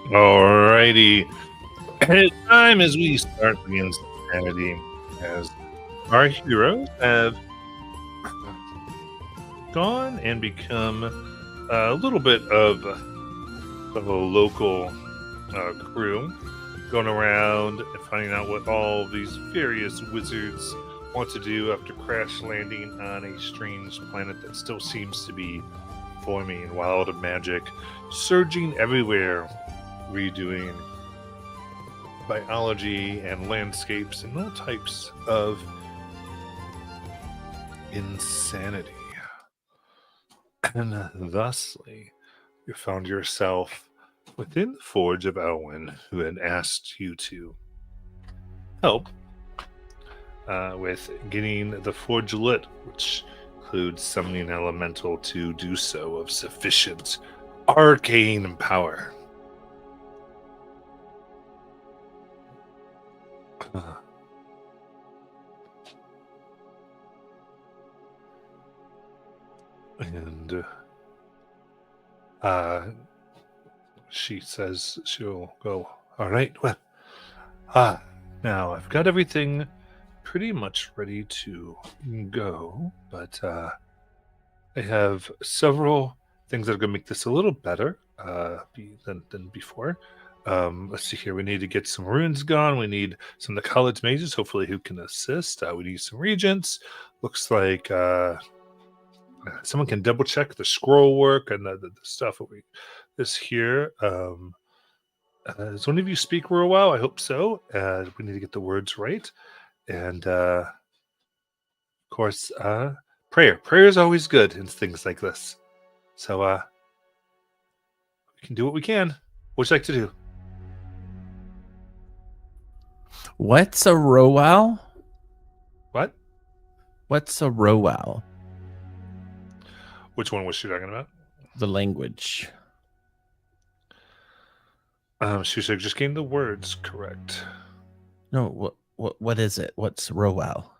Alrighty. It's time as we start the insanity, as our heroes have gone and become a little bit of a local crew, going around and finding out what all these various wizards want to do after crash landing on a strange planet that still seems to be forming wild magic, surging everywhere, redoing biology and landscapes and all types of insanity. And thusly, you found yourself within the Forge of Elwyn, who had asked you to help with getting the Forge lit, which includes summoning elemental to do so of sufficient arcane power. And she says she'll go, all right, well, now I've got everything pretty much ready to go, but I have several things that are going to make this a little better than before. Let's see here. We need to get some runes gone. We need some of the college mages, hopefully, who can assist. We need some regents. Looks like someone can double check the scroll work and the stuff that this here. Does one of you speak real well? I hope so. We need to get the words right. And of course, prayer. Prayer is always good in things like this. So we can do what we can. What would you like to do? What's a rowel? What? What's a rowel? Which one was she talking about? The language. She said just getting the words correct. No, what is it? What's rowel?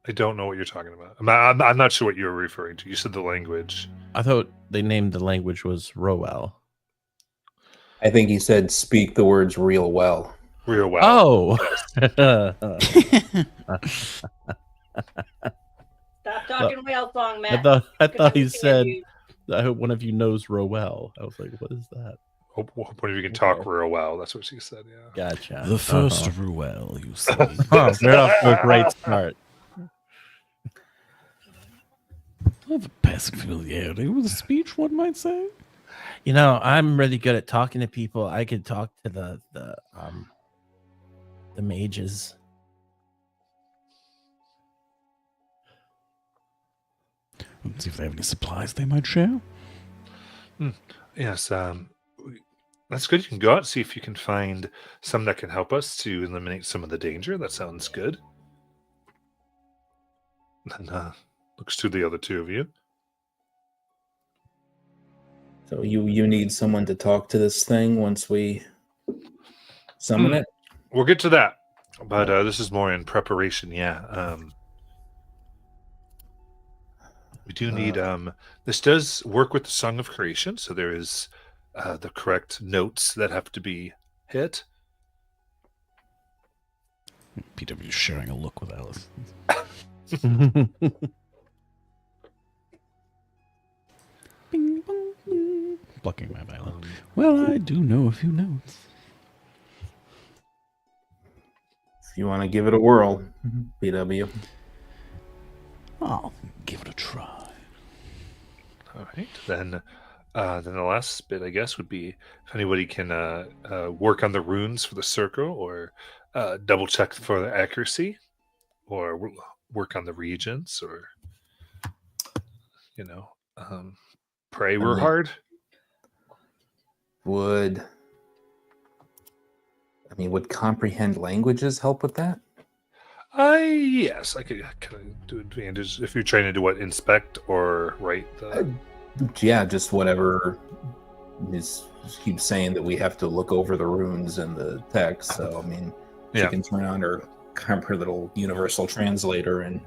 I don't know what you're talking about. I'm not sure what you're referring to. You said the language. I thought they named the language was rowel. I think he said speak the words real well. Real well. Oh. Stop talking whale song, Matt. I thought he said, I hope one of you knows rowel. I was like, what is that? Hope one of you can talk real well. That's what she said, yeah. Gotcha. The first rowel, you say. They're off to a great start. I have a passing familiarity with speech, one might say. You know, I'm really good at talking to people. I could talk to the mages. Let's see if they have any supplies they might share. Yes, that's good. You can go out and see if you can find some that can help us to eliminate some of the danger. That sounds good. And looks to the other two of you. So you need someone to talk to this thing once we summon it? We'll get to that. But this is more in preparation, yeah. We do need this does work with the Song of Creation, so there is the correct notes that have to be hit. PW sharing a look with Alice. Bing, bong, bing. Plucking my violin. Well, I do know a few notes. If you want to give it a whirl, PW. I'll give it a try. All right, then the last bit, I guess, would be if anybody can work on the runes for the circle, or double check for the accuracy, or work on the regents, or pray real hard. Would comprehend languages help with that? Yes, I could kind of do advantage if you're trying to do what, inspect or write the. Yeah, just whatever. Keeps saying that we have to look over the runes and the text. So I mean, she can turn on her little universal translator and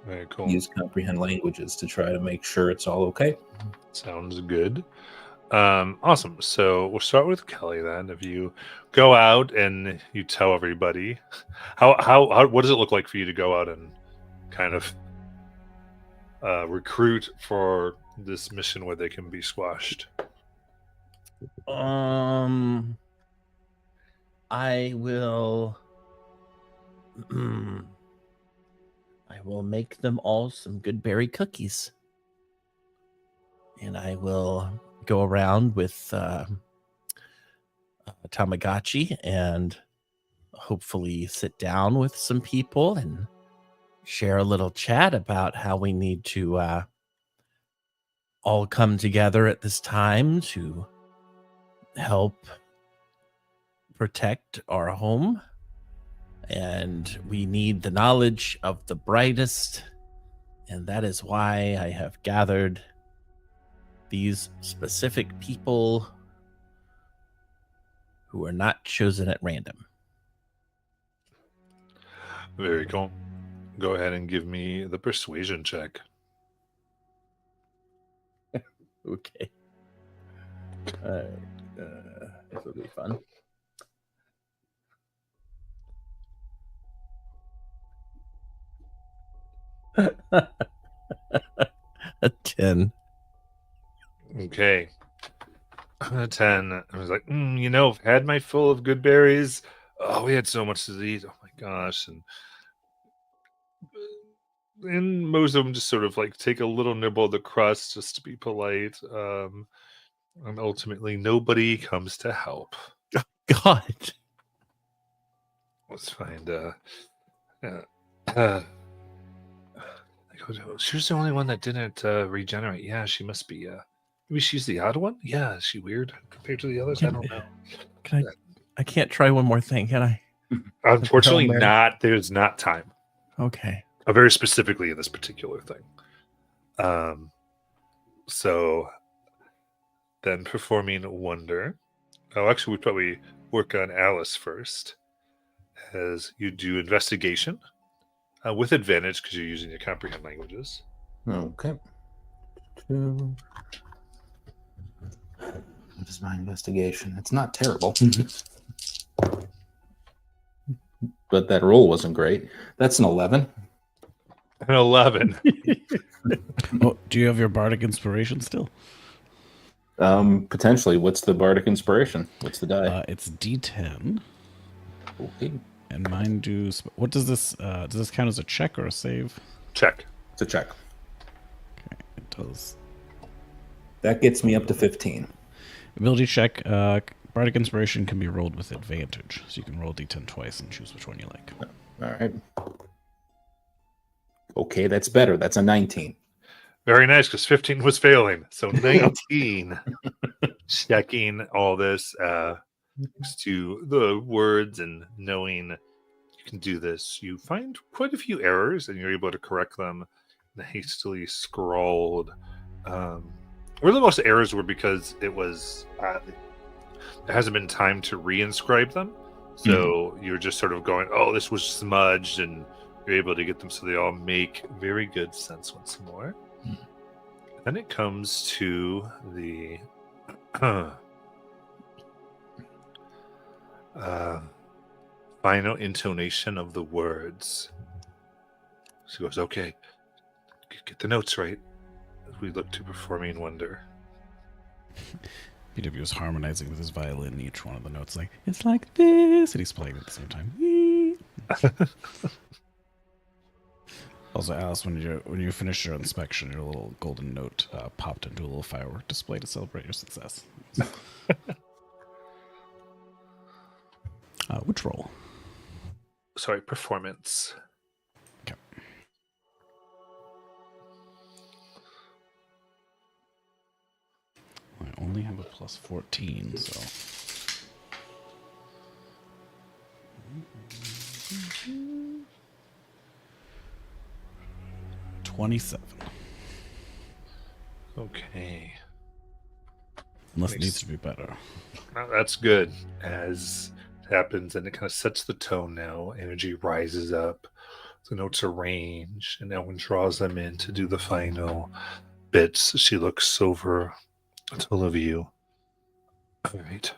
very cool. Use comprehend languages to try to make sure it's all okay. Sounds good. Awesome. So we'll start with Kelly then. If you go out and you tell everybody, what does it look like for you to go out and kind of recruit for this mission where they can be squashed? I will. I will make them all some good berry cookies, and I will go around with Tamagotchi and hopefully sit down with some people and share a little chat about how we need to all come together at this time to help protect our home. And we need the knowledge of the brightest, and that is why I have gathered these specific people who are not chosen at random. Very cool. Go ahead and give me the persuasion check. Okay. This will be fun. A 10. Okay. A 10. I was like, I've had my full of good berries. Oh, we had so much to eat. Oh my gosh. And most of them just sort of like take a little nibble of the crust just to be polite. And ultimately, nobody comes to help. God. Let's find. She was the only one that didn't regenerate. Yeah, she must be. Maybe she's the odd one. Yeah, is she weird compared to the others? I don't know. I can't try one more thing, can I? Unfortunately, not. There's not time. Okay. Very specifically in this particular thing. So then performing wonder. Oh, actually, we'd probably work on Alice first, as you do investigation with advantage because you're using your comprehend languages. Okay. What is my investigation? It's not terrible. But that roll wasn't great. That's an 11. An 11. Oh, do you have your bardic inspiration still? Potentially. What's the bardic inspiration? What's the die? It's D10. Okay. And mine do. What does this count as a check or a save? Check. It's a check. Okay, it does. That gets me up to 15. Ability check. Bardic inspiration can be rolled with advantage, so you can roll D10 twice and choose which one you like. All right. Okay, that's better. That's a 19. Very nice, because 15 was failing. So 19. Checking all this thanks to the words and knowing you can do this. You find quite a few errors, and you're able to correct them. The hastily scrawled. Really, most errors were because it was there hasn't been time to reinscribe them. So you're just sort of going, oh, this was smudged, and you're able to get them so they all make very good sense once more. Then it comes to the final intonation of the words. She goes, okay, get the notes right as we look to performing wonder. PW is harmonizing with his violin each one of the notes, like, it's like this, and he's playing at the same time. Also, Alice, when you finish your inspection, your little golden note popped into a little firework display to celebrate your success. Which roll? Sorry, performance. Okay. I only have a plus 14, so... 27. Okay. Unless it needs to be better. Well, that's good. As it happens, and it kind of sets the tone now. Energy rises up. The notes arrange, and Ellen draws them in to do the final bits. She looks over at all of you. All right.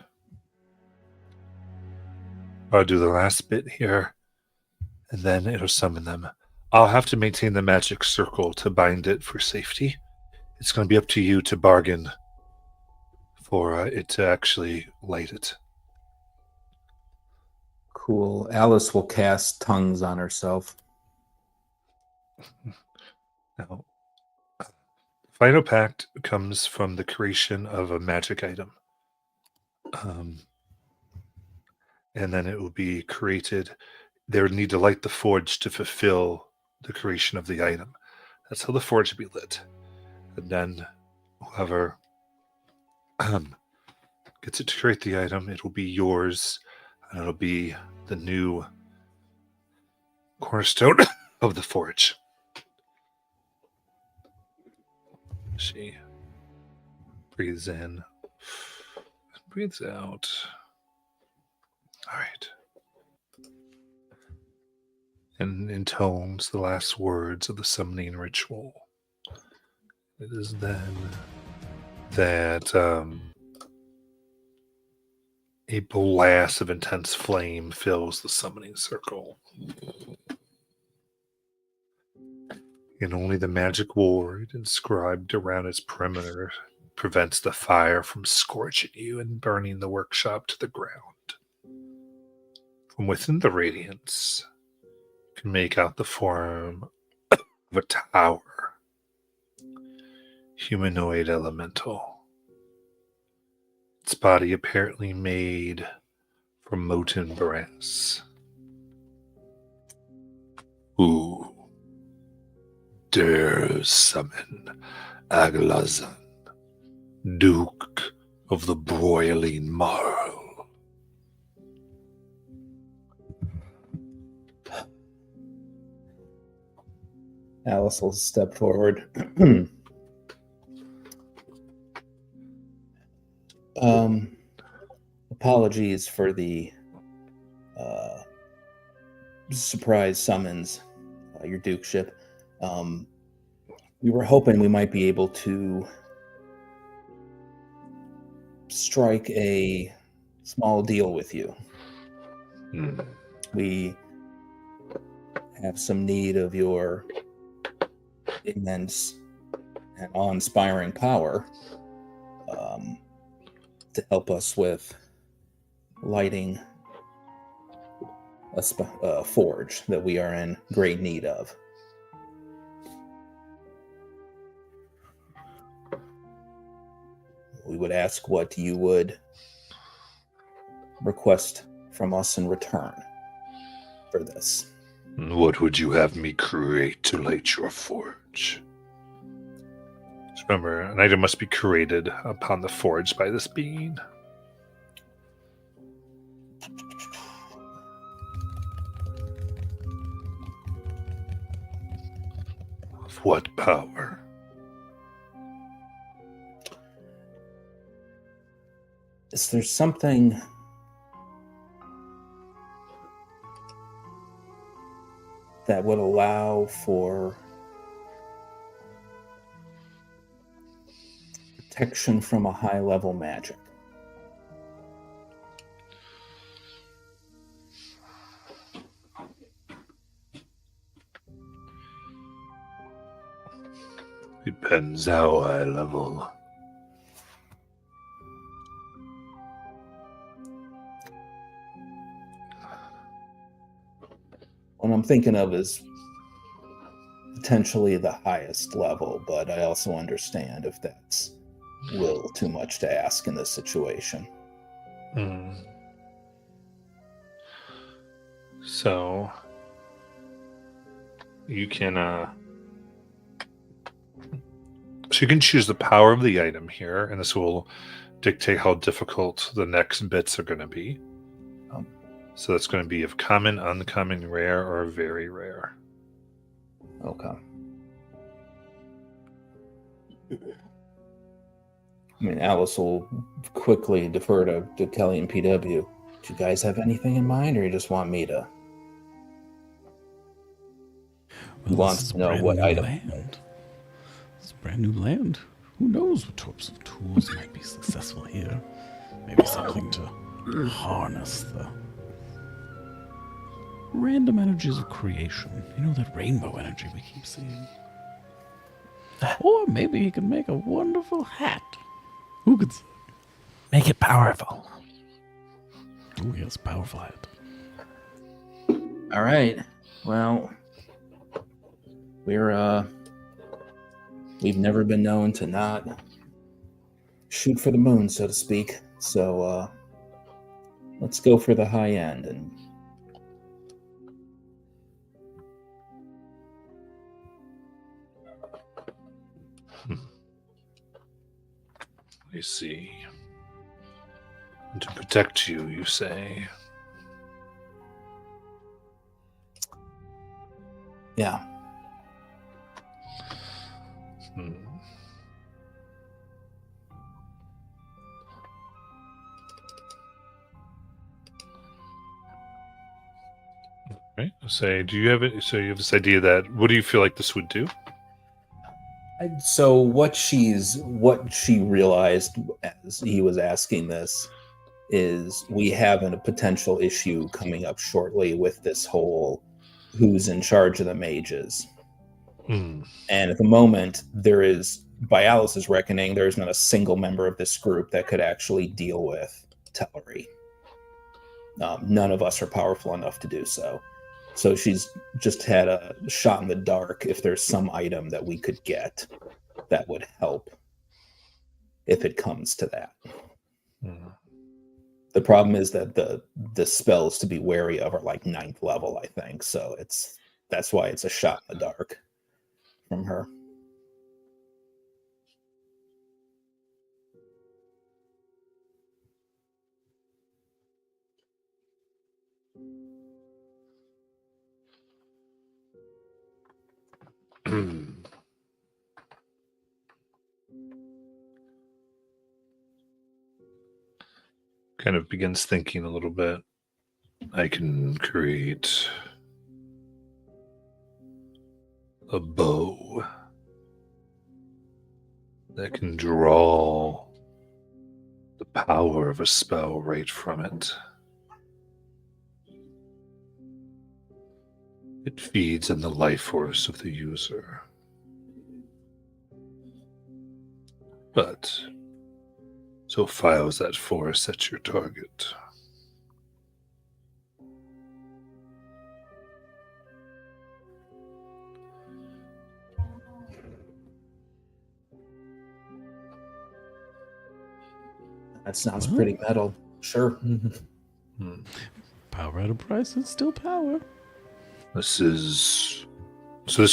I'll do the last bit here, and then it'll summon them. I'll have to maintain the magic circle to bind it for safety. It's going to be up to you to bargain for it to actually light it. Cool. Alice will cast tongues on herself. Now, Final Pact comes from the creation of a magic item. And then it will be created. They would need to light the forge to fulfill the creation of the item. That's how the forge will be lit. And then whoever gets it to create the item, it will be yours, and it'll be the new cornerstone of the forge. She breathes in, breathes out. All right. And intones the last words of the summoning ritual. It is then that a blast of intense flame fills the summoning circle. And only the magic ward inscribed around its perimeter prevents the fire from scorching you and burning the workshop to the ground. From within the radiance, you can make out the form of a tower. Humanoid elemental. Its body apparently made from molten brass. Who dares summon Aglazan, Duke of the Broiling Marl? Alice will step forward. Apologies for the surprise summons, your dukeship. We were hoping we might be able to strike a small deal with you. We have some need of your immense and awe-inspiring power to help us with lighting a forge that we are in great need of. We would ask what you would request from us in return for this. What would you have me create to light your forge? Just remember, an item must be created upon the forge by this being. Of what power? Is there something that would allow for protection from a high-level magic? Depends how high level. What I'm thinking of is potentially the highest level, but I also understand if that's a little too much to ask in this situation. So you can choose the power of the item here, and this will dictate how difficult the next bits are going to be. So that's going to be of common, uncommon, rare, or very rare. Okay. I mean, Alice will quickly defer to Kelly and PW. Do you guys have anything in mind, or you just want me to? Who wants to know what item? Land. It's brand new land. Who knows what types of tools might be successful here? Maybe something to harness the random energies of creation. You know, that rainbow energy we keep seeing. Or maybe he can make a wonderful hat. Who could say? Make it powerful. Ooh, yes, powerful hat. All right. Well, we've never been known to not shoot for the moon, so to speak. So let's go for the high end. And I see. And to protect you, you say? yeah. Hmm. Right. Say, do you have it? So you have this idea that what do you feel like this would do? So what she realized as he was asking this is we have a potential issue coming up shortly with this whole who's in charge of the mages. Hmm. And at the moment, there is, by Alice's reckoning, there's not a single member of this group that could actually deal with Tellery. None of us are powerful enough to do so. So she's just had a shot in the dark if there's some item that we could get that would help if it comes to that. Hmm. The problem is that the spells to be wary of are like 9th level, I think. So that's why it's a shot in the dark from her. Kind of begins thinking a little bit. I can create a bow that can draw the power of a spell right from it. It feeds on the life force of the user. But so far as that force at your target. That sounds pretty metal. Sure. Hmm. Power at a price is still power. This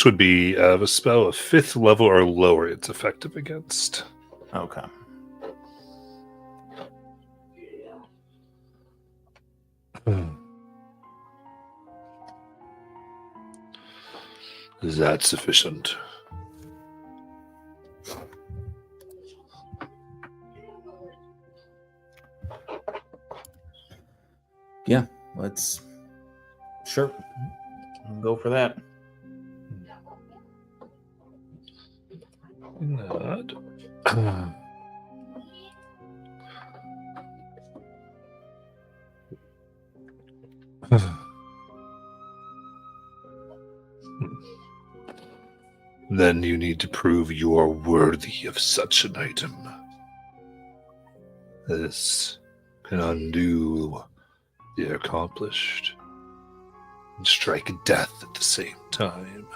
would be a spell of 5th level or lower it's effective against. Okay. Is that sufficient? Yeah, let's sure go for that. Not. Then you need to prove you are worthy of such an item. This can undo the accomplished and strike death at the same time.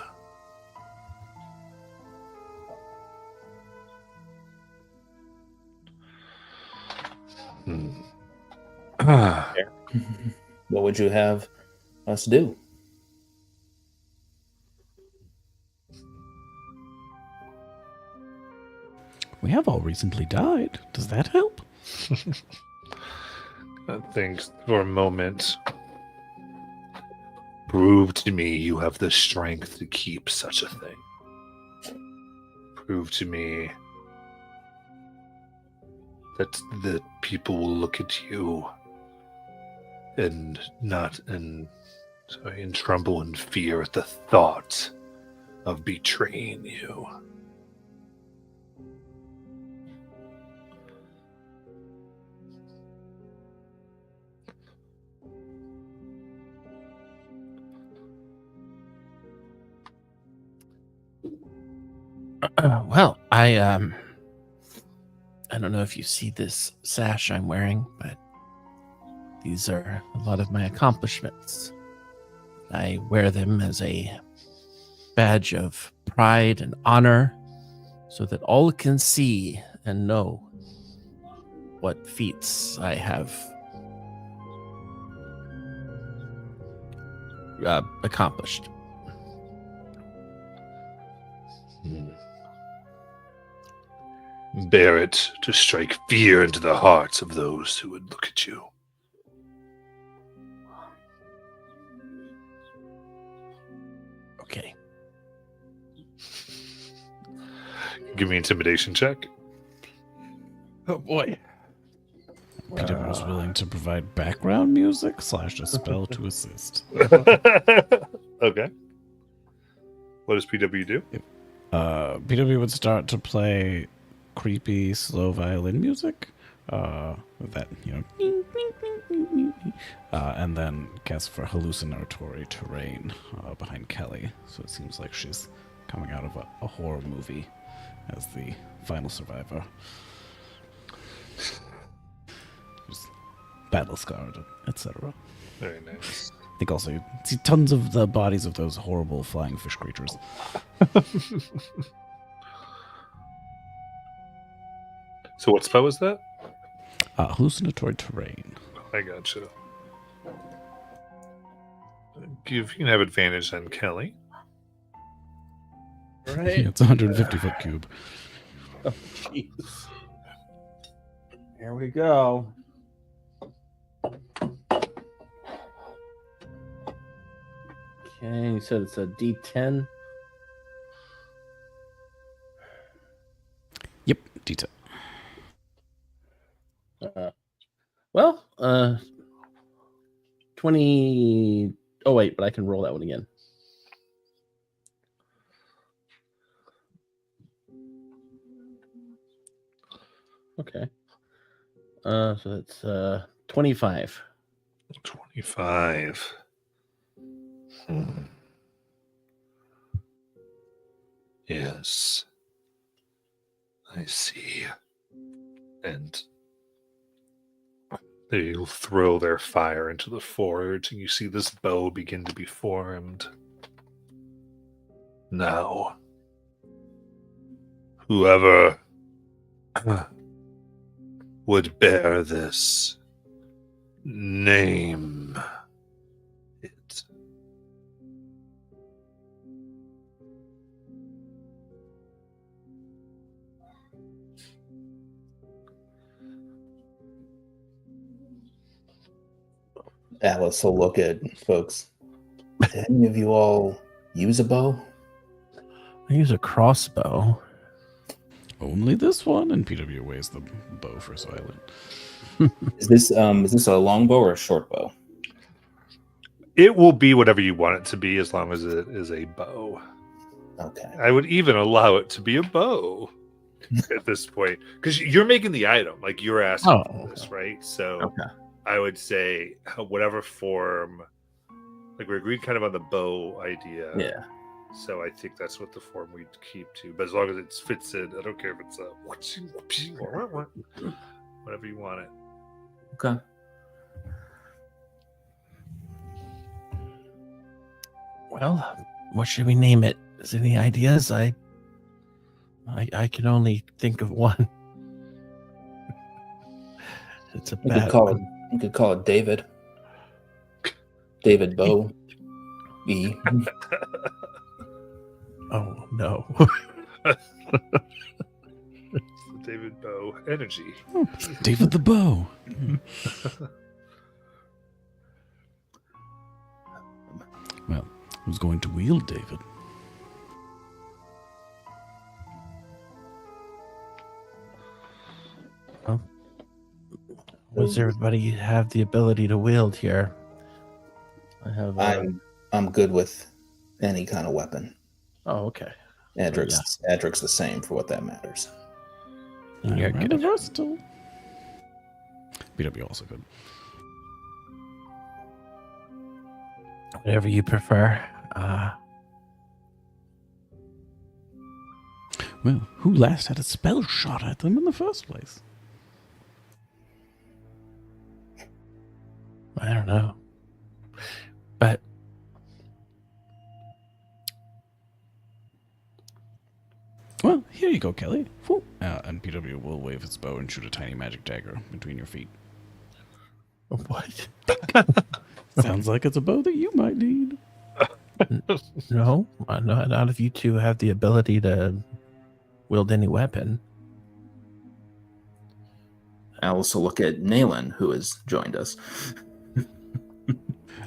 What would you have us do? We have all recently died. Does that help? I think for a moment, prove to me you have the strength to keep such a thing. Prove to me that the people will look at you and tremble in fear at the thought of betraying you. Well, I don't know if you see this sash I'm wearing, but these are a lot of my accomplishments. I wear them as a badge of pride and honor so that all can see and know what feats I have accomplished. Bear it to strike fear into the hearts of those who would look at you. Okay. Give me an intimidation check. Oh boy. PW was willing to provide background music / a spell to assist. Okay. What does PW do? PW would start to play creepy, slow violin music. That, and then cast for hallucinatory terrain behind Kelly. So it seems like she's coming out of a horror movie as the final survivor. Just battle scarred, etc. Very nice. I think also you see tons of the bodies of those horrible flying fish creatures. So what spell was that? Hallucinatory terrain. I gotcha. You can have advantage on Kelly. Right. Yeah, it's a 150-foot cube. Oh, jeez. Here we go. Okay, you said it's a D10. Yep, detail. Well, 20. Oh wait, but I can roll that one again. Okay. So that's 25. 25. Yes. I see. And they'll throw their fire into the forge, and you see this bow begin to be formed. Now, whoever would bear this, name it. Alice will look at folks. Do any of you all use a bow? I use a crossbow. Only this one, and PW weighs the bow for silent. Is this a long bow or a short bow? It will be whatever you want it to be as long as it is a bow. Okay. I would even allow it to be a bow at this point because you're making the item, like you're asking for this, right? So Okay. I would say whatever form, like we agreed kind of on the bow idea. Yeah. So I think that's what the form we'd keep to. But as long as it fits in, I don't care if it's a whatever you want it. Okay. Well, what should we name it? Is there any ideas? I can only think of one. It's a bad one. You could call it David. David Bow. E. Oh no. David Bow energy. David the Bow. Well, who's going to wield David? Does everybody have the ability to wield here? I have. I'm good with any kind of weapon. Oh, okay. Adric's the same for what that matters. And you're Rather good. versatile. BW also good. Whatever you prefer. Well, who last had a spell shot at them in the first place? I don't know. But Well, here you go, Kelly. Whew. And PW will wave his bow and shoot a tiny magic dagger between your feet. what? Sounds like it's a bow that you might need. No, not if you two have the ability to wield any weapon. Alice will look at Naylan, who has joined us.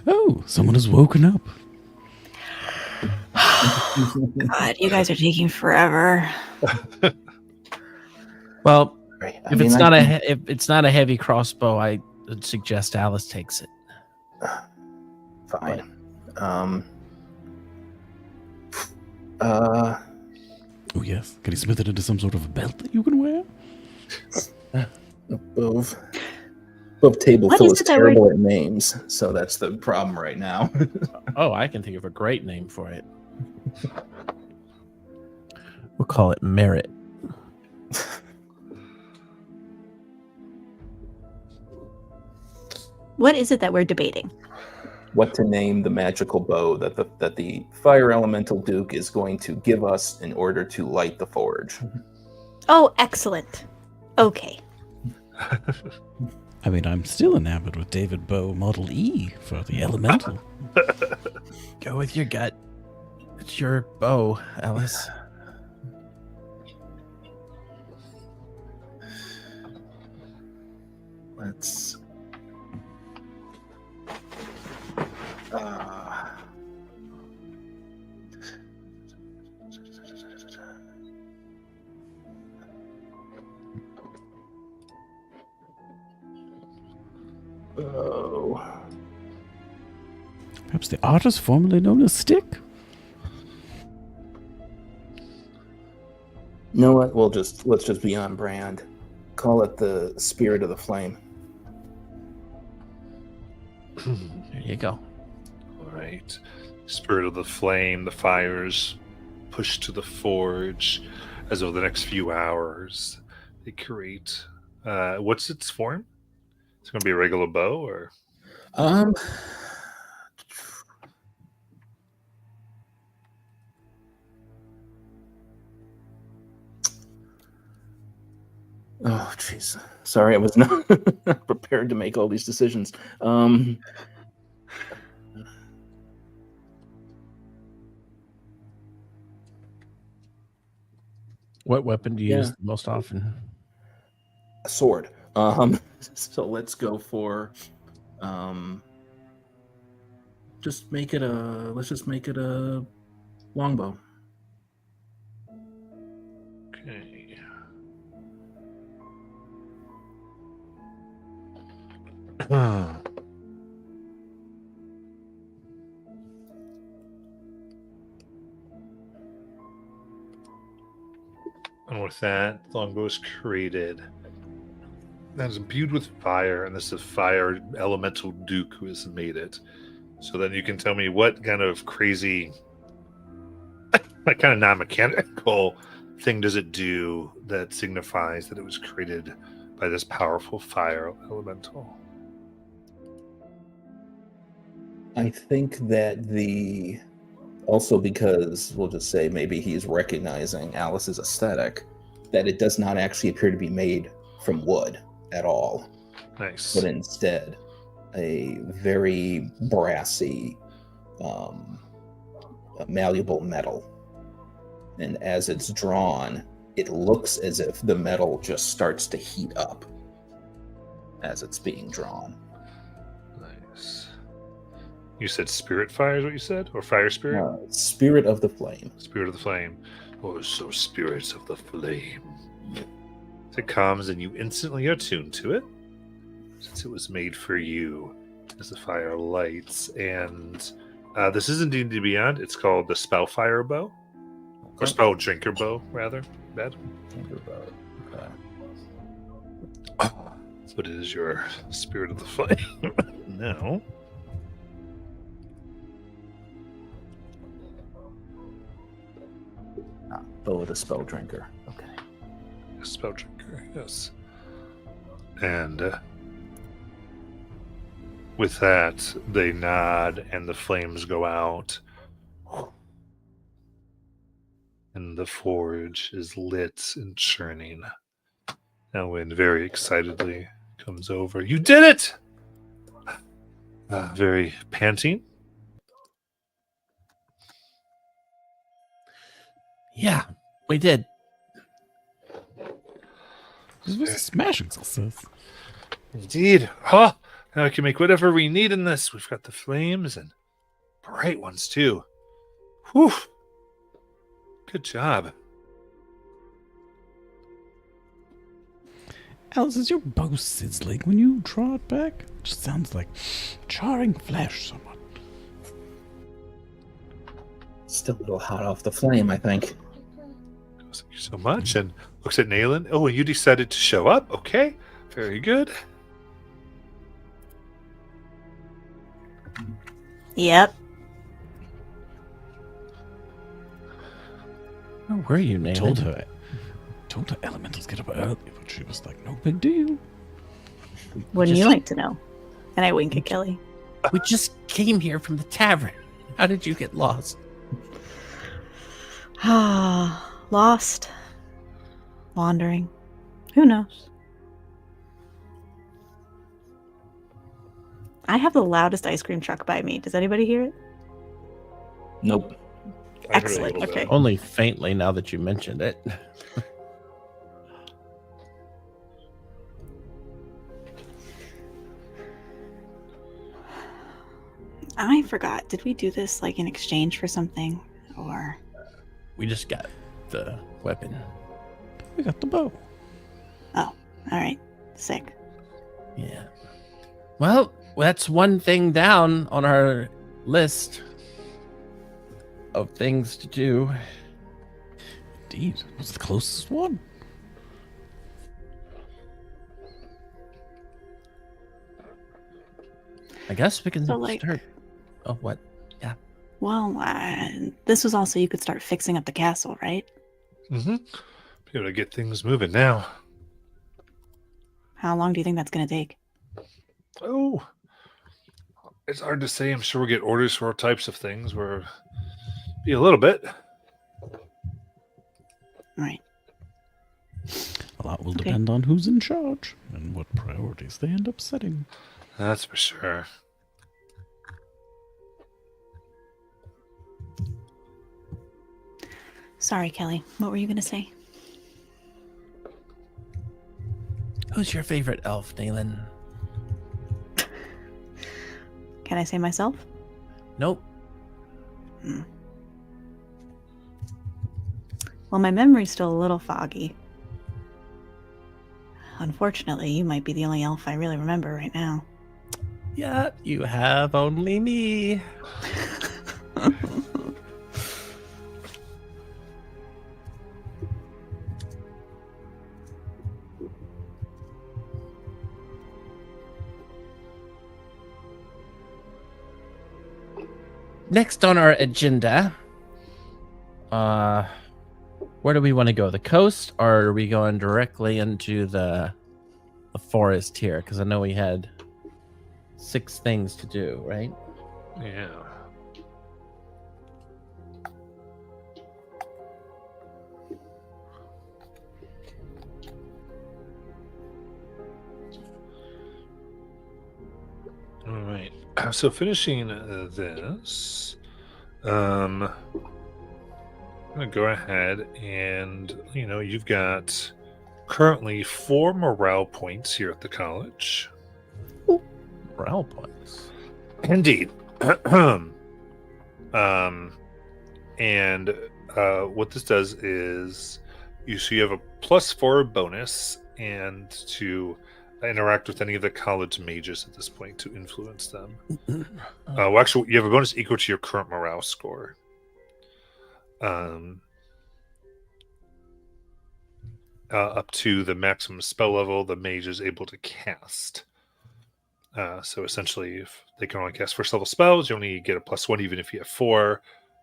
Oh, someone has woken up. God, you guys are taking forever. Well, Right. if it's not a heavy crossbow, I would suggest Alice takes it. Fine. Oh, yes. Can he smith it into some sort of a belt that you can wear? Above table What Phil is is it that we're- terrible at names, so that's the problem right now. Oh, I can think of a great name for it. We'll call it Merit. What is it that we're debating? What to name the magical bow that the fire elemental duke is going to give us in order to light the forge. Oh, excellent. Okay. I mean, I'm still enamored with David Bow Model E for the elemental. Go with your gut. It's your bow, Alice. Let's. Oh. Perhaps the artist formerly known as Stick? You know what? Let's just be on brand. Call it the Spirit of the Flame. There you go. All right. Spirit of the flame, the fires push to the forge as over the next few hours they create. What's its form? It's going to be a regular bow or? Oh, jeez. Sorry, I was not prepared to make all these decisions. What weapon do you Yeah. use most often? A sword. So let's go for, let's just make it a longbow. Okay. And with that, the longbow is created. That is imbued with fire, and this is a fire elemental duke who has made it. So then you can tell me what kind of crazy, like kind of non-mechanical thing does it do that signifies that it was created by this powerful fire elemental? I think that also because we'll just say maybe he's recognizing Alice's aesthetic, that it does not actually appear to be made from wood at all, Nice. but instead a very brassy, malleable metal. And as it's drawn, it looks as if the metal just starts to heat up as it's being drawn. Nice. You said spirit fire is what you said? Or fire spirit? Spirit of the Flame. Spirit of the flame. Oh, so spirits of the flame. It comes and you instantly are tuned to it, since it was made for you as the fire lights. And this is indeed D&D Beyond. It's called the Spellfire Bow. Or Spell Drinker Bow, rather. Bad. But it is your Spirit of the Flame. Now. Oh, the spell drinker. Okay. Spell drinker, yes. And with that, they nod and the flames go out. And the forge is lit and churning. Elwyn very excitedly comes over. You did it! Very panting. Yeah, we did. This was a smashing success. Indeed. Huh? Now I can make whatever we need in this. We've got the flames and bright ones too. Whew. Good job. Alice, is your bow sizzling when you draw it back? It just sounds like charring flesh somewhat. Still a little hot off the flame, I think. Thank you so much. And looks at Nayland. Oh, and you decided to show up. Okay. Very good. Yep. Where were you, Nathan? Told her elementals get up early, but she was like, no big deal. Wouldn't Just- you like to know? And I wink at Kelly. We just came here from the tavern. How did you get lost? Lost. Wandering. Who knows? I have the loudest ice cream truck by me. Does anybody hear it? Nope. I heard a Excellent, little bit. okay. Only faintly now that you mentioned it. I forgot. Did we do this like in exchange for something? Or We just got the weapon. We got the bow. alright. Sick. Yeah. Well, that's one thing down on our list of things to do. Indeed. It was the closest one. I guess we can So, like- start. Oh, what? Well, this was also you could start fixing up the castle, right? Mm-hmm. Be able to get things moving now. How long do you think that's going to take? Oh, it's hard to say. I'm sure we'll get orders for all types of things. We're be a little bit. Right. A lot will Okay. depend on who's in charge and what priorities they end up setting. That's for sure. Sorry, Kelly. What were you going to say? Who's your favorite elf, Nayland? Can I say myself? Nope. Well, my memory's still a little foggy. Unfortunately, you might be the only elf I really remember right now. Yeah, you have only me. Next on our agenda, where do we want to go? The coast, or are we going directly into the forest here? Because I know we had 6 things to do, right? Yeah. All right. So finishing this, I'm gonna go ahead and you've got currently 4 morale points here at the college. Morale points. Indeed. And what this does is you have a +4 bonus and to interact with any of the college mages at this point to influence them. Well, actually, you have a bonus equal to your current morale score. Up to the maximum spell level the mage is able to cast. So essentially, if they can only cast 1st level spells, you only get a +1 even if you have 4.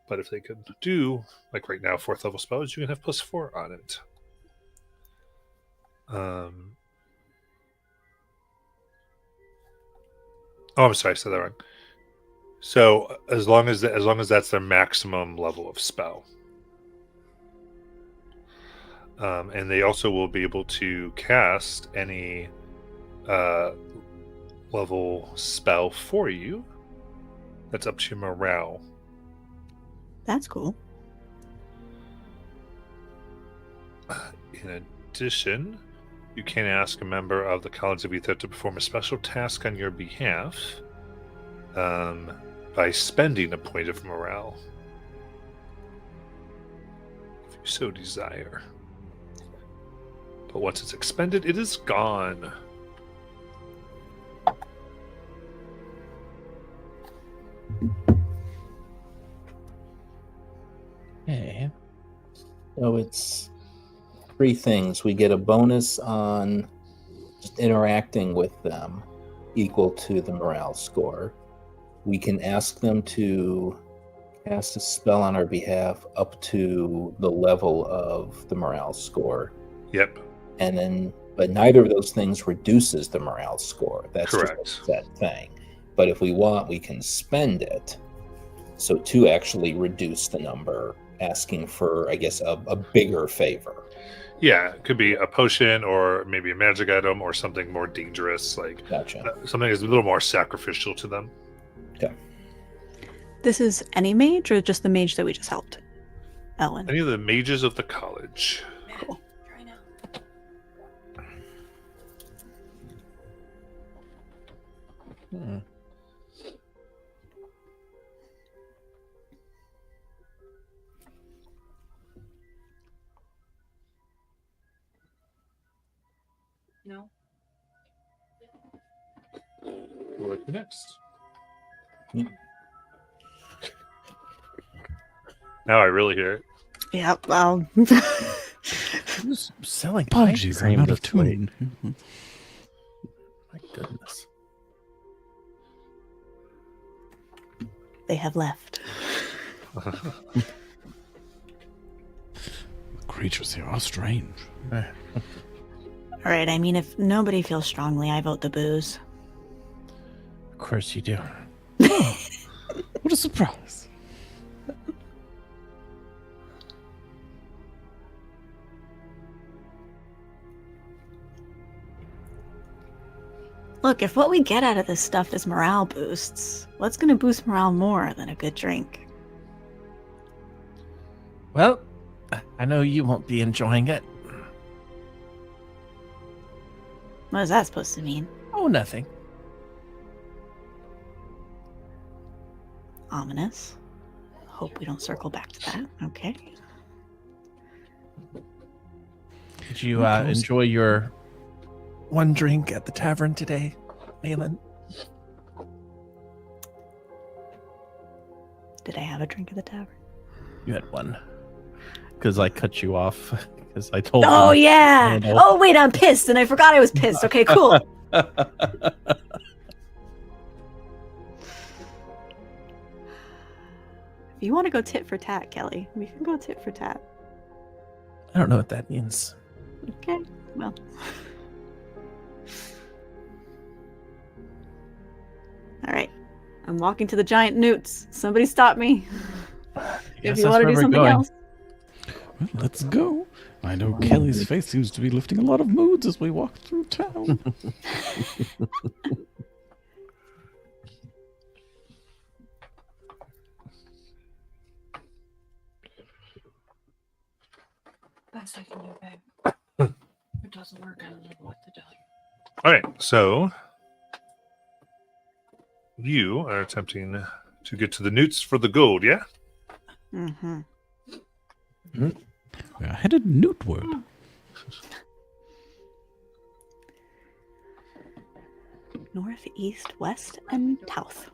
But if they could do, like right now, 4th level spells, you can have +4 on it. Oh, I'm sorry, I said that wrong. So as long as that's their maximum level of spell, and they also will be able to cast any level spell for you. That's up to your morale. That's cool. In addition, you can ask a member of the College of Ether to perform a special task on your behalf by spending a point of morale, if you so desire. But once it's expended, it is gone. Okay. So it's 3 things. We get a bonus on just interacting with them equal to the morale score. We can ask them to cast a spell on our behalf up to the level of the morale score. Yep. And then, but neither of those things reduces the morale score. That's correct. Just a set thing. But if we want, we can spend it. So to actually reduce the number, asking for, I guess, a bigger favor. Yeah, it could be a potion or maybe a magic item or something more dangerous, like Gotcha. Something that's a little more sacrificial to them. Okay. This is any mage or just the mage that we just helped? Ellen. Any of the mages of the college. Cool. Try now. Hmm. No. Who next? Now I really hear it. Yep. Well, Who's selling Apologies, ice cream I'm out of this late? tune. My goodness. they have left. Creatures here are strange. All right. I mean, if nobody feels strongly, I vote the booze. Of course you do. What a surprise. Look, if what we get out of this stuff is morale boosts, what's going to boost morale more than a good drink? Well, I know you won't be enjoying it. What is that supposed to mean? Oh, nothing. Ominous. Hope we don't circle back to that. Okay. Did you enjoy your one drink at the tavern today, Malin? Did I have a drink at the tavern? You had one. Because I cut you off. Because I told Oh, you. yeah. No. Oh, wait, I'm pissed. And I forgot I was pissed. Okay, cool. If you want to go tit for tat, Kelly, we can go tit for tat. I don't know what that means. Okay, well. All right. I'm walking to the giant newts. Somebody stop me. If you want to do something else. Well, let's go. I know Kelly's face seems to be lifting a lot of moods as we walk through town. Best I can do, babe. If it doesn't work, I don't know what to tell you. All right, so you are attempting to get to the newts for the gold, yeah? Mm-hmm. We are headed newtward. North, east, west, and south.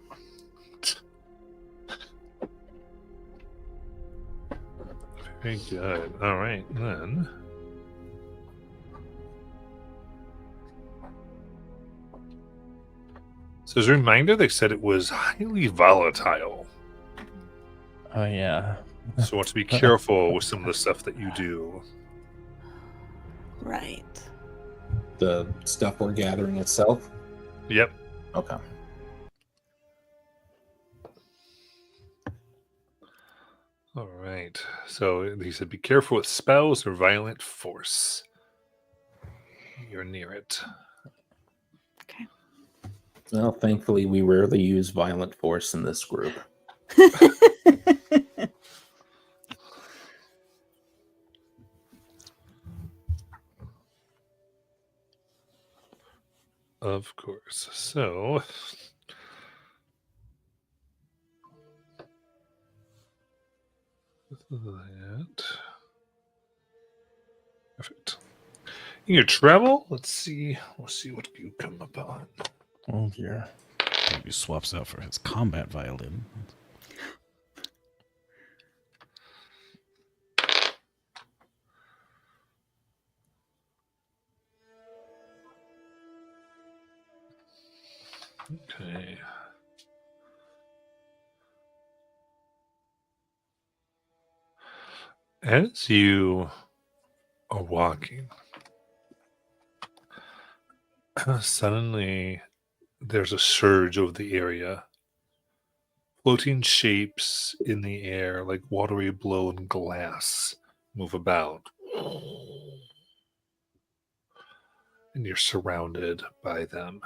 Very good. All right, then. So as a reminder, they said it was highly volatile. Oh yeah. So want to be careful with some of the stuff that you do. Right. The stuff we're gathering itself. Yep. Okay. All right. So he said, be careful with spells or violent force. You're near it. Okay. Well, thankfully, we rarely use violent force in this group. Of course. So that. Perfect. In your travel, let's see. We'll see what you come upon. Oh dear. Maybe swaps out for his combat violin. Okay. As you are walking, suddenly there's a surge over the area. Floating shapes in the air like watery blown glass move about. And you're surrounded by them.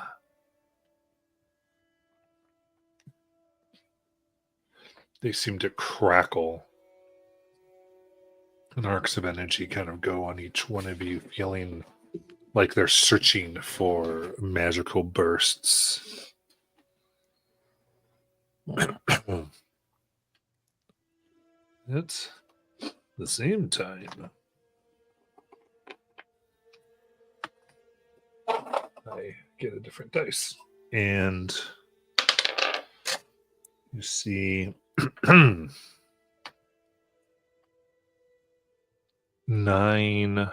They seem to crackle. And arcs of energy kind of go on each one of you, feeling like they're searching for magical bursts. At the same time, I get a different dice. And you see 9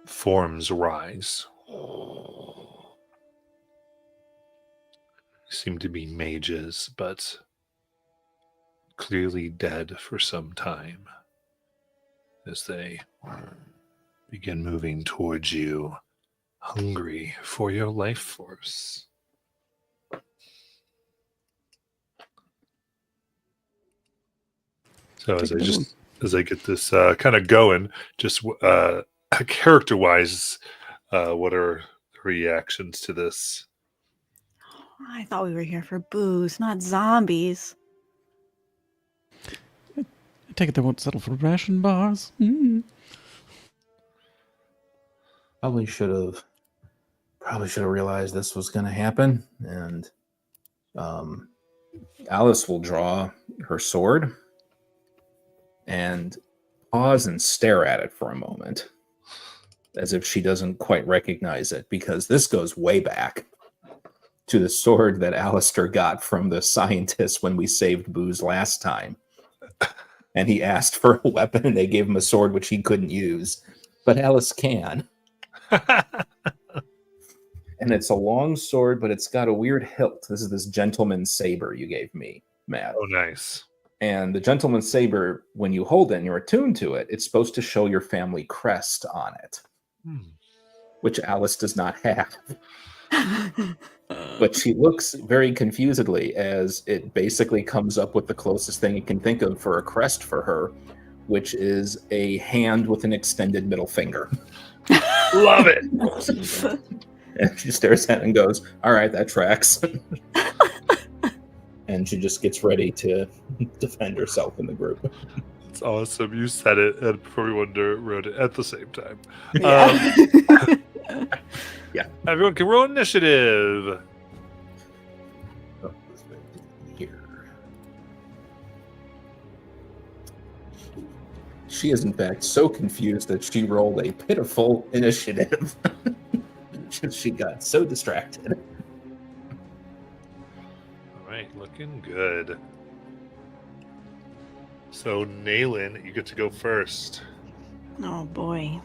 forms rise. Seem to be mages, but clearly dead for some time as they begin moving towards you, hungry for your life force. So as I get this kind of going, just character-wise, what are the reactions to this? I thought we were here for booze, not zombies. I take it they won't settle for ration bars. Mm. Probably should have realized this was going to happen. And Alice will draw her sword and pause and stare at it for a moment, as if she doesn't quite recognize it, because this goes way back to the sword that Alistair got from the scientist when we saved Booze last time. And he asked for a weapon, and they gave him a sword which he couldn't use. But Alice can. And it's a long sword, but it's got a weird hilt. This is this gentleman's saber you gave me, Matt. Oh, nice. And the gentleman's saber, when you hold it and you're attuned to it, it's supposed to show your family crest on it, which Alice does not have. But she looks very confusedly as it basically comes up with the closest thing you can think of for a crest for her, which is a hand with an extended middle finger. Love it. And she stares at it and goes, all right, that tracks. And she just gets ready to defend herself in the group. It's awesome. You said it, and everyone wrote it at the same time. Yeah. Yeah. Everyone can roll initiative. Oh, here. She is, in fact, so confused that she rolled a pitiful initiative. She got so distracted. All right, looking good. So, Naylin, you get to go first. Oh boy.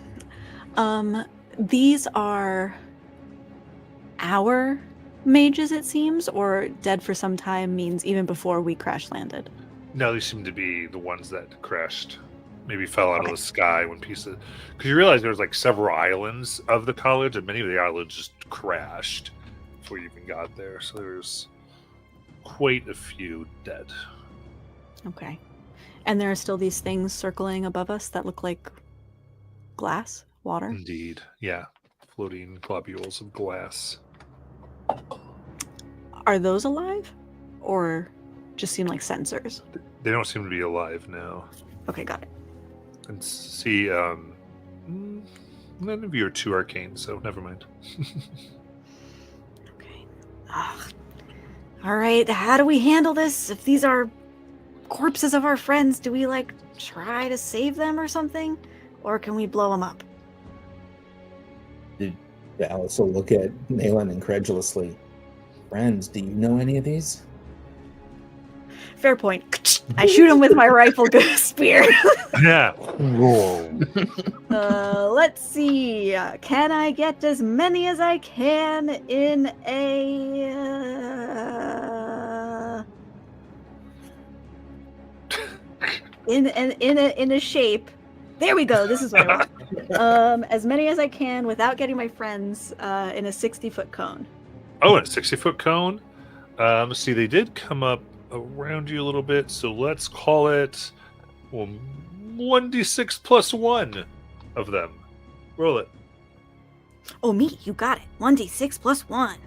These are our mages, it seems, or dead for some time means even before we crash landed. No, they seem to be the ones that crashed. Maybe fell out Okay. of the sky when pieces. Because you realize there's like several islands of the college, and many of the islands just crashed before you even got there. So there's quite a few dead. Okay. And there are still these things circling above us that look like glass, water. Indeed. Yeah. Floating globules of glass. Are those alive? Or just seem like sensors? They don't seem to be alive now. Okay, got it. And see, none of you are too arcane, so never mind. Okay. Ugh. All right, how do we handle this? If these are corpses of our friends, do we, like, try to save them or something? Or can we blow them up? Alice will look at Nayland incredulously. Friends, do you know any of these? Fair point. I shoot him with my rifle spear. Yeah. Whoa. Let's see. Can I get as many as I can in a in a shape? There we go. This is what I want. As many as I can without getting my friends in a 60-foot cone. Oh, and a 60-foot cone. See, they did come up around you a little bit, so let's call it 1d6 plus 1 of them. Roll it. Oh, me, you got it. 1d6 plus 1.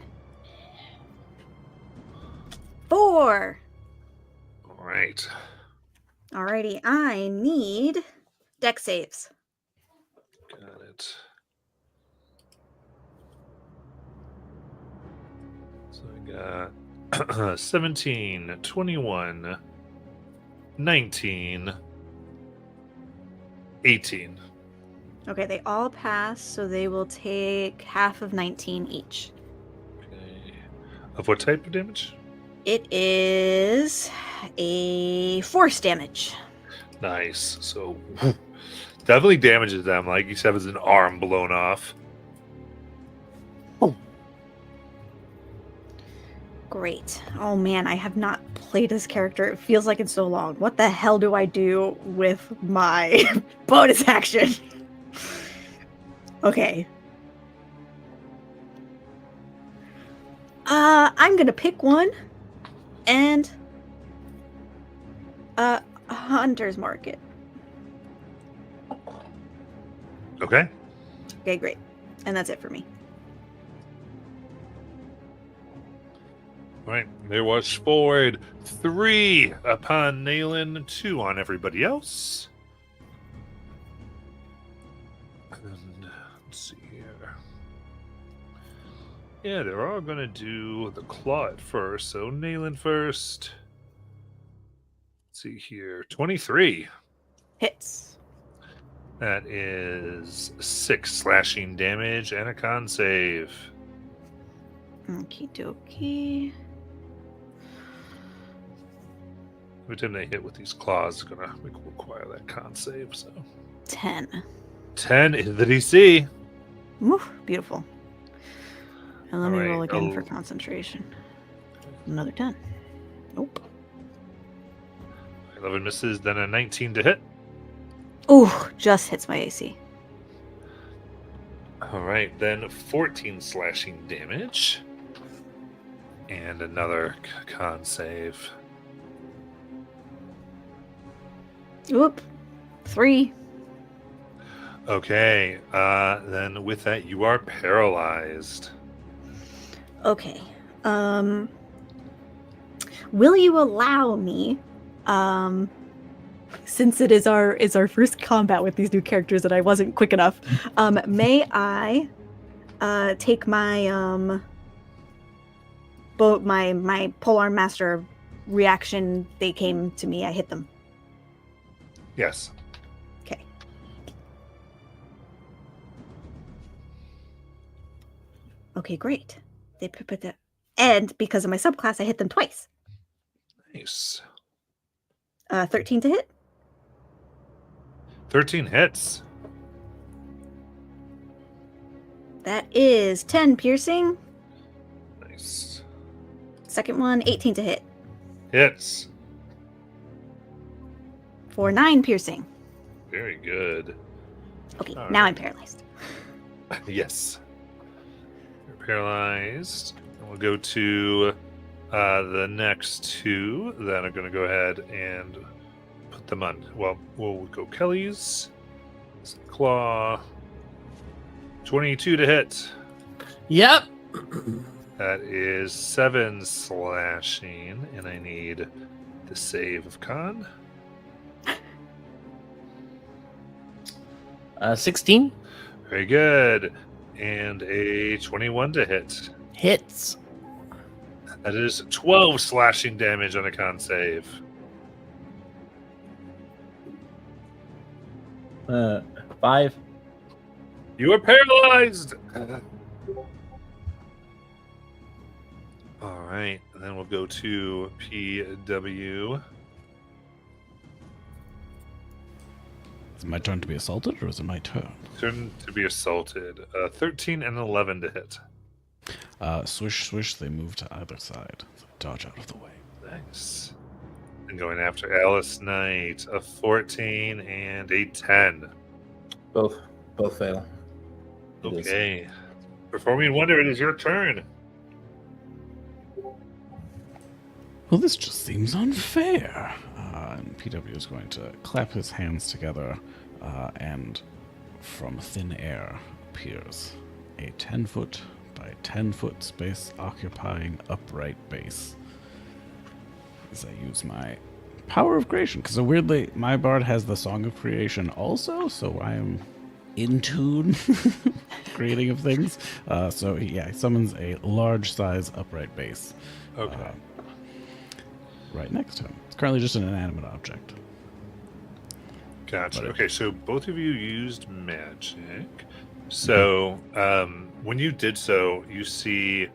4. All right. Alrighty, I need deck saves. Got it. So I got 17, 21, 19, 18. Okay, they all pass, so they will take half of 19 each. Okay. Of what type of damage? It is a force damage. Nice. So definitely damages them. Like you said, it's an arm blown off. Great. Oh man, I have not played this character. It feels like it's so long. What the hell do I do with my bonus action? Okay. I'm gonna pick one and Hunter's Market. Okay. Okay, great. And that's it for me. All right. There was forward 3 upon Nayland, 2 on everybody else. And let's see here. Yeah, they're all going to do the claw at first. So Nayland first. Let's see here. 23. Hits. That is 6 slashing damage and a con save. Okie dokie. Every time they hit with these claws, it's going to require that con save. So 10. 10 is the DC. Woo, beautiful. And let me Alright, roll again for oh. concentration. Another 10. Nope. 11 misses, then a 19 to hit. Ooh, just hits my AC. All right, then 14 slashing damage. And another con save. Oop. 3. Okay, then with that, you are paralyzed. Okay. Will you allow me, since it is our first combat with these new characters and I wasn't quick enough, may I take my my polearm master reaction? They came to me, I hit them. Yes. Okay. Okay, great. They put that, and because of my subclass, I hit them twice. Nice. 13 to hit. 13 hits. That is 10 piercing. Nice. paralyzed. Second one, 18 to hit Hits. for 9 piercing. Very good. Okay, All now right. I'm paralyzed. Yes. You're paralyzed. And we'll go to the next two that are going to go ahead and put them on. Well, we'll go Kelly's. Claw. 22 to hit. Yep. That is 7 slashing, and I need the save of Con. 16 Very good. And a 21 to hit. hits. That is 12 slashing damage on a con save. 5. You are paralyzed! All right, and then we'll go to PW. Is it my turn to be assaulted, or is it my turn? Turn to be assaulted. 13 and 11 to hit. Swish, swish, they move to either side. So dodge out of the way. Nice. And going after Alice Knight, a 14 and a 10. Both fail. It is. Okay. Performing Wonder, it is your turn. Well, this just seems unfair. And PW is going to clap his hands together, and from thin air appears a 10-foot by 10-foot space occupying upright base. As I use my power of creation, because weirdly, my bard has the Song of Creation also, so I am in tune creating of things. So he summons a large size upright base. Okay. Right next to him. It's currently just an inanimate object. Gotcha. But Okay, so both of you used magic. So when you did so, you see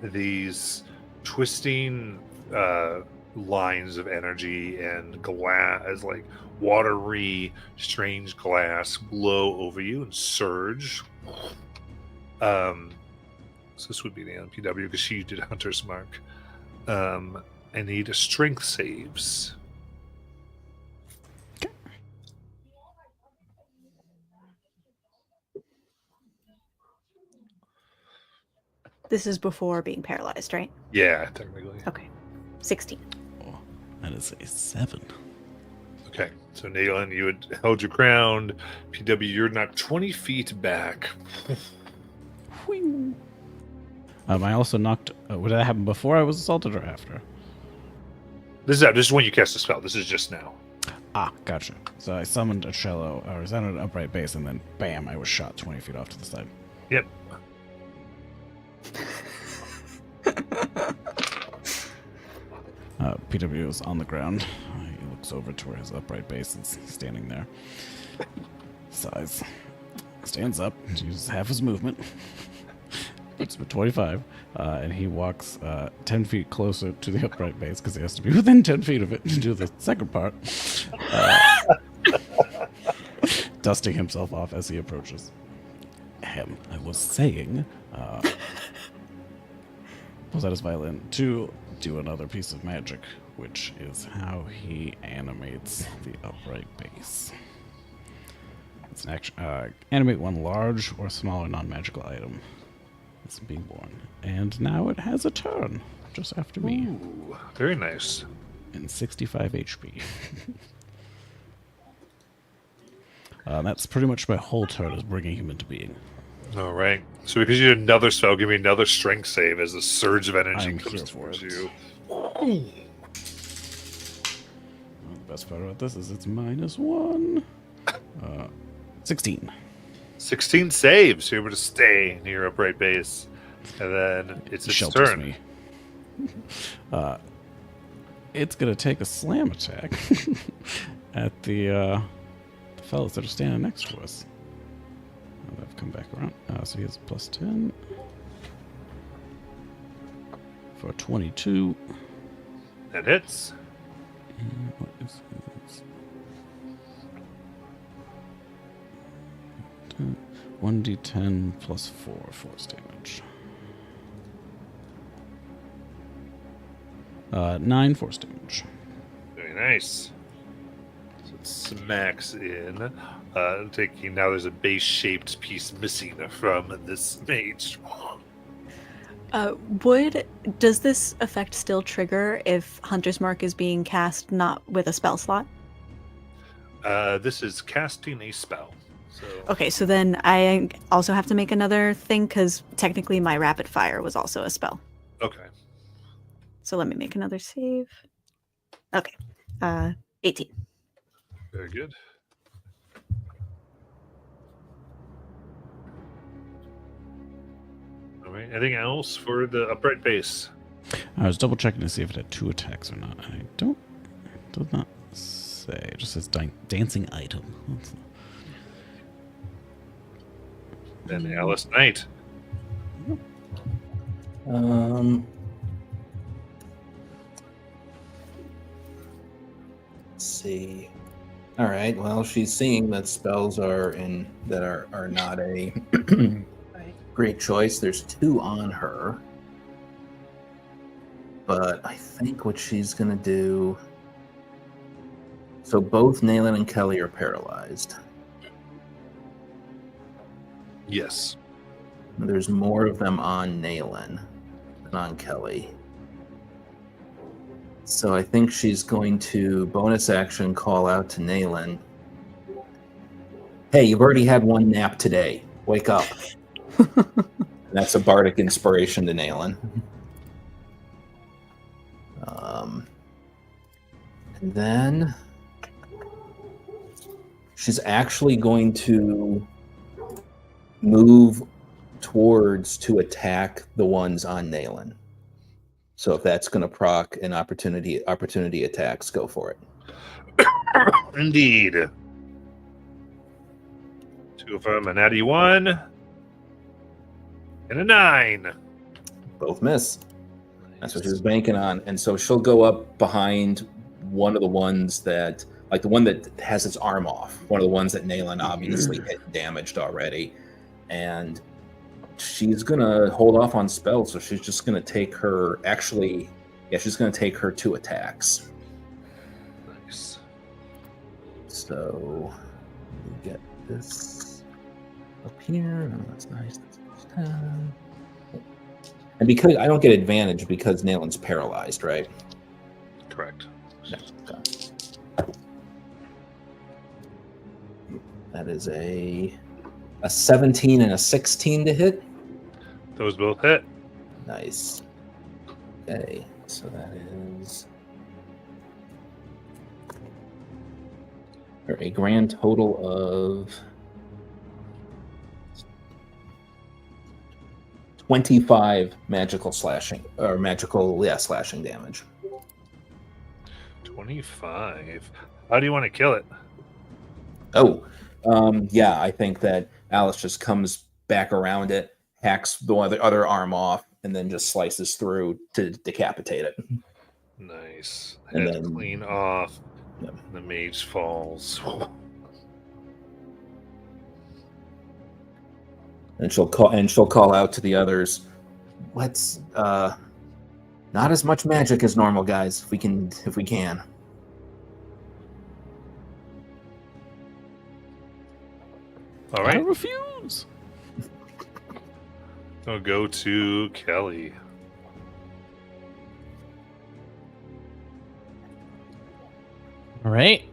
these twisting lines of energy and glass, like watery, strange glass, blow over you and surge. So this would be the NPW because she did Hunter's Mark. I need strength saves. This is before being paralyzed, right? Yeah, technically. Okay. 16. Oh, that is a 7. Okay, so Nayland, you had held your ground. PW, you're knocked 20 feet back. Whing. I also knocked. Would that happen before I was assaulted or after? This is when you cast the spell. This is just now. Ah, gotcha. So I summoned a cello, or summoned an upright bass, and then bam, I was shot 20 feet off to the side. Yep. PW is on the ground. He looks over to where his upright bass is standing there. Sighs. Stands up, uses half his movement. It's 25, and he walks 10 feet closer to the upright base because he has to be within 10 feet of it to do the second part. Dusting himself off as he approaches. I was saying, pulls out his violin to do another piece of magic, which is how he animates the upright base. It's an action. Animate one large or smaller non-magical item. It's being born. And now it has a turn, just after me. Ooh, very nice. And 65 HP. That's pretty much my whole turn, is bringing him into being. All right. So because you did another spell, give me another strength save as the surge of energy I'm comes here for towards it. you. Well, the best part about this is it's -1. 16. 16 saves. You're able to stay near your upright base. And then it's its Shelters turn. me. It's going to take a slam attack at the fellas that are standing next to us. And I've come back around. So he has +10 for 22. That hits. And what is this? 1d10 +4 force damage. 9 force damage. Very nice. So it smacks in. Taking now, there's a base-shaped piece missing from this mage. Does this effect still trigger if Hunter's Mark is being cast not with a spell slot? This is casting a spell. So Okay, so then I also have to make another thing because technically my rapid fire was also a spell. okay. So let me make another save. Okay, 18. Very good. All right. Anything else for the upright base? I was double checking to see if it had 2 attacks or not. I don't. It does not say. It just says dancing item. Then Alice Knight. Let's see. All right. Well, she's seeing that spells are not a great choice. There's 2 on her, but I think what she's gonna do. So both Nayland and Kelly are paralyzed. Yes. There's more of them on Nayland than on Kelly. So I think she's going to bonus action call out to Nayland. Hey, you've already had 1 nap today. Wake up. That's a bardic inspiration to Nayland. And then she's actually going to move towards to attack the ones on Nayland. So if that's going to proc an opportunity attacks, go for it. Indeed. 2 of them, a natty 1 and a 9. Both miss. That's what she was banking on. And so she'll go up behind one of the ones that, like the one that has its arm off, one of the ones that Nayland obviously hit and damaged already. And she's going to hold off on spells. So she's just going to take her, she's going to take her 2 attacks. Nice. So we get this up here. Oh, that's nice. That's 10. And because I don't get advantage because Nayland's paralyzed, right? Correct. Yeah. Okay. That is a 17 and a 16 to hit. Those both hit. Nice. Okay, so that is a grand total of 25 slashing damage. 25. How do you want to kill it? Oh, yeah, I think that Alice just comes back around it, hacks the other arm off, and then just slices through to decapitate it. Nice. And Head then- clean off. Yep. The mage falls. And she'll call out to the others. Let's not as much magic as normal, guys, if we can. All I right. refuse. I'll go to Kelly. All right.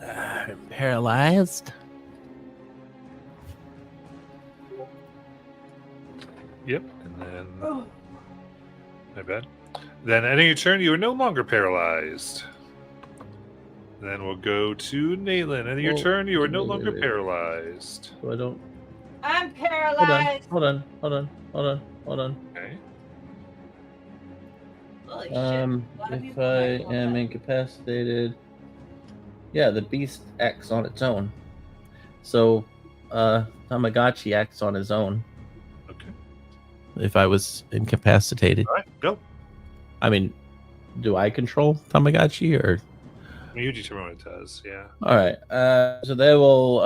I'm paralyzed. Yep. And then. My bad. Then, ending your turn, you are no longer paralyzed. Then we'll go to Nayland. Ending your Oh, turn, you are no wait, longer wait. paralyzed. So I don't. I'm Hold on. paralyzed. Hold on. Okay. Holy shit. If I am incapacitated, yeah, the beast acts on its own. So, Tamagotchi acts on his own. Okay. If I was incapacitated, All right. Go. I mean, do I control Tamagotchi or? You determine what it does. Yeah. All right. So they will.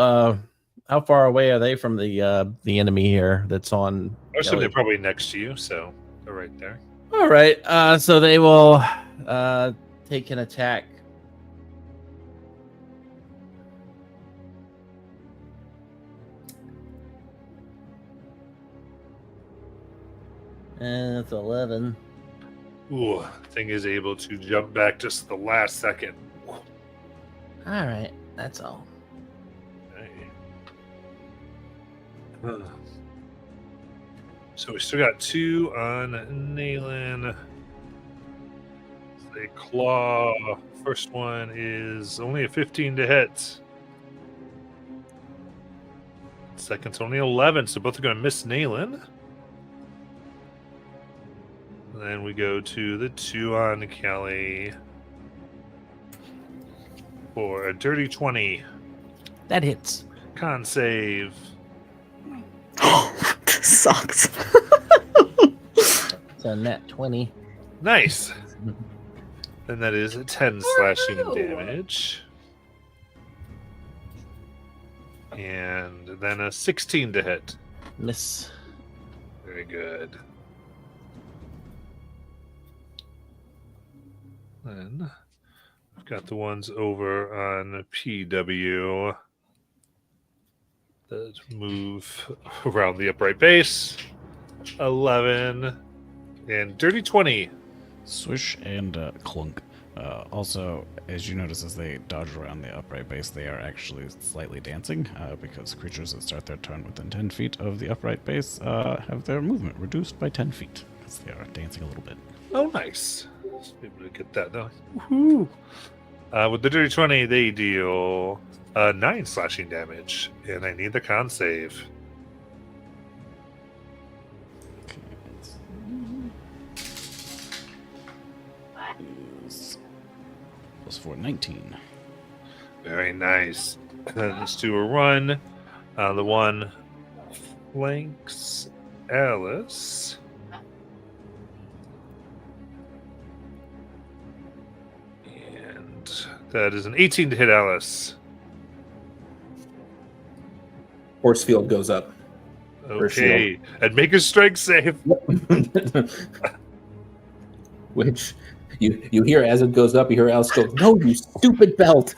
How far away are they from the enemy here? That's on. Or so Kelly? they're probably next to you, so they're right there. All right. So they will take an attack. And it's 11. Ooh, thing is able to jump back just the last second. All right. That's all. Okay. So we still got 2 on Nayland. They claw. First one is only a 15 to hit. Second's only 11, so both are going to miss Nayland. And then we go to the 2 on Kelly for a dirty 20. That hits. Con save. This sucks. It's a net 20. Nice. Then that is a 10 slashing Woohoo! damage. And then a 16 to hit. Miss. Very good. Then I've got the ones over on PW that move around the upright base. 11 and dirty 20. Swish and clunk. Also, as you notice, as they dodge around the upright base, they are actually slightly dancing because creatures that start their turn within 10 feet of the upright base have their movement reduced by 10 feet because they are dancing a little bit. Oh, nice. Just be able to get that now. Woohoo! With the dirty 20, they deal 9 slashing damage, and I need the con save. Okay, let's see. +4, 19. Very nice. Let's do a run. The one flanks Alice. And that is an 18 to hit Alice. Force field goes up. Okay. And make a strength save. Which you hear as it goes up, you hear Alice go, "No, you stupid belt."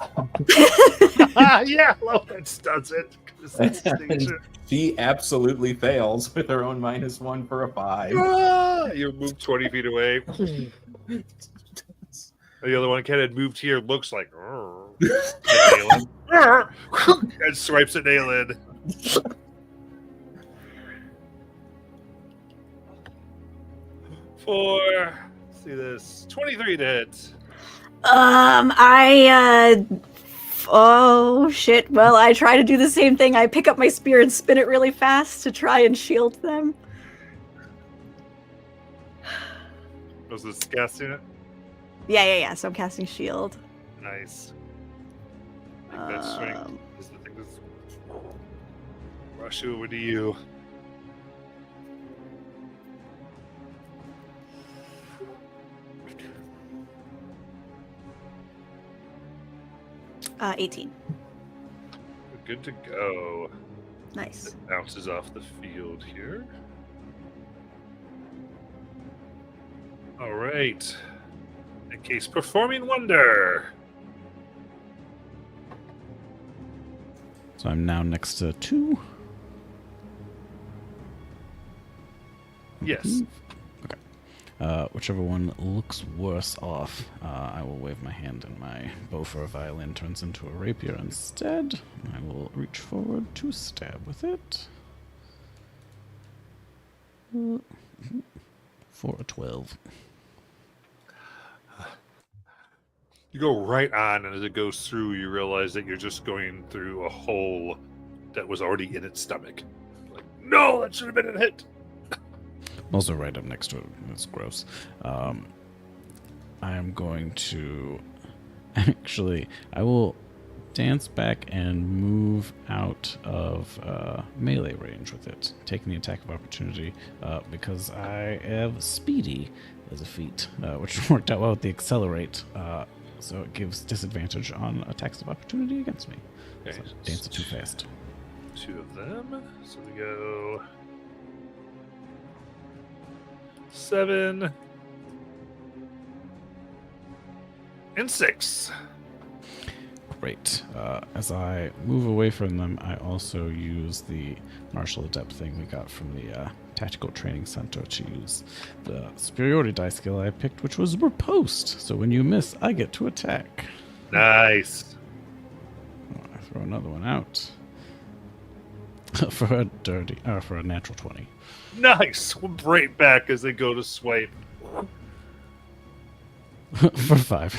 Yeah, Lopez does it. 'Cause it's danger. She absolutely fails with her own -1 for a 5. You move 20 feet away. The other one kind of moved here, looks like and swipes at Nayland. For see this 23 to hit. Oh shit. Well, I try to do the same thing. I pick up my spear and spin it really fast to try and shield them. Was this casting it? Yeah. So I'm casting shield. Nice. I think that strength is the thing that's rush over to you. Uh, 18. We're good to go. Nice. It bounces off the field here. All right. In case performing wonder. So I'm now next to 2. Yes. Whichever one looks worse off, I will wave my hand and my bow for a violin turns into a rapier instead. I will reach forward to stab with it. For a 12. You go right on, and as it goes through, you realize that you're just going through a hole that was already in its stomach. Like, no, that should have been a hit. Also right up next to it. It's gross. I am going to... Actually, I will dance back and move out of melee range with it, taking the attack of opportunity because I have speedy as a feat, which worked out well with the accelerate, so it gives disadvantage on attacks of opportunity against me. Okay, So dance it too fast. 2 of them. So we go 7 And 6. Great. As I move away from them, I also use the martial adept thing we got from the tactical training center to use the superiority die skill I picked, which was riposte. So when you miss, I get to attack. Nice. I throw another one out for a natural 20. Nice. Right back as they go to swipe. For 5.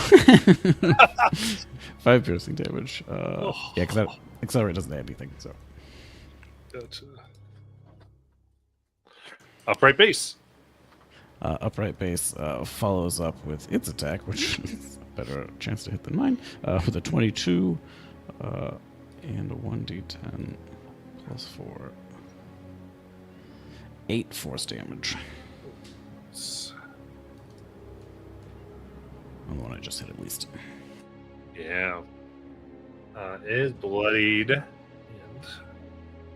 5 piercing damage. Yeah, because that accelerate doesn't add anything. So Gotcha. Upright base. upright base follows up with its attack, which is a better chance to hit than mine, with a 22 and a 1d10 plus 4. 8 force damage. On the one I just hit, at least. Yeah. Is bloodied. And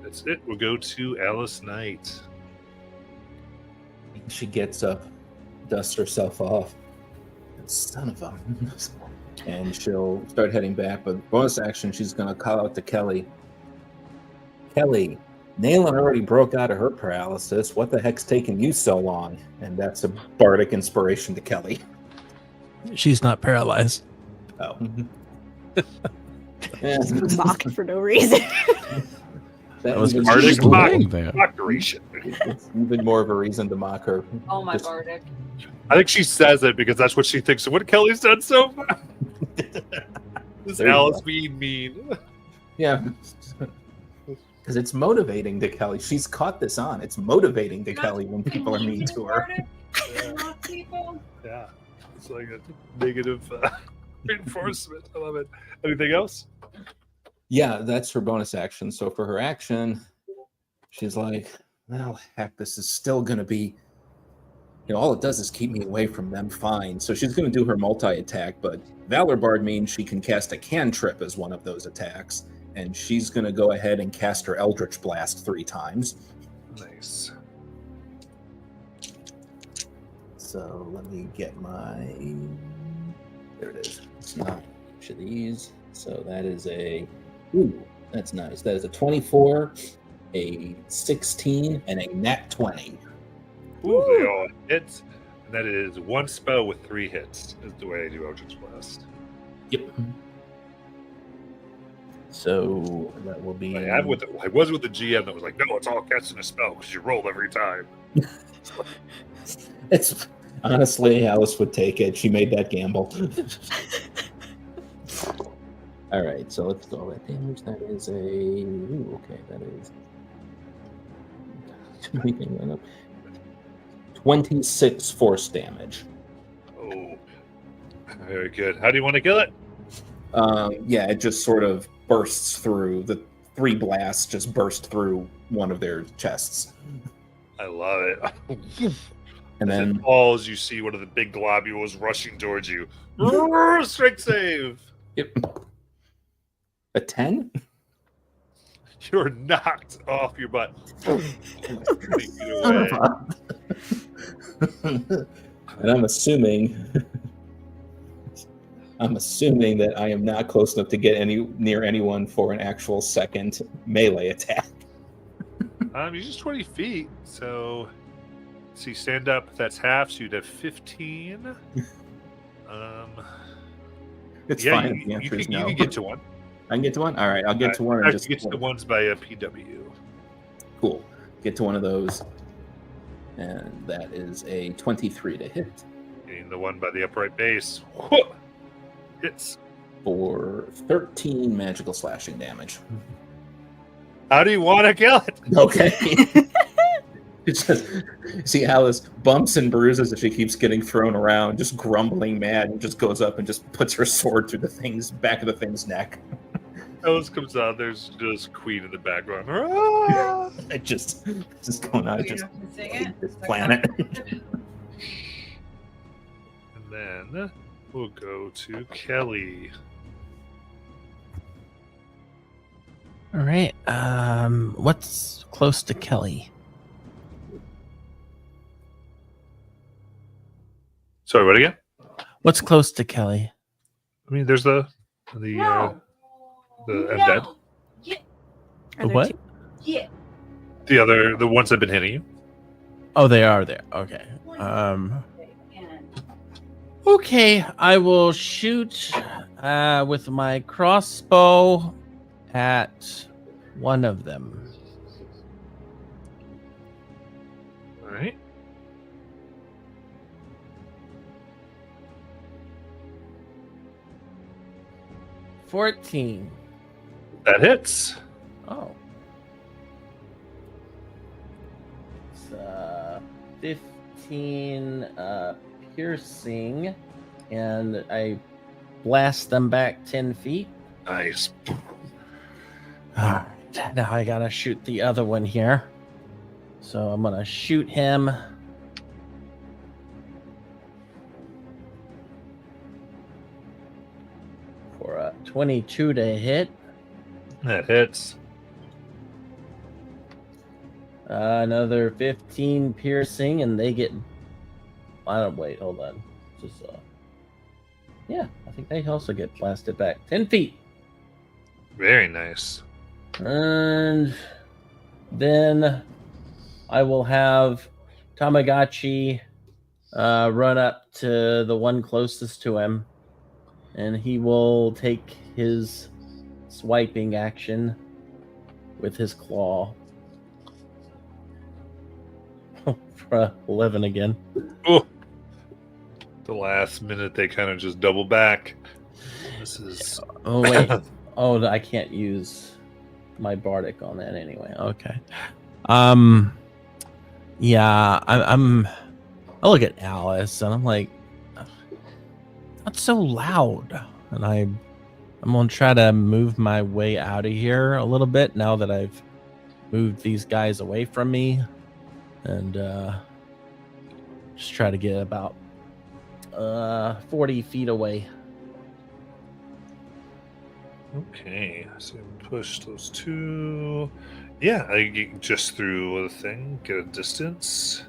that's it. We'll go to Alice Knight. She gets up, dusts herself off. Son of a... And she'll start heading back, but bonus action, she's going to call out to Kelly. Kelly, Naylan already broke out of her paralysis. What the heck's taking you so long? And that's a bardic inspiration to Kelly. She's not paralyzed. Oh. Mocked for no reason. That was was Bardic Just mock. laying there. Proctoration. It's even more of a reason to mock her. Oh my Just- Bardic. I think she says it because that's what she thinks of what Kelly's done so far. This There you Alice go. being mean. Yeah. Because it's motivating to Kelly. She's caught this on. It's motivating to Kelly when people are mean to her. Love people. Yeah. It's like a negative reinforcement. I love it. Anything else? Yeah, that's her bonus action. So for her action, she's like, well, heck, this is still going to be, all it does is keep me away from them, fine. So she's going to do her multi-attack, but Valor Bard means she can cast a cantrip as one of those attacks, and she's going to go ahead and cast her Eldritch Blast 3 times. Nice. So let me get my, there it is. It's not each of these. So that is that's nice. That is a 24, a 16, and a nat 20. Ooh, they all hit. And that is one spell with 3 hits, is the way I do Eldritch Blast. Yep. So that will be. I was with the GM that was like, no, it's all casting a spell because you roll every time. It's honestly, Alice would take it. She made that gamble. All right, so let's go that damage. That is that is 26 force damage. Oh, very good. How do you want to kill it? Yeah, it just sort of bursts through. The 3 blasts just burst through one of their chests. I love it. And As then it falls, you see one of the big globules rushing towards you. Strength save. yep. A 10? You're knocked off your butt. 20 feet away. And I'm assuming that I am not close enough to get near anyone for an actual second melee attack. You're just 20 feet, so stand up. That's half, so you'd have 15. It's Yeah, fine. you The answer is can no. get to one. I can get to one? All right, I'll get to one. And Actually, just get to the ones by a PW. Cool. Get to one of those. And that is a 23 to hit Getting the one by the upright base. Hits. for 13 magical slashing damage. How do you want to kill it? Okay. It's just, see Alice bumps and bruises as she keeps getting thrown around, just grumbling mad, and just goes up and just puts her sword through the back of the thing's neck. Alice comes out. There's just Queen in the background. Ah! It just going out, You're just not gonna sing it? this planet. And then we'll go to Kelly. All right. What's close to Kelly? Sorry, what again? What's close to Kelly? I mean, there's the No. undead. No. Yeah. Are there What? two? Yeah. The ones that have been hitting you. Oh, they are there. Okay. Okay, I will shoot with my crossbow at one of them. All right. $14. That hits. Oh. It's 15 piercing, and I blast them back 10 feet. Nice. Alright, now I gotta shoot the other one here. So I'm gonna shoot him. For a 22 to hit. That hits. Another 15 piercing, and they get. I don't wait. Hold on. Just yeah, I think they also get blasted back 10 feet. Very nice. And then I will have Tamagotchi run up to the one closest to him, and he will take his swiping action with his claw. For 11 again. Oh, the last minute they kind of just double back. This is. Oh wait. Oh, I can't use my bardic on that anyway. Okay. Yeah, I look at Alice and I'm like, not so loud. And I'm gonna try to move my way out of here a little bit now that I've moved these guys away from me, and just try to get about 40 feet away. Okay, so push those two. Yeah, I get just through the thing, get a distance.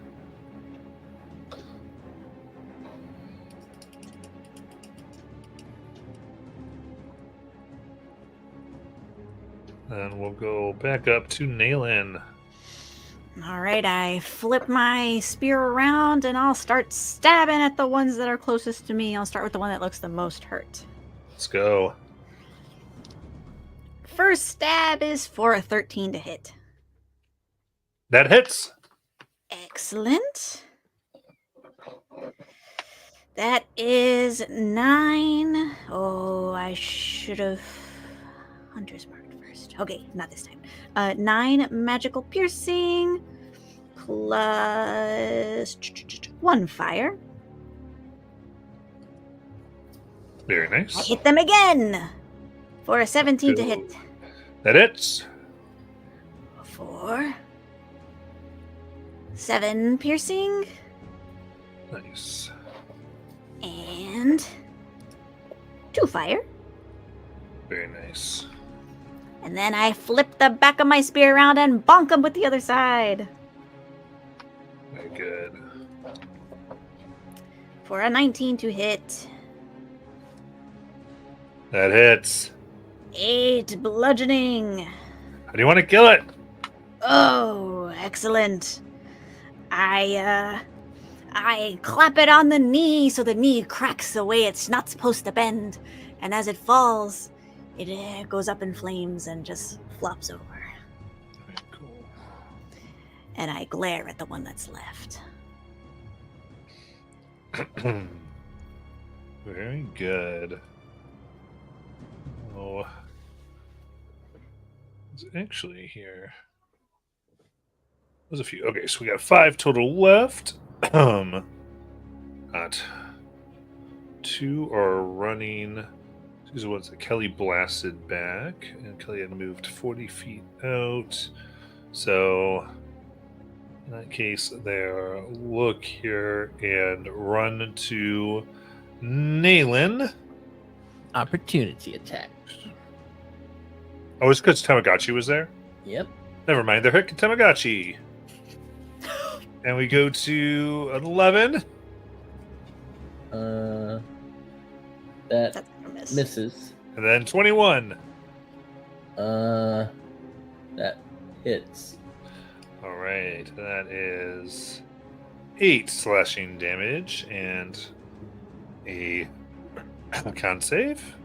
And we'll go back up to Naylan. All right, I flip my spear around and I'll start stabbing at the ones that are closest to me. I'll start with the one that looks the most hurt. Let's go. First stab is for a 13 to hit. That hits. Excellent. That is 9. Oh, I should have Hunter's Mark first. Okay, not this time. 9 magical piercing plus 1 fire. Very I nice. hit them again for a 17 to hit. That hits. For 7 piercing Nice. and 2 fire. Very nice. And then I flip the back of my spear around and bonk him with the other side Very good. for a 19 to hit. That hits. 8 bludgeoning. How do you want to kill it? Oh, excellent. I clap it on the knee so the knee cracks the way it's not supposed to bend. And as it falls, it goes up in flames and just flops over. Very cool. And I glare at the one that's left. Very good. Oh, it's actually here. There's a few. Okay, so we got 5 total left. Not 2 are running. These are ones that Kelly blasted back, and Kelly had moved 40 feet out. So, in that case, they're look here and run to Naylan. Opportunity attack. Oh, it's because Tamagotchi was there? Yep. Never mind, they're hitting Tamagotchi. And we go to 11. That That's a miss. miss. Misses. And then 21. That hits. All right, that is 8 slashing damage and a con save.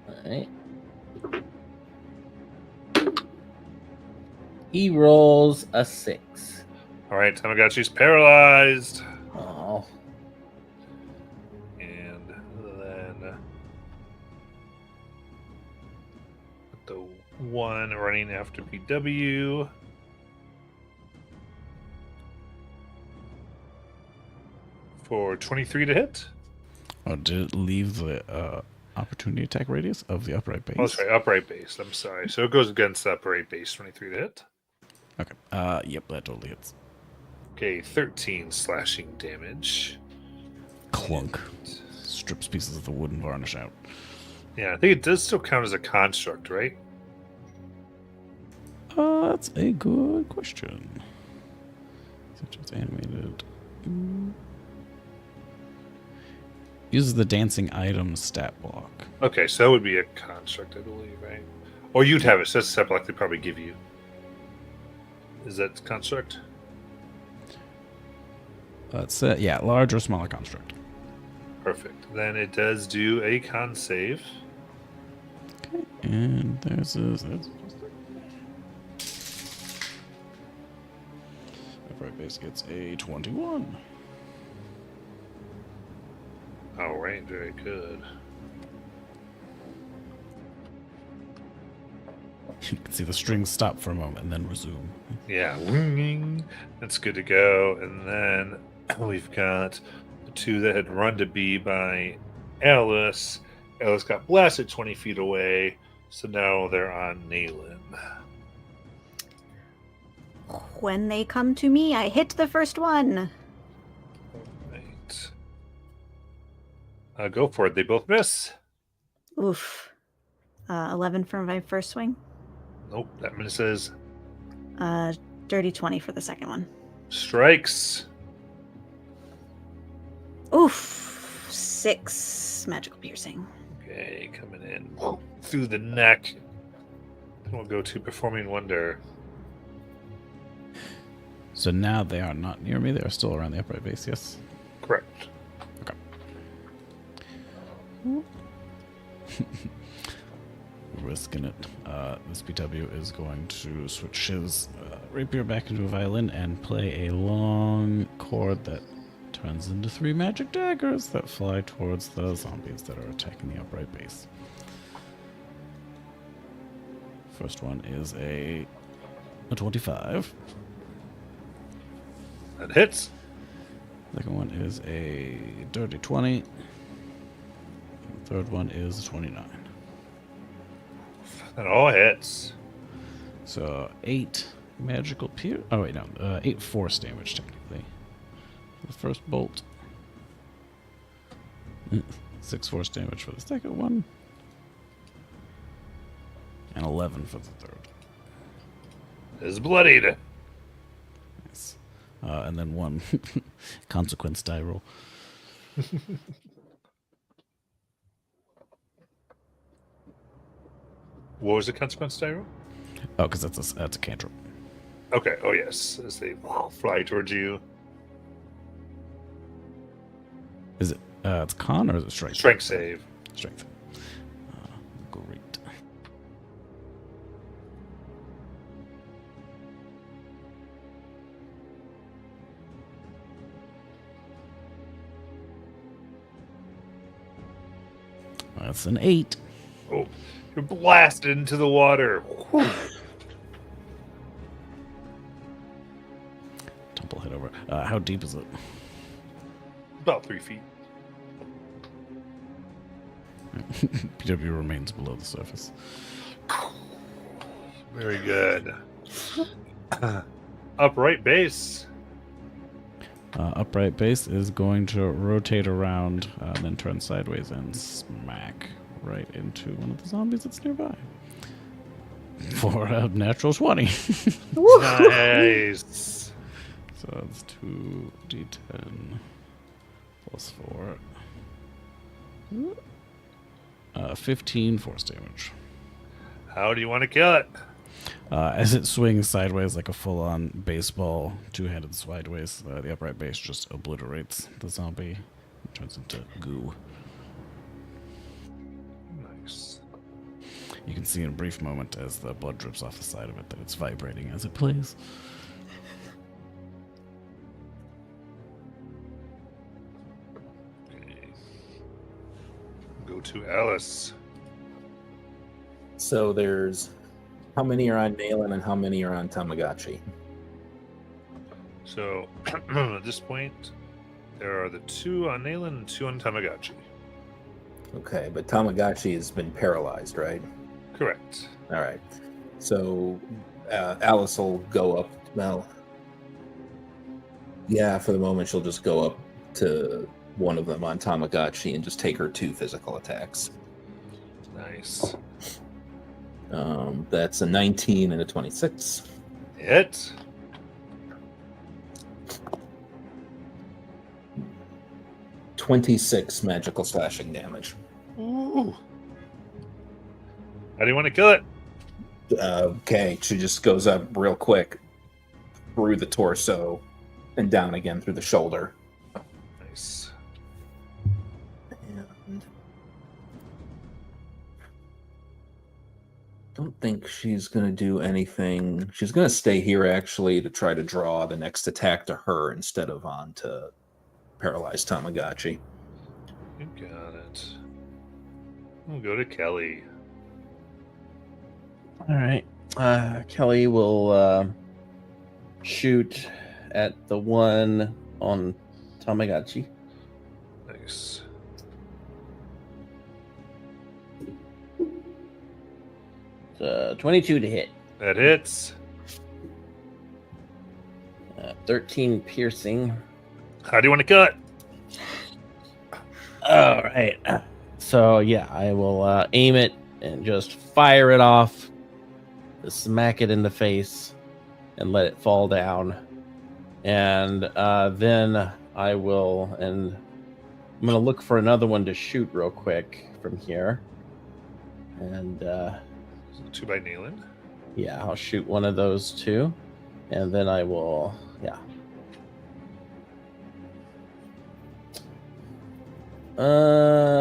Alright. He rolls a 6. All right, Tamagotchi's paralyzed. Oh. And then the one running after PW. For 23 to hit. Oh, did it leave the opportunity attack radius of the upright base? Oh, sorry, upright base. I'm sorry. So it goes against the upright base, 23 to hit. Okay. Yep, that totally hits. Okay, 13 slashing damage. Clunk. Strips pieces of the wooden varnish out. Yeah, I think it does still count as a construct, right? That's a good question. Such as animated. Uses the dancing item stat block. Okay, so that would be a construct, I believe, right? Or you'd have it. So that's a stat block they probably give you. Is that construct? That's yeah, large or smaller construct. Perfect. Then it does do a con save. Okay, and there's upright base gets a 21. All right, very good. You can see the strings stop for a moment and then resume. Yeah, winging. That's good to go. And then we've got the two that had run to B by Alice. Alice got blasted 20 feet away, so now they're on Nayland. When they come to me, I hit the first one. Right. Go for it. They both miss. Oof. 11 for my first swing. Nope, that misses. Dirty 20 for the second one. Strikes. Oof. 6 magical piercing. Okay, coming in through the neck. Then we'll go to Performing Wonder. So now they are not near me. They are still around the upright base, yes? Correct. Risking it. This PW is going to switch his rapier back into a violin and play a long chord that turns into 3 magic daggers that fly towards the zombies that are attacking the upright base. First one is a 25. That hits. Second one is a dirty 20. Third one is 29. That all hits. So 8 magical pierce. Oh wait, no, 8 force damage technically. The first bolt. 6 force damage for the second one. And 11 for the third. Is bloodied. Nice. And then 1 consequence die roll. What was the consequence, Tyro? Oh, because that's a cantrip. Okay. Oh yes, as they fly towards you. Is it? It's con or is it strength? Strength save. Strength. Great. That's an 8. Oh, you're blasted into the water. Whew. Tumble head over. How deep is it? About 3 feet. PW remains below the surface. Very good. Upright base. Upright base is going to rotate around and then turn sideways and smack right into one of the zombies that's nearby. For a natural 20. Nice. So it's 2d10 plus 4. 15 force damage. How do you want to kill it? As it swings sideways like a full-on baseball, two-handed sideways, the upright base just obliterates the zombie. It turns into goo. Nice. You can see in a brief moment as the blood drips off the side of it that it's vibrating as it plays. Okay. Go to Alice. So there's how many are on Nalen and how many are on Tamagotchi? So at this point, there are the 2 on Nalen and 2 on Tamagotchi. Okay, but Tamagotchi has been paralyzed, right? Correct. All right. So Alice will go up. Well, yeah, for the moment, she'll just go up to one of them on Tamagotchi and just take her 2 physical attacks. Nice. That's a 19 and a 26. Hit. .26 magical slashing damage. Ooh. How do you want to kill it? Okay, she just goes up real quick through the torso and down again through the shoulder. Nice. And don't think she's going to do anything. She's going to stay here actually to try to draw the next attack to her instead of on to paralyzed Tamagotchi. You got it. We'll go to Kelly. All right. Kelly will shoot at the one on Tamagotchi. Nice. It's 22 to hit. That hits. 13 piercing. How do you want to kill it? All right. So yeah, I will aim it and just fire it off, smack it in the face, and let it fall down. And then I will, and I'm gonna look for another one to shoot real quick from here. And 2 by Nalen. yeah, I'll shoot one of those too, and then I will, yeah.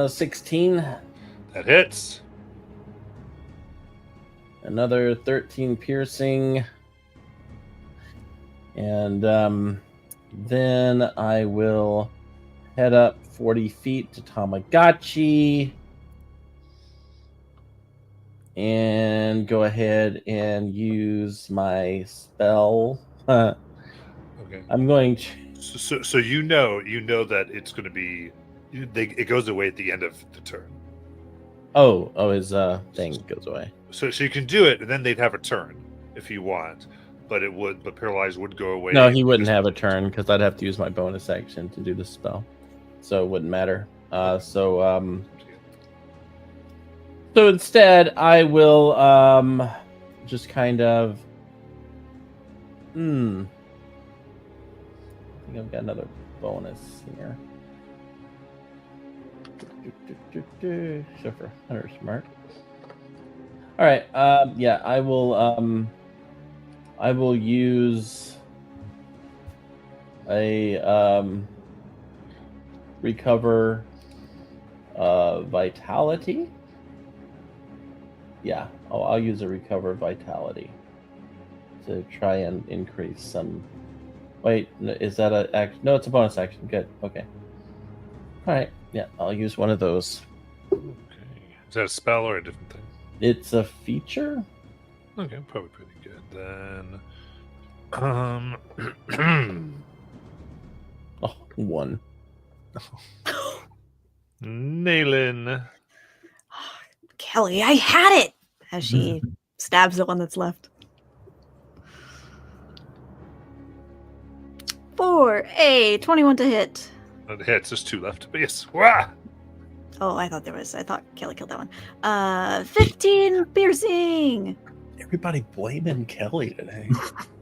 16. That hits. Another 13 piercing. And then I will head up 40 feet to Tamagotchi. And go ahead and use my spell. Okay. I'm going to. So you know that it's going to be. It goes away at the end of the turn. Oh, his thing goes away. So you can do it, and then they'd have a turn if you want. But paralyzed would go away. No, he wouldn't have a turn because I'd have to use my bonus action to do the spell, so it wouldn't matter. So instead, I will just kind of. I think I've got another bonus here. Except for Hunter Smart. All right. Yeah, I will. I will use a recover vitality. Yeah, I'll use a recover vitality to try and increase some. Wait, is that a action? No, it's a bonus action. Good. Okay. All right. Yeah, I'll use one of those. Okay. Is that a spell or a different thing? It's a feature. Okay, probably pretty good then. Oh, one. Nalen. Kelly, I had it! As she stabs the one that's left. For a 21 to hit. That hits. There's 2 left. But yes. Wah! Oh, I thought Kelly killed that one. 15 piercing! Everybody blaming Kelly today.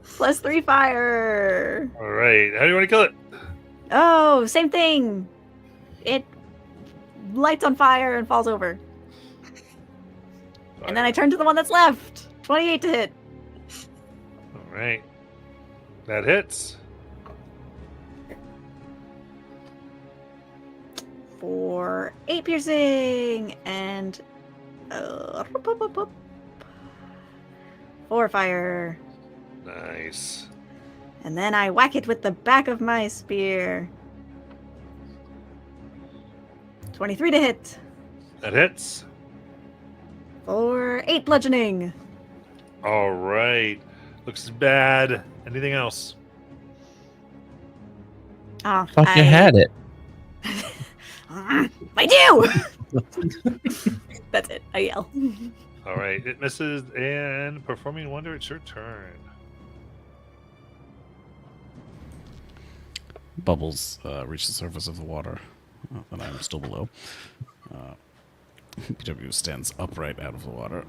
Plus 3 fire. All right. How do you want to kill it? Oh, same thing. It lights on fire and falls over. And then I turn to the one that's left. 28 to hit. All right. That hits. For 8 piercing and 4 fire. Nice. And then I whack it with the back of my spear. 23 to hit. That hits. For 8 bludgeoning. All right. Looks bad. Anything else? Oh, Thought you had it. I do! That's it. I yell. All right. It misses, and performing wonder. It's your turn. Bubbles reach the surface of the water, and I'm still below. PW stands upright out of the water.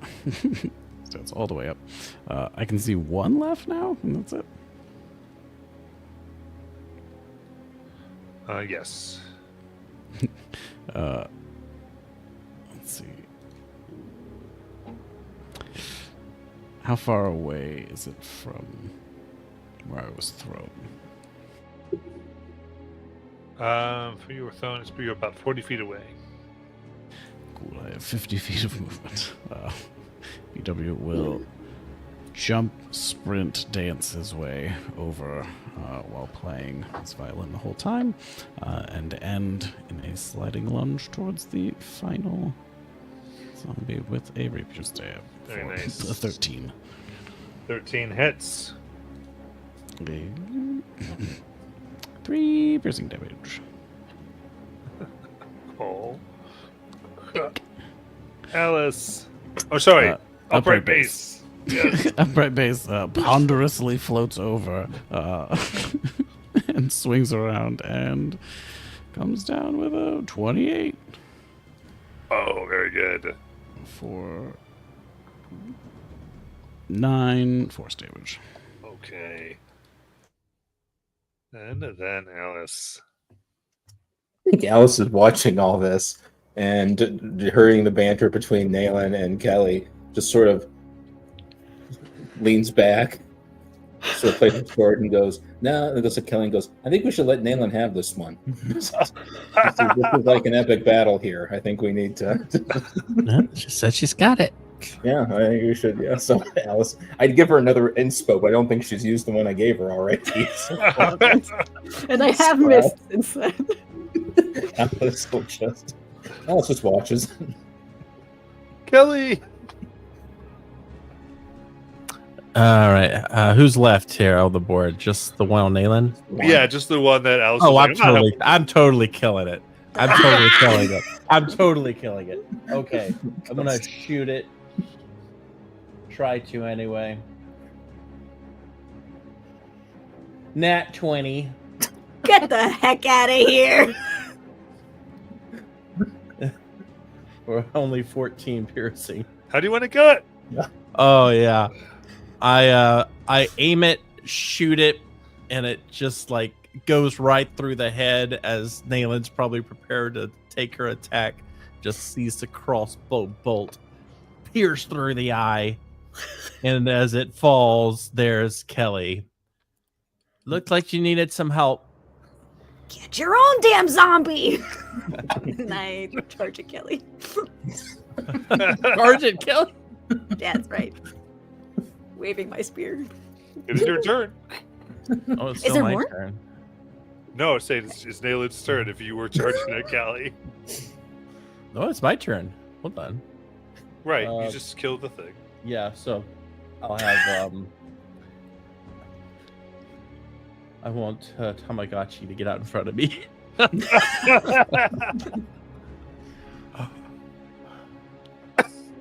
Stands all the way up. I can see one left now, and that's it. Yes. Let's see. How far away is it from where I was thrown? For you were thrown, it's you're about 40 feet away. Cool, I have 50 feet of movement. BW will jump, sprint, dance his way over while playing his violin the whole time, and end in a sliding lunge towards the final zombie with a rapier stab. Very for nice. a 13. 13 hits. 3 piercing damage. Oh. Alice. Oh, sorry. Upright base. Yes. Upright base ponderously floats over and swings around and comes down with a 28 Oh, very good. for 9 force damage. Okay. And then Alice. I think Alice is watching all this and hearing the banter between Nayland and Kelly. Just sort of leans back, sort of plays it short, and goes, "No." And goes to Kelly and goes, "I think we should let Nayland have this one. This is like an epic battle here. I think we need to." She said she's got it. Yeah, I think we should. Yeah. So Alice, I'd give her another inspo, but I don't think she's used the one I gave her already. And I have missed since then. Alice just watches. Kelly. All right. Who's left here on the board? Just the one on Nayland? Yeah, just the one that Alice Oh, was I'm totally killing it. I'm totally killing it. I'm totally killing it. Okay. I'm gonna shoot it. Try to anyway. Nat 20. Get the heck out of here. For only 14 piercing. How do you want to kill it? Oh yeah. I aim it, shoot it, and it just like goes right through the head as Nayland's probably prepared to take her attack. Just sees the crossbow bolt pierce through the eye. And as it falls, there's Kelly. Looked like you needed some help. Get your own damn zombie. And I charge at Kelly. Sergeant Kelly. Yeah, that's right. Waving my spear. It's your turn. Oh, it's Is still there my more? turn. No, it's saying it's Nayland's turn if you were charging at Callie. No, it's my turn. Hold on. Right, you Uh, just killed the thing. Yeah, so I'll have I want Tamagotchi to get out in front of me.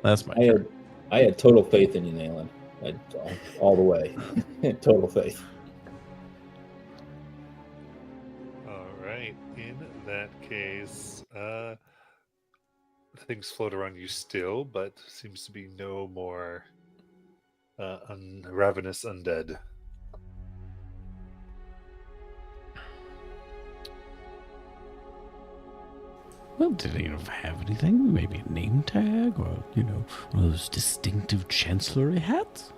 That's my turn. I had total faith in you, Nayland. All the way. Total faith. All right. In that case, things float around you still, but seems to be no more ravenous undead. Well, did any of them have anything? Maybe a name tag, or one of those distinctive chancellery hats?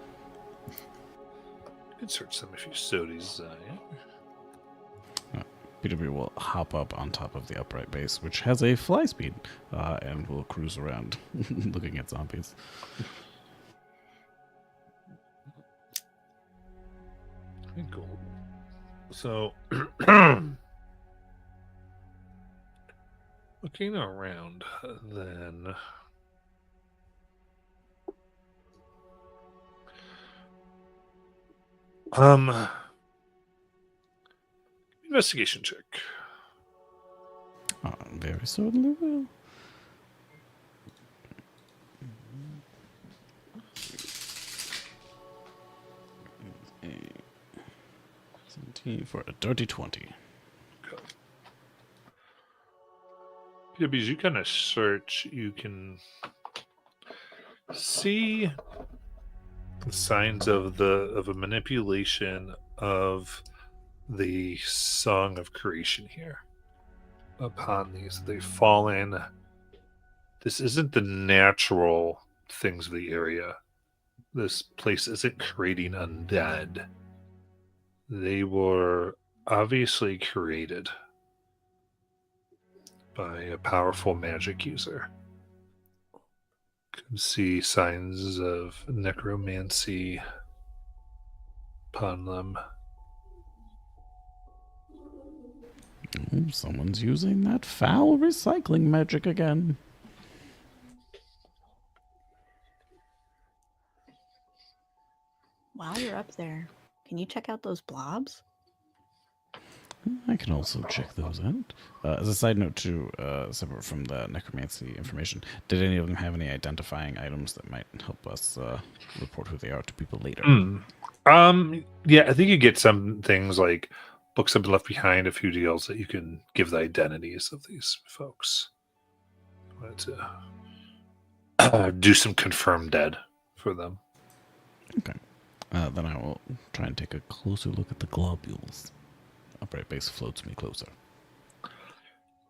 You can search them if you so desire. PW will hop up on top of the upright base, which has a fly speed, and will cruise around looking at zombies. Okay, cool. So, looking around, then. Investigation check. Very certainly will. For a dirty 20. PWs, you kind of search, you can see the signs of a manipulation of the song of creation here upon these. They fall in. This isn't the natural things of the area. This place isn't creating undead. They were obviously created by a powerful magic user. You can see signs of necromancy upon them. Someone's using that foul recycling magic again. While you're up there, can you check out those blobs? I can also check those out. As a side note, too, separate from the necromancy information, did any of them have any identifying items that might help us report who they are to people later? Yeah, I think you get some things like books have been left behind, a few deals that you can give the identities of these folks. Do some confirmed dead for them. Okay. Then I will try and take a closer look at the globules. Upright base floats me closer.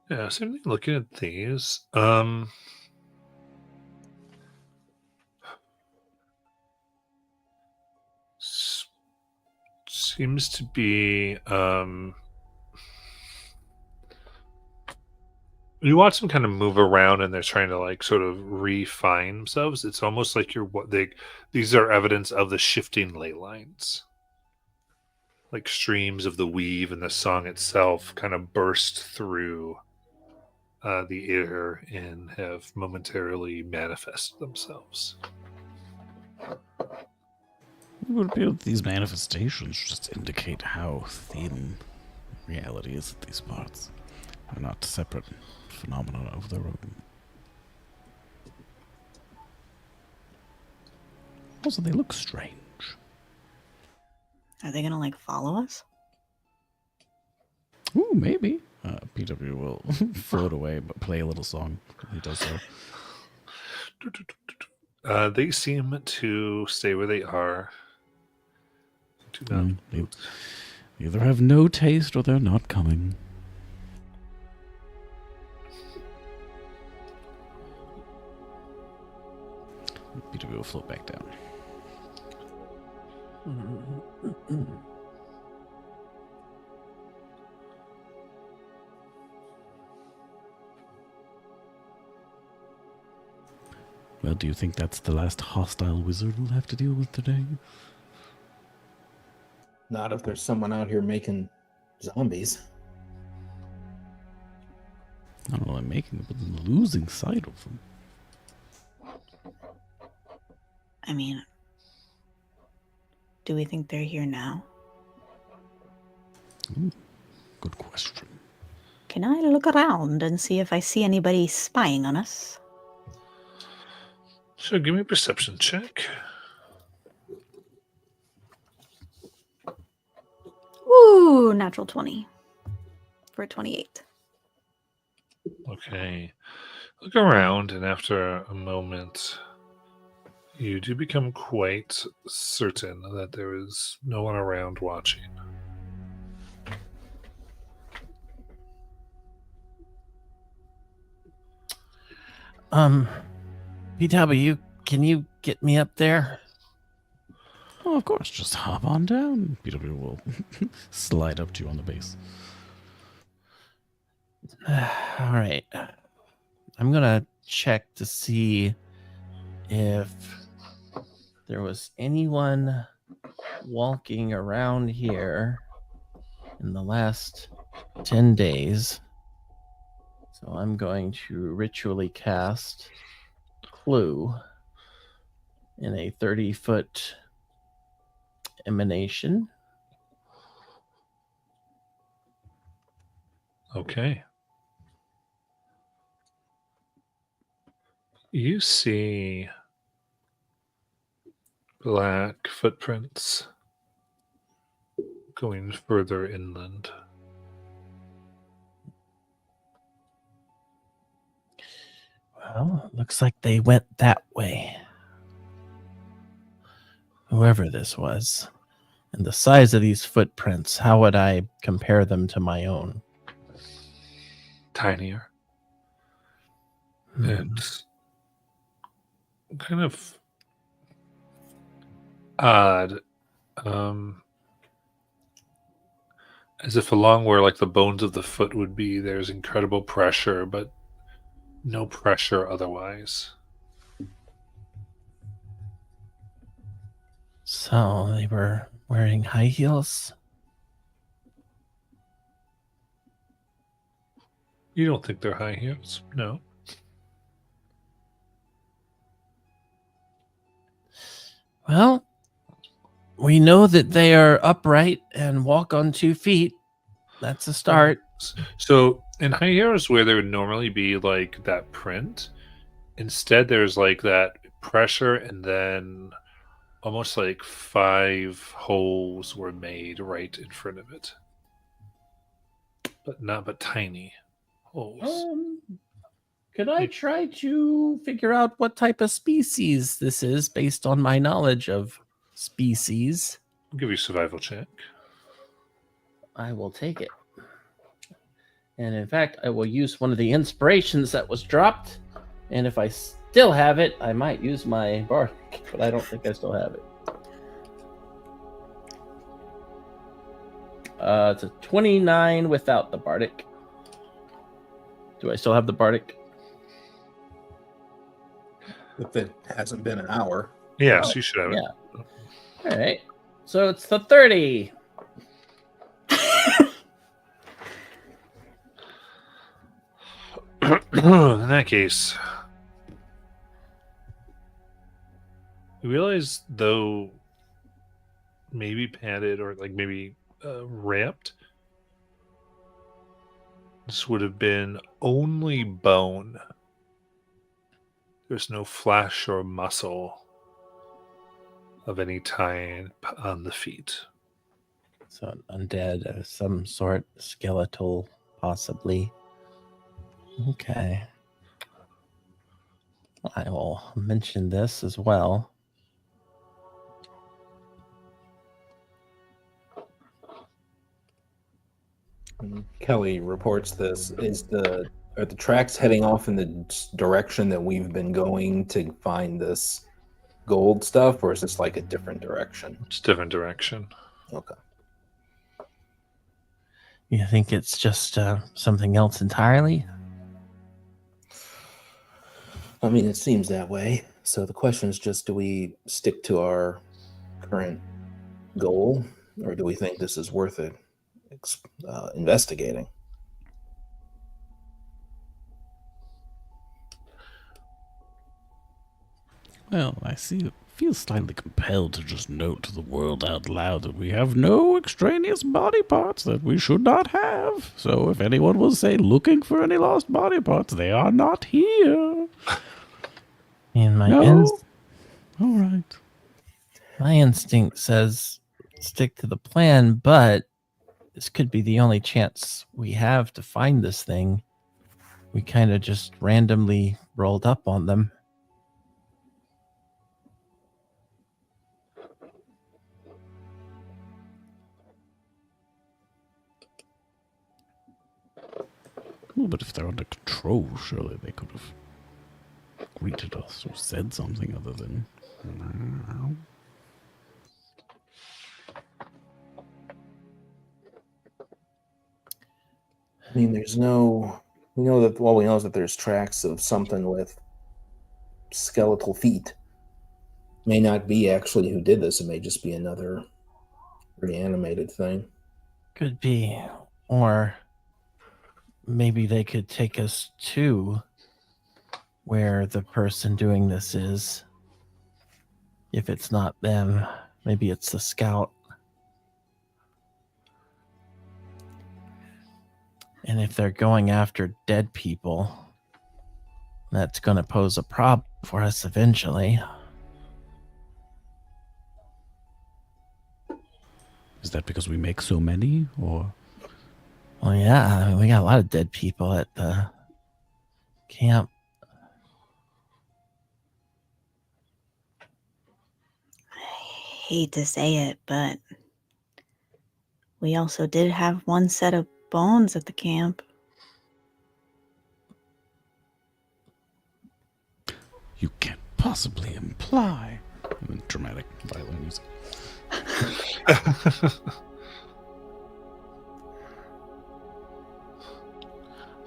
Yeah, same thing looking at these. Seems to be you watch them kind of move around and they're trying to like sort of refine themselves. It's almost like these are evidence of the shifting ley lines. Like streams of the weave and the song itself kind of burst through the air and have momentarily manifested themselves. It would appear that these manifestations just indicate how thin reality is at these parts. They're not separate phenomena of their own. Also, they look strange. Are they gonna like follow us? Ooh, maybe. PW will float away, but play a little song. He does so. They seem to stay where they are. Do not They either have no taste or they're not coming. PW will float back down. Well, do you think that's the last hostile wizard we'll have to deal with today? Not if there's someone out here making zombies. Not only making them, but losing sight of them. I mean, do we think they're here now? Ooh, good question. Can I look around and see if I see anybody spying on us? So give me a perception check. Ooh, natural 20 for 28. Okay. Look around, and after a moment, you do become quite certain that there is no one around watching. PW, can you get me up there? Oh, of course, just hop on down. PW will slide up to you on the base. All right. I'm gonna check to see if there was anyone walking around here in the last 10 days. So I'm going to ritually cast Clue in a 30-foot emanation. Okay. You see black footprints going further inland. Well, looks like they went that way. Whoever this was. And the size of these footprints, how would I compare them to my own? Tinier. Hmm. It's kind of odd. As if along where like the bones of the foot would be, there's incredible pressure, but no pressure otherwise. So they were wearing high heels? You don't think they're high heels? No. Well, we know that they are upright and walk on 2 feet. That's a start. So in high heels where there would normally be like that print, instead there's like that pressure and then almost like 5 holes were made right in front of it. But tiny holes. Could I try to figure out what type of species this is based on my knowledge of species? I'll give you a survival check. I will take it. And in fact, I will use one of the inspirations that was dropped. And if I still have it, I might use my bardic, but I don't think I still have it. It's a 29 without the bardic. Do I still have the bardic? If it hasn't been an hour. Yes, you should have it. Yeah. All right. So it's the 30. In that case, you realize though maybe padded or like maybe ramped, this would have been only bone. There's no flesh or muscle of any type on the feet. So an undead of some sort, skeletal, possibly. Okay. I will mention this as well. Kelly reports this. Are the tracks heading off in the direction that we've been going to find this gold stuff, or is this like a different direction? It's a different direction. Okay. You think it's just something else entirely? I mean, it seems that way. So the question is just, do we stick to our current goal, or do we think this is worth it investigating? Well, I feel slightly compelled to just note to the world out loud that we have no extraneous body parts that we should not have. So if anyone will say looking for any lost body parts, they are not here. And my No. All right. my instinct says stick to the plan, but this could be the only chance we have to find this thing. We kind of just randomly rolled up on them. Well, but if they're under control, surely they could have greeted us or said something other than. I mean, there's no. We know that. Well, we know that there's tracks of something with skeletal feet. May not be actually who did this. It may just be another reanimated thing. Could be. Or maybe they could take us to where the person doing this is. If it's not them, maybe it's the scout. And if they're going after dead people, that's going to pose a problem for us eventually. Is that because we make so many, or? Well, yeah, I mean, we got a lot of dead people at the camp. I hate to say it, but we also did have one set of bones at the camp. You can't possibly imply. Dramatic violin music.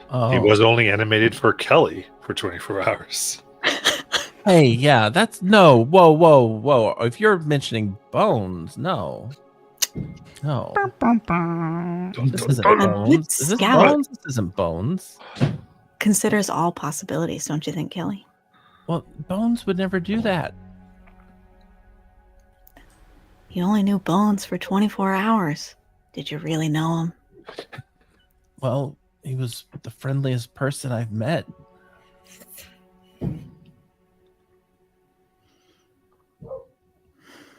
Oh, He was only animated for Kelly for 24 hours. hey, yeah, that's no. Whoa, whoa, whoa. If you're mentioning bones, no. No. This isn't A bones. good Is this scout bones? This isn't bones. considers all possibilities, don't you think, Kelly? Well, Bones would never do that. You only knew Bones for 24 hours. Did you really know him? Well, he was the friendliest person I've met.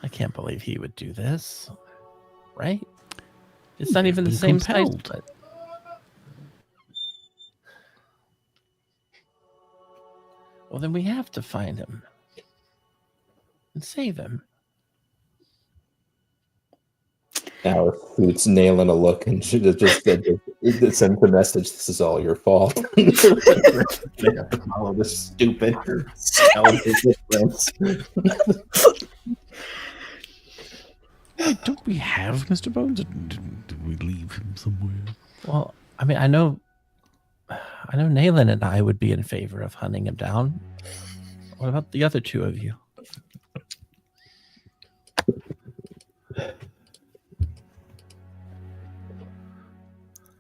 I can't believe he would do this. Right? It's not even the been same size. compelled. But... Well, then we have to find him and save him. Now, it's nailing a look and should have just sends the message. This is all your fault. They have to follow this stupid skeleton difference. Don't we have Mr. Bones? Or did we leave him somewhere? Well, I mean, I know Nayland and I would be in favor of hunting him down. What about the other two of you?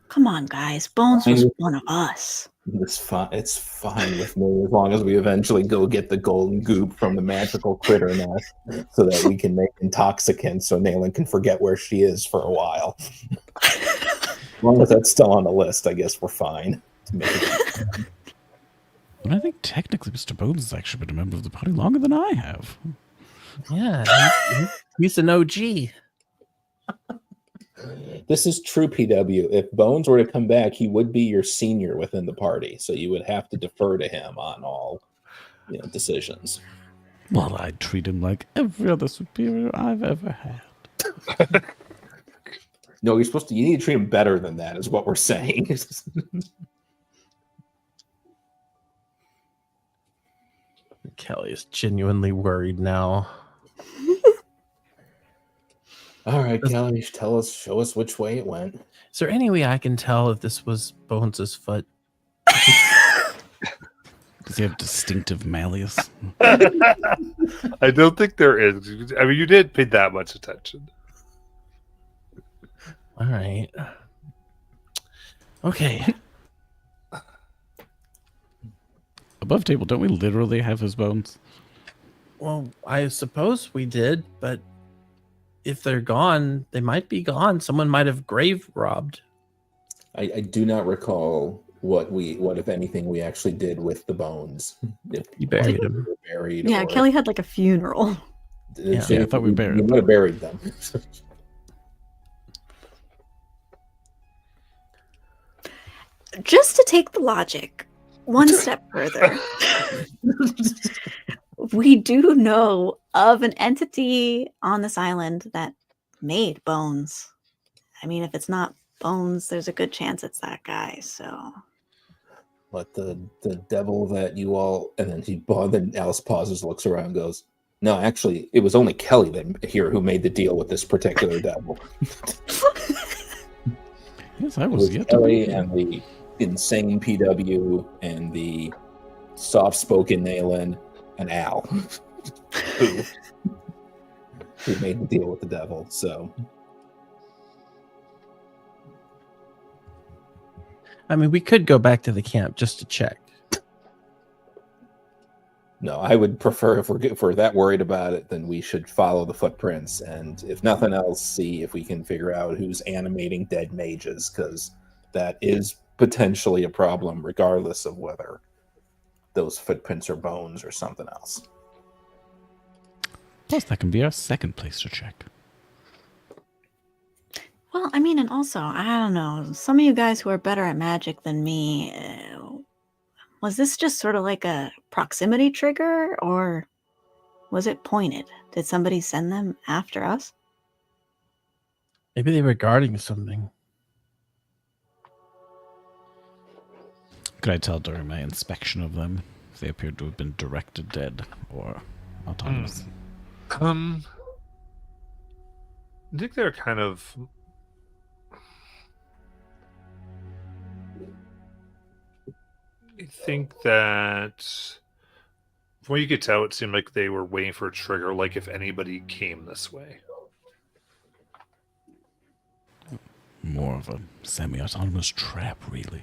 Come on, guys. Bones was one of us. It's fine with me as long as we eventually go get the golden goop from the magical critter nest so that we can make intoxicants so Nayland can forget where she is for a while. As long as that's still on the list, I guess we're fine. To make it. And I think technically Mr. Bones has actually been a member of the party longer than I have. Yeah, he's an OG. This is true, PW. If Bones were to come back, he would be your senior within the party, so you would have to defer to him on all decisions. Well, I treat him like every other superior I've ever had. No, you need to treat him better than that, is what we're saying. Kelly is genuinely worried now. All right, Kelly, show us which way it went. Is there any way I can tell if this was Bones' foot? Does he have distinctive malleus? I don't think there is. I mean, you didn't pay that much attention. All right. Okay. Above table, don't we literally have his bones? Well, I suppose we did, but if they're gone, they might be gone. Someone might have grave robbed. I do not recall what if anything we actually did with the bones. If You buried they them. were buried. Yeah, or- Kelly had like a funeral. Yeah. Yeah, I thought we buried You might have buried them. Just to take the logic one step further, we do know of an entity on this island that made bones. I mean, if it's not Bones, there's a good chance it's that guy. So But the devil that you all, and then Alice pauses, looks around, and goes, "No, actually, it was only Kelly here who made the deal with this particular devil. Yes, I It was was yet to Kelly be. and the insane PW and the soft-spoken Nayland and Al, who made the deal with the devil. So I mean, we could go back to the camp just to check. no, I would prefer if we're that worried about it, then we should follow the footprints, and if nothing else, see if we can figure out who's animating dead mages, because that is potentially a problem, regardless of whether those footprints are bones or something else. Plus, that can be our second place to check. Well, I mean, and also, I don't know, some of you guys who are better at magic than me, was this just sort of like a proximity trigger, or was it pointed? Did somebody send them after us? Maybe they were guarding something. Could I tell during my inspection of them if they appeared to have been directed dead or autonomous? I think they're kind of. I think that from what you could tell, it seemed like they were waiting for a trigger, like if anybody came this way. More of a semi-autonomous trap, really.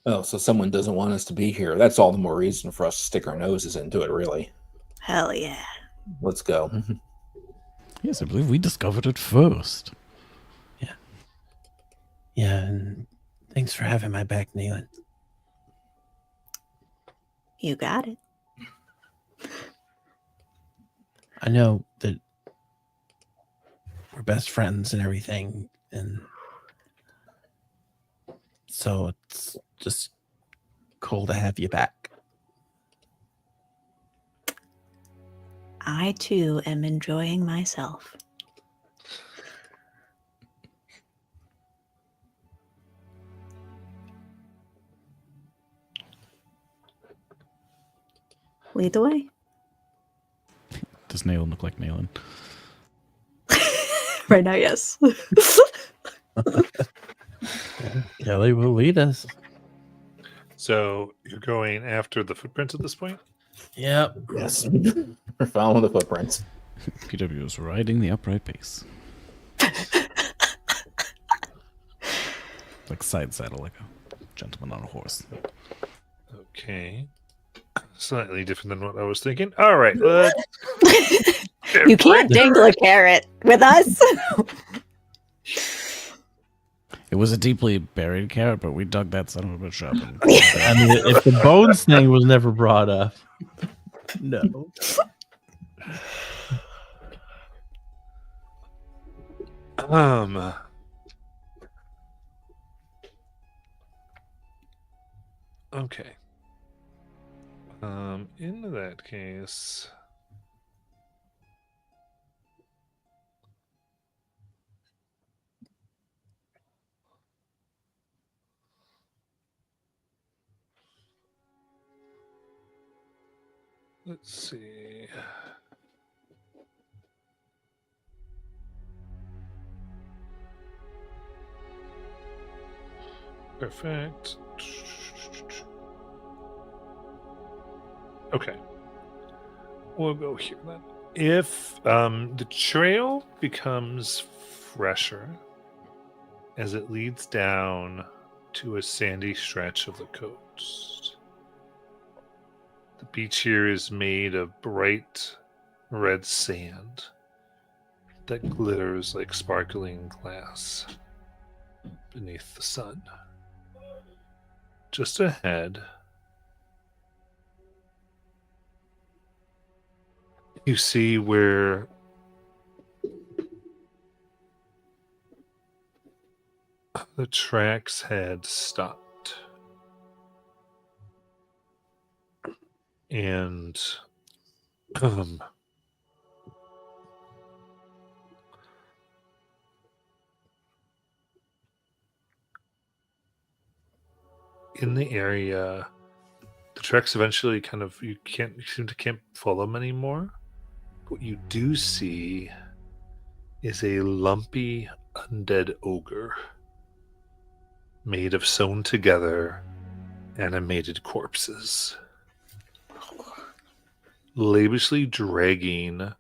Oh, so someone doesn't want us to be here. That's all the more reason for us to stick our noses into it, really. Hell yeah. Let's go. Yes, I believe we discovered it first. Yeah, and thanks for having my back, Neelan. You got it. I know that we're best friends and everything, and so it's just cool to have you back. I too am enjoying myself. Lead the way. Does Nayland look like Nayland? Right now, yes. Kelly will lead us. So you're going after the footprints at this point? Yep. Yes. We're following the footprints. PW is riding the upright pace. Like side saddle, like a gentleman on a horse. Okay. Slightly different than what I was thinking. All right. You can't dangle a carrot with us. It was a deeply buried carrot, but we dug that son of a bitch up. And I mean, if the bones thing was never brought up, no. Okay. In that case, let's see. Perfect. Okay. We'll go here then. If the trail becomes fresher as it leads down to a sandy stretch of the coast, the beach here is made of bright red sand that glitters like sparkling glass beneath the sun. Just ahead, you see where the tracks had stopped. And in the area, the tracks eventually you can't follow them anymore. What you do see is a lumpy undead ogre made of sewn together animated corpses, lavishly dragging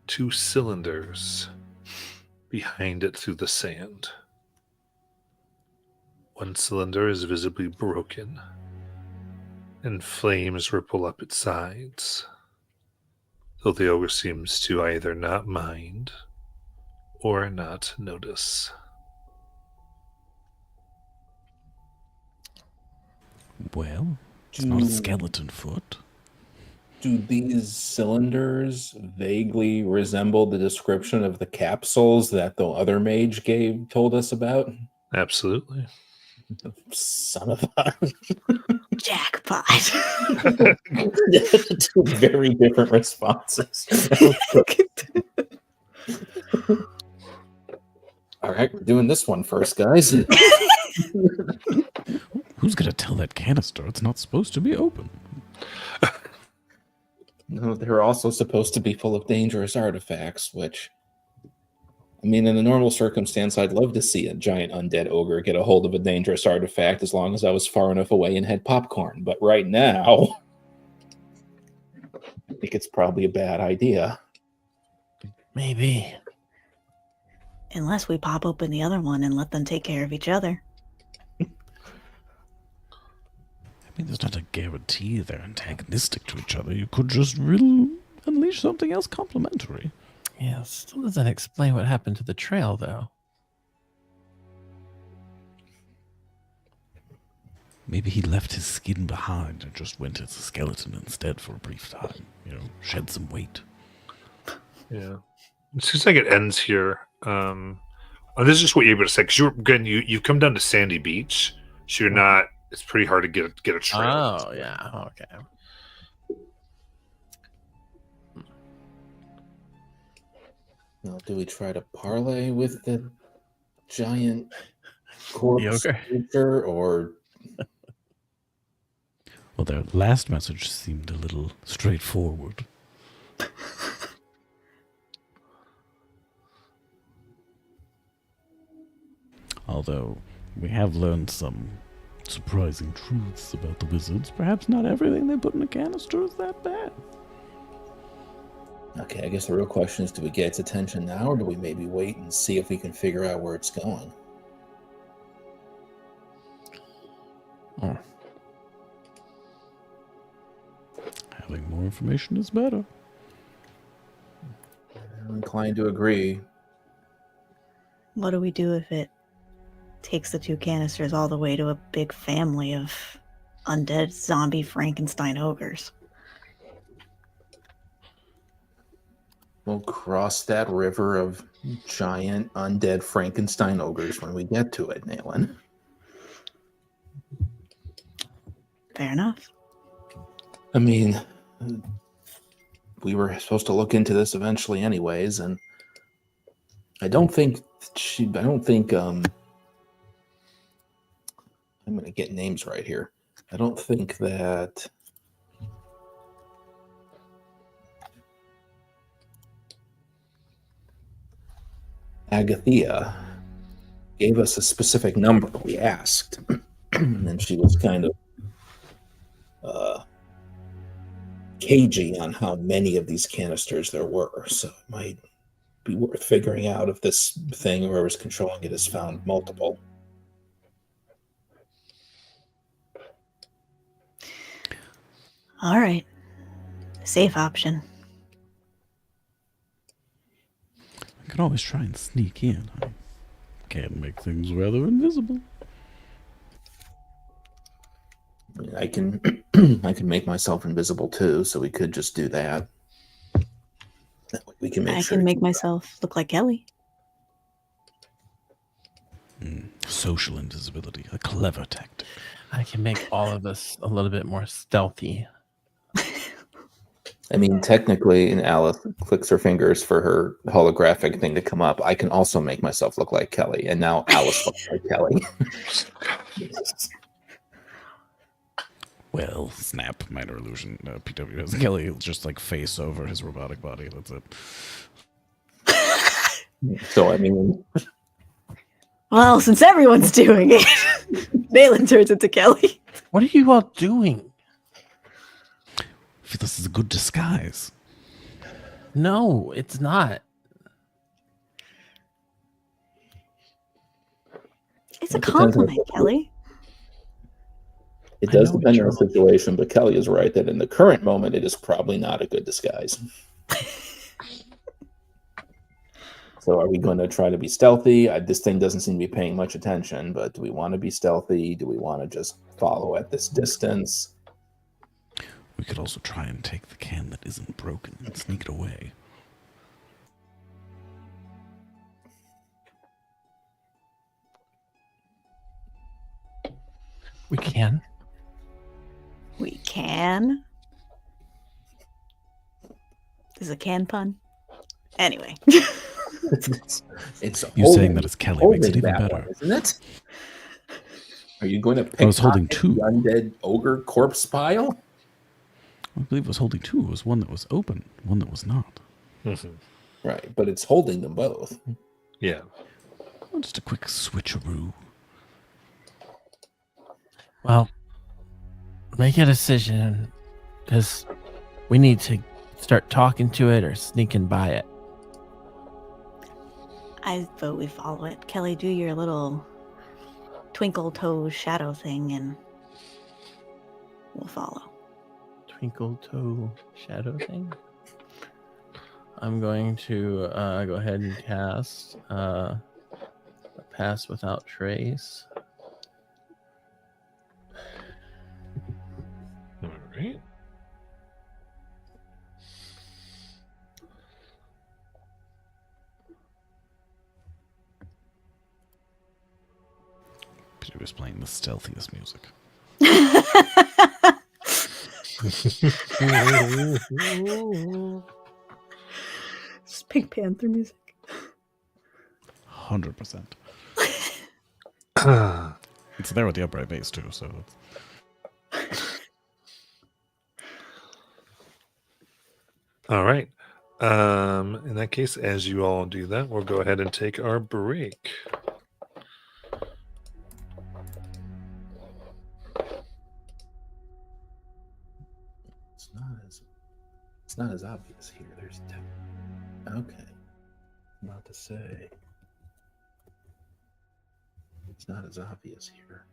2 cylinders behind it through the sand. One cylinder is visibly broken, and flames ripple up its sides, though the ogre seems to either not mind or not notice. Well, it's not a skeleton foot. Do these cylinders vaguely resemble the description of the capsules that the other mage told us about? Absolutely. Son of a... Jackpot. Two very different responses. All right, we're doing this one first, guys. Who's gonna tell that canister it's not supposed to be open? No, they're also supposed to be full of dangerous artifacts, which, I mean, in a normal circumstance, I'd love to see a giant undead ogre get a hold of a dangerous artifact as long as I was far enough away and had popcorn. But right now, I think it's probably a bad idea. Maybe. Unless we pop open the other one and let them take care of each other. I mean, there's not a guarantee they're antagonistic to each other. You could just really unleash something else complementary. Yeah, still doesn't explain what happened to the trail, though. Maybe he left his skin behind and just went as a skeleton instead for a brief time. You know, shed some weight. Yeah. It seems like it ends here. This is just what you're able to say, because you've come down to Sandy Beach, so you're not. It's pretty hard to get a trail. Oh, yeah. Okay. Now, do we try to parlay with the giant corpse creature, or... Well, their last message seemed a little straightforward. Although we have learned some surprising truths about the wizards, perhaps not everything they put in a canister is that bad. Okay, I guess the real question is, do we get its attention now, or do we maybe wait and see if we can figure out where it's going? Oh. Having more information is better. I'm inclined to agree. What do we do if it takes the 2 canisters all the way to a big family of undead zombie Frankenstein ogres? We'll cross that river of giant undead Frankenstein ogres when we get to it, Nayland. Fair enough. I mean, we were supposed to look into this eventually anyways, and I don't think I'm going to get names right here. I don't think that Agathia gave us a specific number. We asked, and she was kind of cagey on how many of these canisters there were. So it might be worth figuring out if this thing, whoever's controlling it, has found multiple. All right. Safe option. I can always try and sneak in. I can make things rather invisible. I can I can make myself invisible too, so we could just do that. That way we can make I sure can make myself look like Kelly. Social invisibility, a clever tactic. I can make all of us a little bit more stealthy. I mean, technically, and Alice clicks her fingers for her holographic thing to come up. I can also make myself look like Kelly, and now Alice looks like Kelly. Well, snap, minor illusion. PW has Kelly just like face over his robotic body. That's it. So I mean, Well, since everyone's doing it, Balin turns into Kelly. What are you all doing? I feel this is a good disguise. No, it's not. It's a It depends on- compliment, Kelly. it I does know depend on it's the situation, but Kelly is right that in the current moment, it is probably not a good disguise. So are we going to try to be stealthy? This thing doesn't seem to be paying much attention, but do we want to be stealthy? Do we want to just follow at this distance? We could also try and take the can that isn't broken and sneak it away. We can. We can. This is a can pun. Anyway. It's You saying that as Kelly makes it holding even that better. one, isn't it? Are you going to pick I was holding the two. undead ogre corpse pile? I believe it was holding two. It was one that was open, one that was not. Mhm. Right, but it's holding them both. Yeah. Oh, just a quick switcheroo. Well, make a decision, because we need to start talking to it or sneaking by it. I vote we follow it. Kelly, do your little twinkle toe shadow thing and we'll follow. Twinkle toe shadow thing. I'm going to go ahead and cast Pass Without Trace. All right. Peter was playing the stealthiest music. It's Pink Panther music. 100%. It's there with the upright bass too, so it's... All right. In that case, as you all do that, we'll go ahead and take our break. It's not as obvious here. There's okay. I'm about to say it's not as obvious here.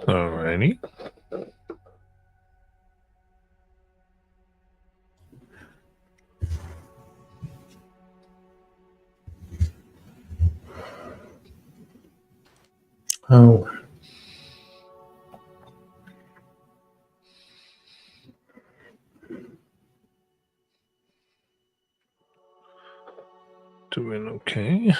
Alrighty. Oh, Doing okay.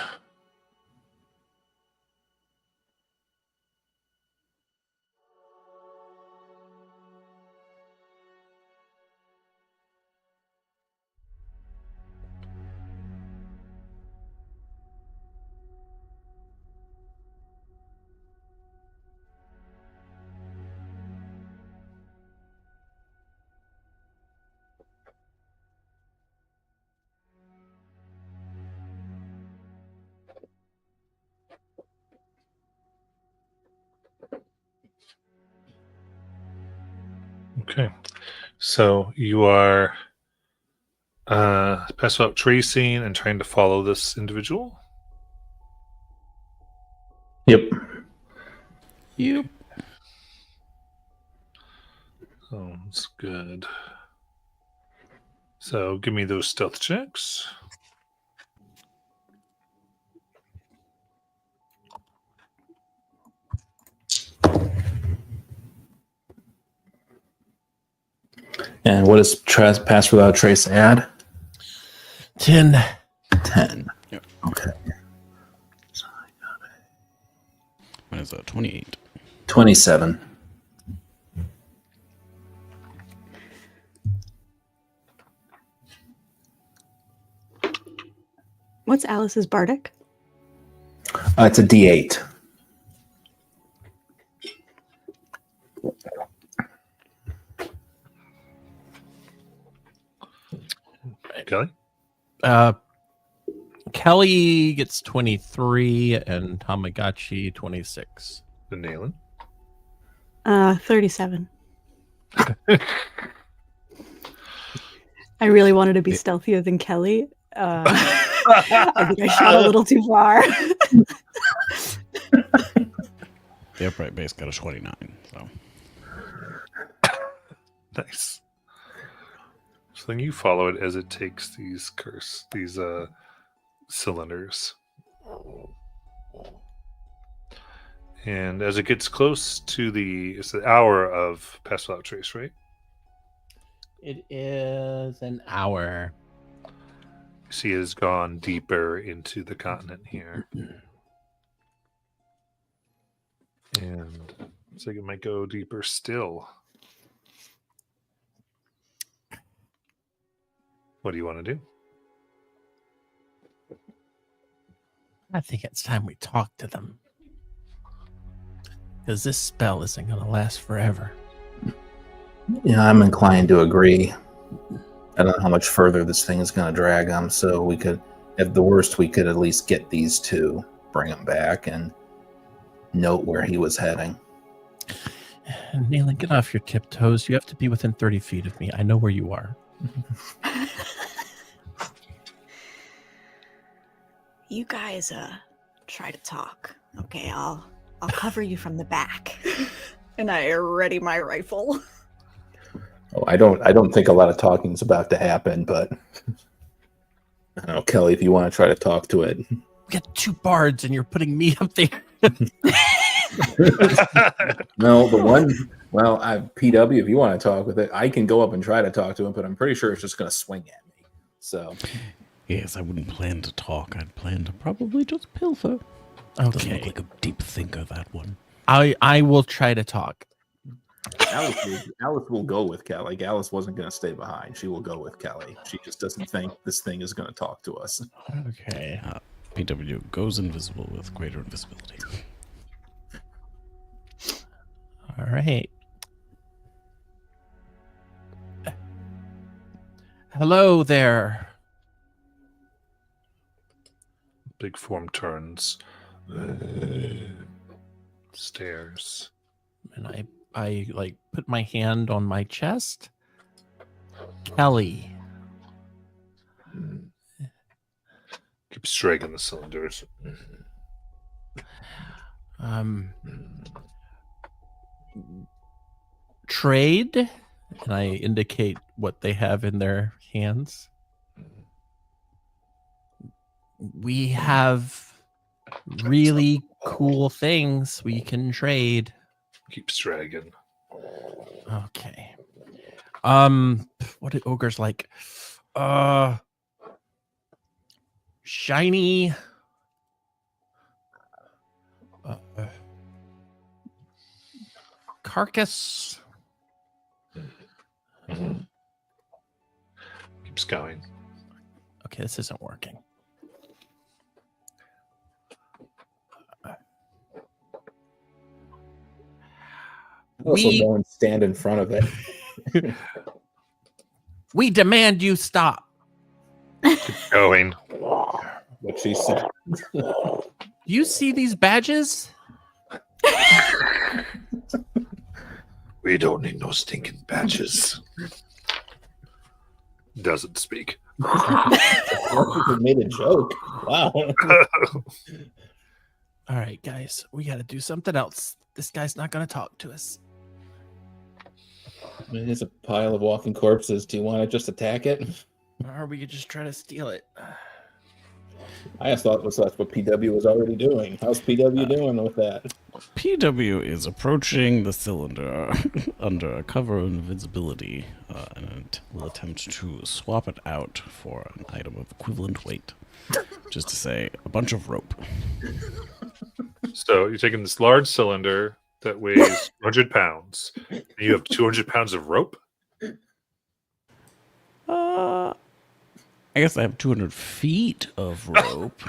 Okay. So you are passive out tracing and trying to follow this individual? yep. Yep. Sounds good. So give me those stealth checks. And what does pass without trace add? 10. 10. Yep. Okay. Mine is 28. 27. What's Alice's bardic? It's a D8. Kelly? Kelly gets 23 and Tamagotchi 26. The Nayland? 37. I really wanted to be stealthier than Kelly. I think I shot a little too far. The upright base got a 29. So Nice. So then you follow it as it takes these cylinders. And as it gets close to it's the hour of pass without trace, right? It is an hour. You see it has gone deeper into the continent here. And looks like it might go deeper still. What do you want to do? I think it's time we talk to them. Because this spell isn't going to last forever. Yeah, I'm inclined to agree. I don't know how much further this thing is going to drag them, so we could, at the worst, we could at least get these two, bring them back, and note where he was heading. Nayland, get off your tiptoes. You have to be within 30 feet of me. I know where you are. You guys try to talk. Okay, I'll cover you from the back. And I ready my rifle. Oh, I don't think a lot of talking is about to happen, but I don't know, Kelly, if you want to try to talk to it. We got 2 bards and you're putting me up there. No, the one, well, PW, if you want to talk with it, I can go up and try to talk to him, but I'm pretty sure it's just going to swing at me. So, yes, I wouldn't plan to talk. I'd plan to probably just pilfer. Doesn't Okay. look like a deep thinker, that one. I will try to talk. Alice will go with Kelly. Like, Alice wasn't going to stay behind. She will go with Kelly. She just doesn't think this thing is going to talk to us. Okay. PW goes invisible with greater invisibility. All right. Hello there. Big form turns. Stairs. And I like put my hand on my chest. Kelly. Keep Keeps dragging the cylinders. Trade, and I indicate what they have in their hands. We have really cool things we can trade. Keeps dragging. Okay. What do ogres like? Shiny. Carcass. Keeps going. Okay, this isn't working. Also, go and stand in front of it. We demand you stop. Going. What she said. You see these badges? We don't need no stinking badges. Doesn't speak. You made a joke. Wow. All right, guys, we got to do something else. This guy's not going to talk to us. I mean, it's a pile of walking corpses. Do you want to just attack it? Or we could just try to steal it. I just thought that's what PW was already doing. How's PW doing with that? PW is approaching the cylinder under a cover of invisibility and will attempt to swap it out for an item of equivalent weight. Just to say, a bunch of rope. So you're taking this large cylinder that weighs 100 pounds. And you have 200 pounds of rope? I guess I have 200 feet of rope.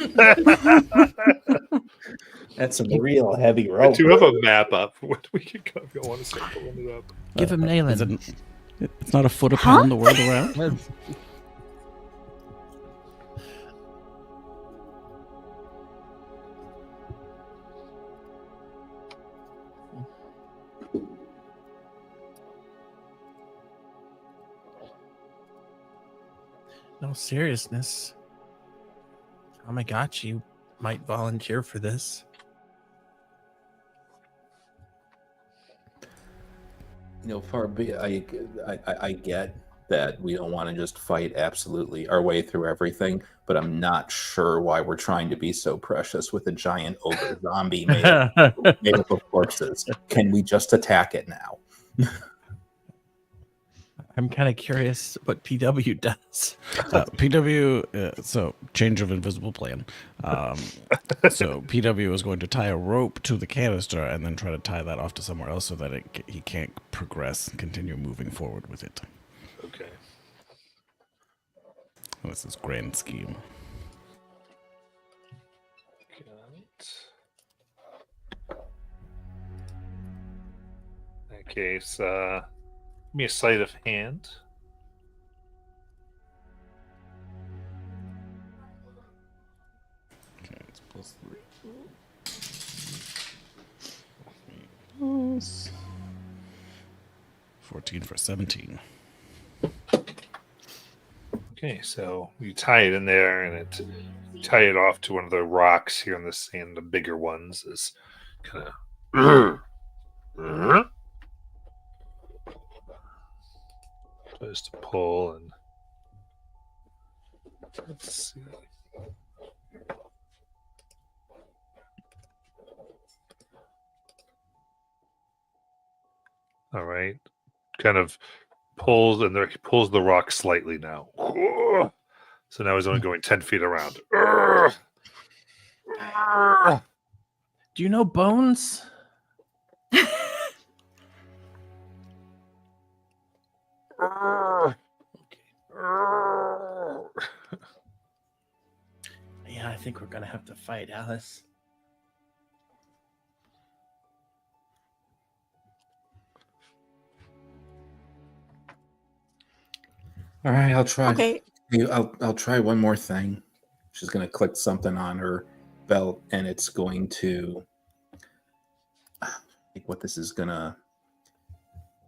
That's some real heavy I rope. do have a map up. What we can go if you want to start pulling it up. Give him Nayland. It's not a foot a pound the world around. No seriousness. Tamagotchi might volunteer for this. You know, far be I get that we don't want to just fight absolutely our way through everything, but I'm not sure why we're trying to be so precious with a giant ogre zombie made up of corpses. Can we just attack it now? I'm kind of curious what PW does. PW, so change of invisible plan. So PW is going to tie a rope to the canister and then try to tie that off to somewhere else so that he can't progress and continue moving forward with it. Okay. This is grand scheme. Got it. In that case, give me a sleight of hand. Okay, it's plus 14 for 17. Okay, so you tie it in there, and you tie it off to one of the rocks here in the sand. The bigger ones is kind of tries to pull, and let's see. All right, kind of pulls, and there he pulls the rock slightly now. So now he's only going 10 feet around. Do you know Bones? Yeah, I think we're gonna have to fight, Alice. All right, I'll try. Okay. I'll try one more thing. She's going to click something on her belt, and it's going to. I think what this is going to.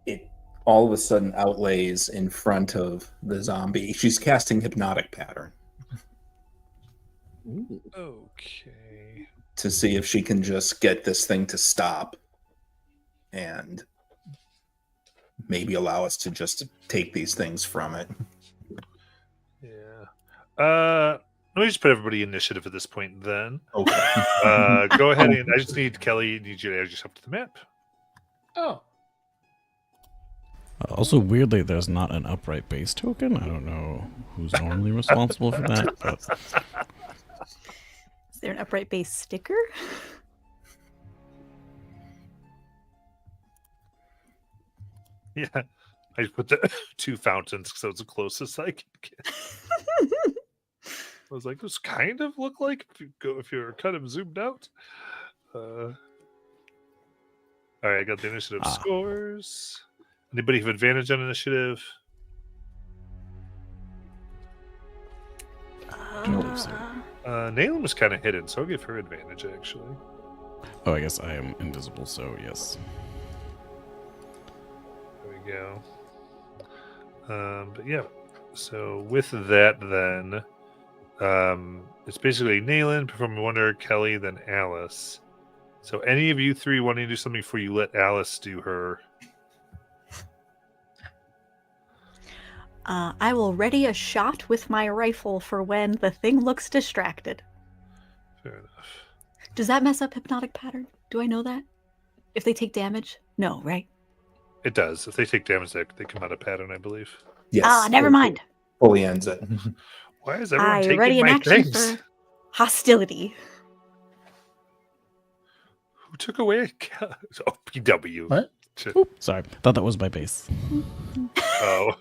It all of a sudden outlays in front of the zombie. She's casting hypnotic pattern. Okay. to see if she can just get this thing to stop and maybe allow us to just take these things from it. Yeah. Let me just put everybody initiative at this point then. Okay. Go ahead and I just need Kelly, need you to add yourself to the map. Oh, Also, weirdly, there's not an upright base token. I don't know who's normally responsible for that. But Is there an upright base sticker? Yeah. I put the 2 fountains because that was the closest I could get. I was like, this kind of look like if you're kind of zoomed out. All right, I got the initiative scores. Anybody have advantage on initiative? Nayland was kind of hidden, so I'll give her advantage actually. oh, I guess I am invisible, so yes. There we go. But yeah, so with that, then it's basically Nayland, Performing Wonder, Kelly, then Alice. So any of you 3 wanting to do something before you let Alice do her? I will ready a shot with my rifle for when the thing looks distracted. Fair enough. Does that mess up hypnotic pattern? Do I know that? If they take damage? No, right? It does. If they take damage, they come out of pattern, I believe. Yes. Ah, never mind. Fully ends it. Why is everyone I taking ready an my action things? for hostility. Who took away? Oh, PW. What? Shit. Oop, sorry, thought that was my base. Oh.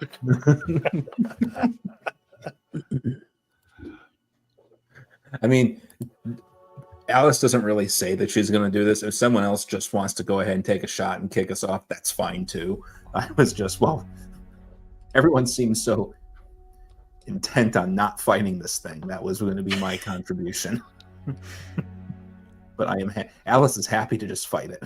I mean, Alice doesn't really say that she's going to do this. If someone else just wants to go ahead and take a shot and kick us off, that's fine too. I was just, well, everyone seems so intent on not fighting this thing. That was going to be my contribution. But I am Alice is happy to just fight it.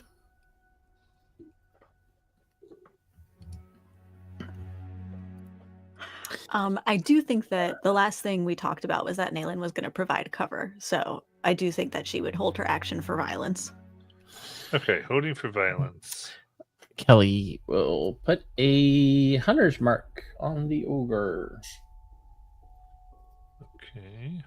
I do think that the last thing we talked about was that Nayland was going to provide cover. So I do think that she would hold her action for violence. Okay, holding for violence. Kelly will put a hunter's mark on the ogre. Okay.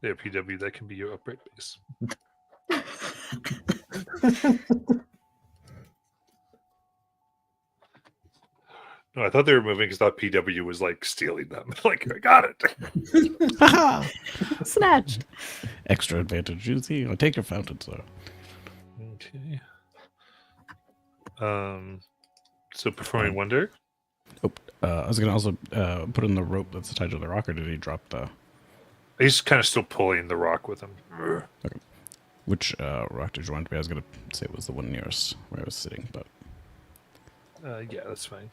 There, PW, that can be your upright base. No, I thought they were moving because I thought PW was like stealing them. Like, I got it. Snatched. Extra advantage. You see, take your fountain, sir. Okay. So performing wonder. I was gonna also put in the rope that's tied to the rock, or did he drop the? He's kind of still pulling the rock with him. Okay. Which rock did you want to be? I was gonna say it was the one nearest where I was sitting, but Yeah, that's fine.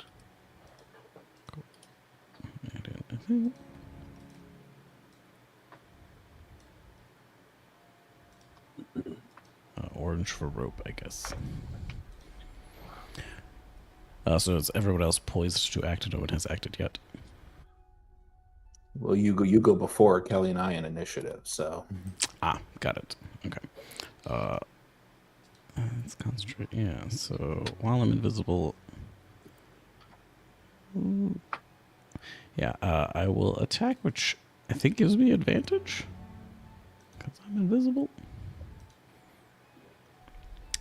Orange for rope, I guess. So is everyone else poised to act? No one has acted yet. Well, you go before Kelly and I in initiative, so. Got it. Okay. Let's concentrate. Yeah. So while I'm invisible, yeah, I will attack, which I think gives me advantage because I'm invisible.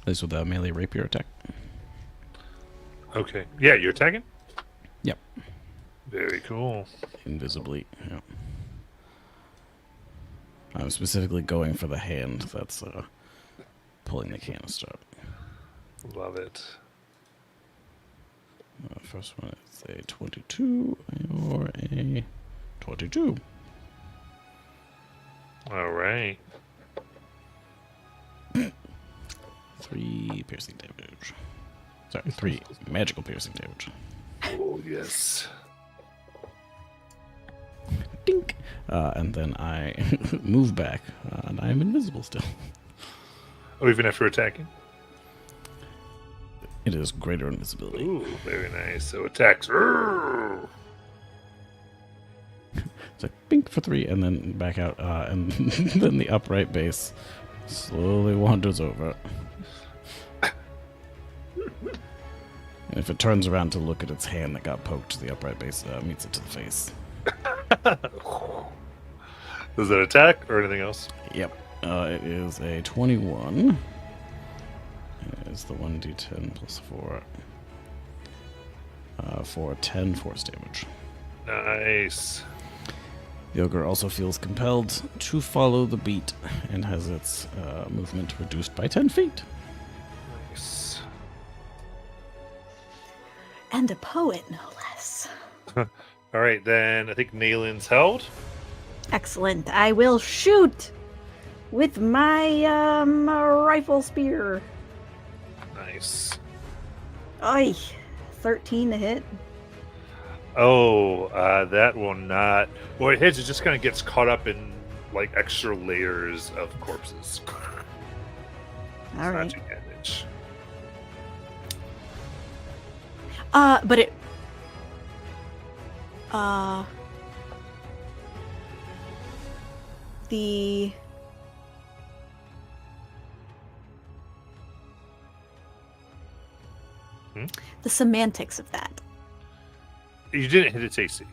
At least with a melee rapier attack. Okay. Yeah, you're attacking? Yep. Very cool. Invisibly. Yeah. I'm specifically going for the hand that's pulling the canister. Love it. First one is a 22 or a 22. All right. 3 piercing damage. Sorry, 3 magical piercing damage. Oh, yes. Dink! And then I move back, and I am invisible still. Oh, even after attacking? It is greater invisibility. Ooh, very nice. So attacks. Roar! It's like bink for 3 and then back out. And then the upright base slowly wanders over. And if it turns around to look at its hand that got poked, the upright base meets it to the face. Does it attack or anything else? Yep. It is a 21. It is the 1d10 plus 4. For 10 force damage. Nice. The ogre also feels compelled to follow the beat and has its movement reduced by 10 feet. Nice. And a poet, no less. All right, then I think Nalen's held. Excellent. I will shoot with my rifle spear. Nice. Oi, 13 to hit. Oh, that will not. Well, it hits. It just kind of gets caught up in like extra layers of corpses. All right. Magic damage. But it. The. The semantics of that. You didn't hit its AC.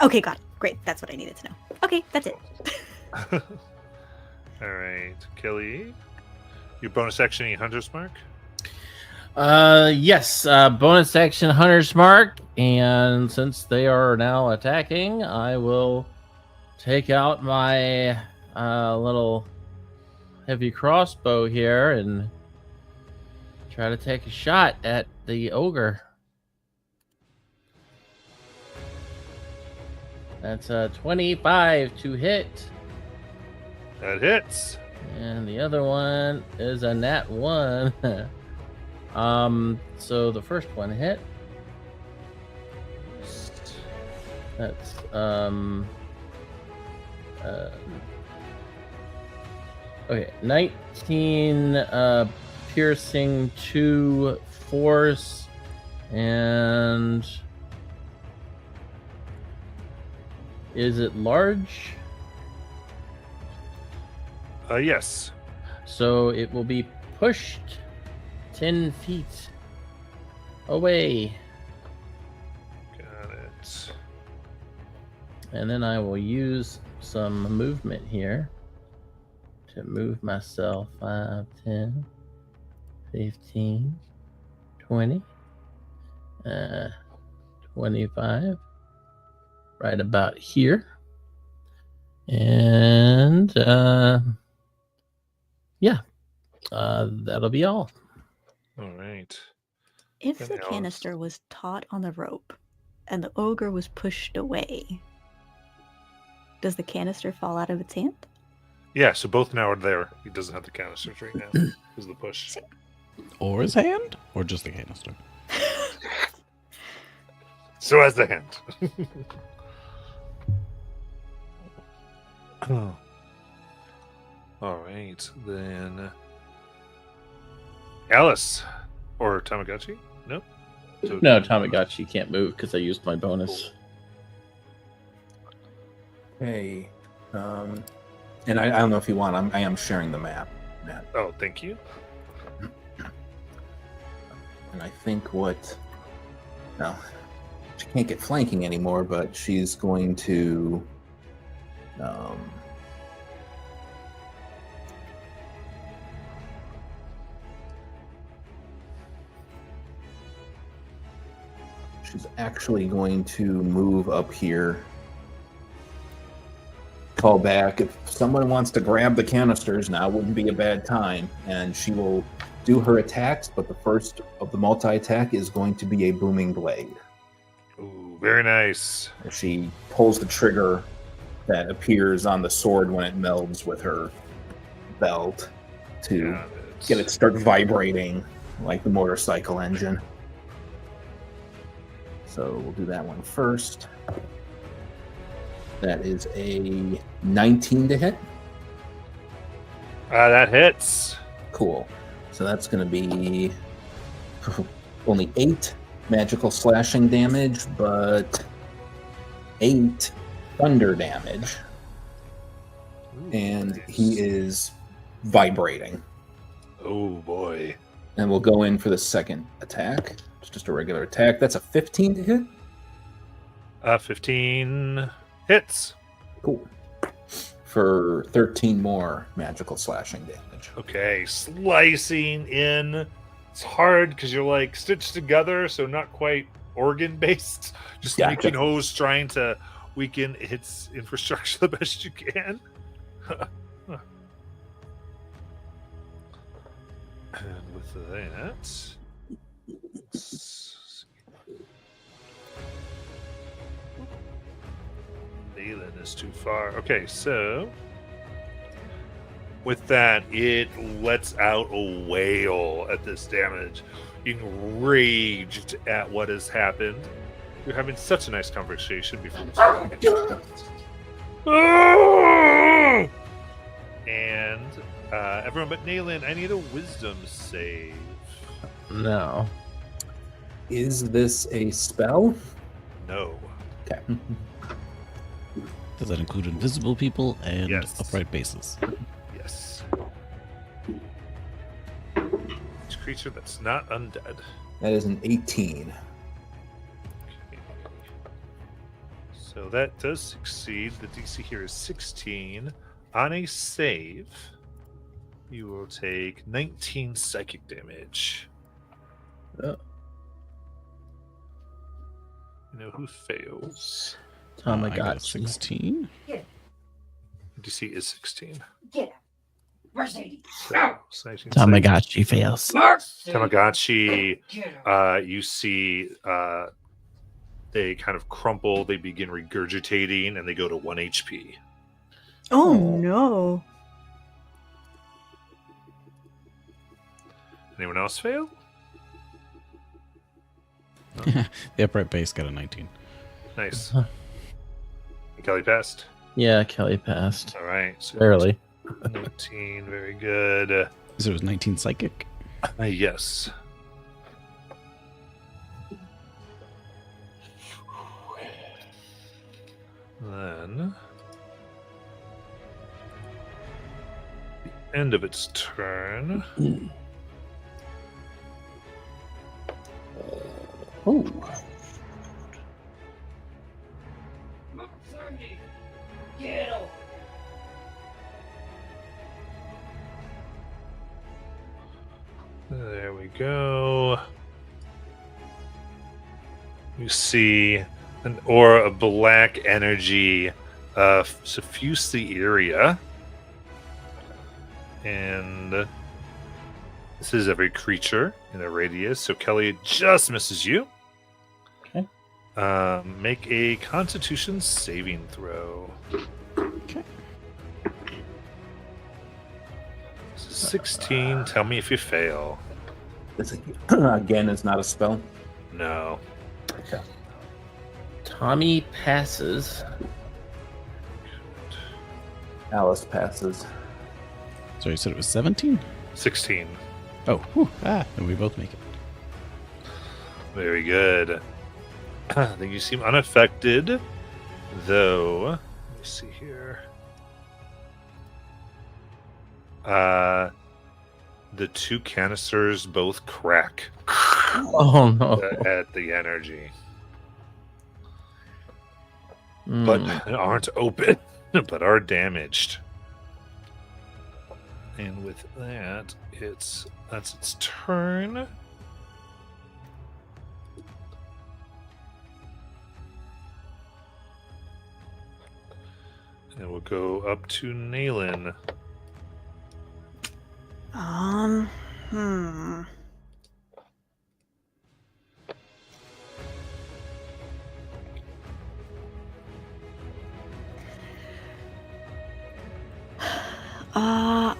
Okay, got it. Great. That's what I needed to know. Okay, that's it. All right, Kelly. Your bonus action, any Hunter's Mark? Yes, bonus action Hunter's Mark, and since they are now attacking, I will take out my little heavy crossbow here and try to take a shot at the ogre. That's a 25 to hit, That hits. and the other one is a nat 1. So the first one hit. That's okay, 19 piercing, 2 force, and is it large? Yes. So it will be pushed 10 feet away. Got it. And then I will use some movement here to move myself 5, 10, 15, 20, 25, right about here. And that'll be all. All right. If Then the Alice. canister was taut on the rope and the ogre was pushed away, does the canister fall out of its hand? Yeah, so both now are there. He doesn't have the canisters right now. This is the push. Or his hand? Or just the canister? So as the hand. All right, then. Alice. Or Tamagotchi? No? So- No, Tamagotchi can't move because I used my bonus. Okay. And I don't know if you want, I am sharing the map, Matt. Oh, thank you. And I think no, she can't get flanking anymore, but she's going to, she's actually going to move up here, call back. If someone wants to grab the canisters, now wouldn't be a bad time, and she will do her attacks, but the first of the multi-attack is going to be a booming blade. Ooh, very nice. She pulls the trigger that appears on the sword when it melds with her belt to Got get it start vibrating like the motorcycle engine. So we'll do that one first. That is a 19 to hit. That hits. Cool. So that's going to be only 8 magical slashing damage, but 8 thunder damage. And he is vibrating. Oh boy. And we'll go in for the second attack. It's just a regular attack. That's a 15 to hit. 15 hits. Cool. For 13 more magical slashing damage. Okay, slicing in. It's hard because you're like stitched together, so not quite organ based. Just Gotcha. making holes, trying to weaken its infrastructure the best you can. And with that, let's see. Nayland is too far. Okay, so with that, it lets out a wail at this damage, enraged at what has happened. You're having such a nice conversation before and everyone but Nayland, I need a wisdom save. No. Is this a spell? No. Okay. Does that include invisible people and Yes. upright bases? Yes. Each creature that's not undead. That is an 18. Okay. So that does succeed. The DC here is 16. On a save, you will take 19 psychic damage. Oh. You know who fails? I got a Tamagotchi. 16. DC is 16. Get out. Where's 80? So 19 Tamagotchi fails. Tamagotchi, Get out. you see they kind of crumple, they begin regurgitating, and they go to 1 HP. Oh no. Anyone else fail? The upright base got a 19. Nice. Kelly passed. Yeah, Kelly passed. All right. So Barely. 19, very good. So it was 19 psychic. Yes. Then the end of its turn. Oh. Get out. There we go. You see an aura of black energy suffuse the area. And this is every creature in a radius. So Kelly just misses you. Okay. Make a Constitution saving throw. Okay. This is 16. Tell me if you fail. This again is not a spell. No. Okay. Tommy passes. Alice passes. So you said it was 17? 16. Oh, whew, then we both make it. Very good. I think you seem unaffected, though. Let me see here. The two canisters both crack Oh no. at the energy, Mm. but aren't open, but are damaged. And with that, that's its turn. And we'll go up to Nayland. Hmm.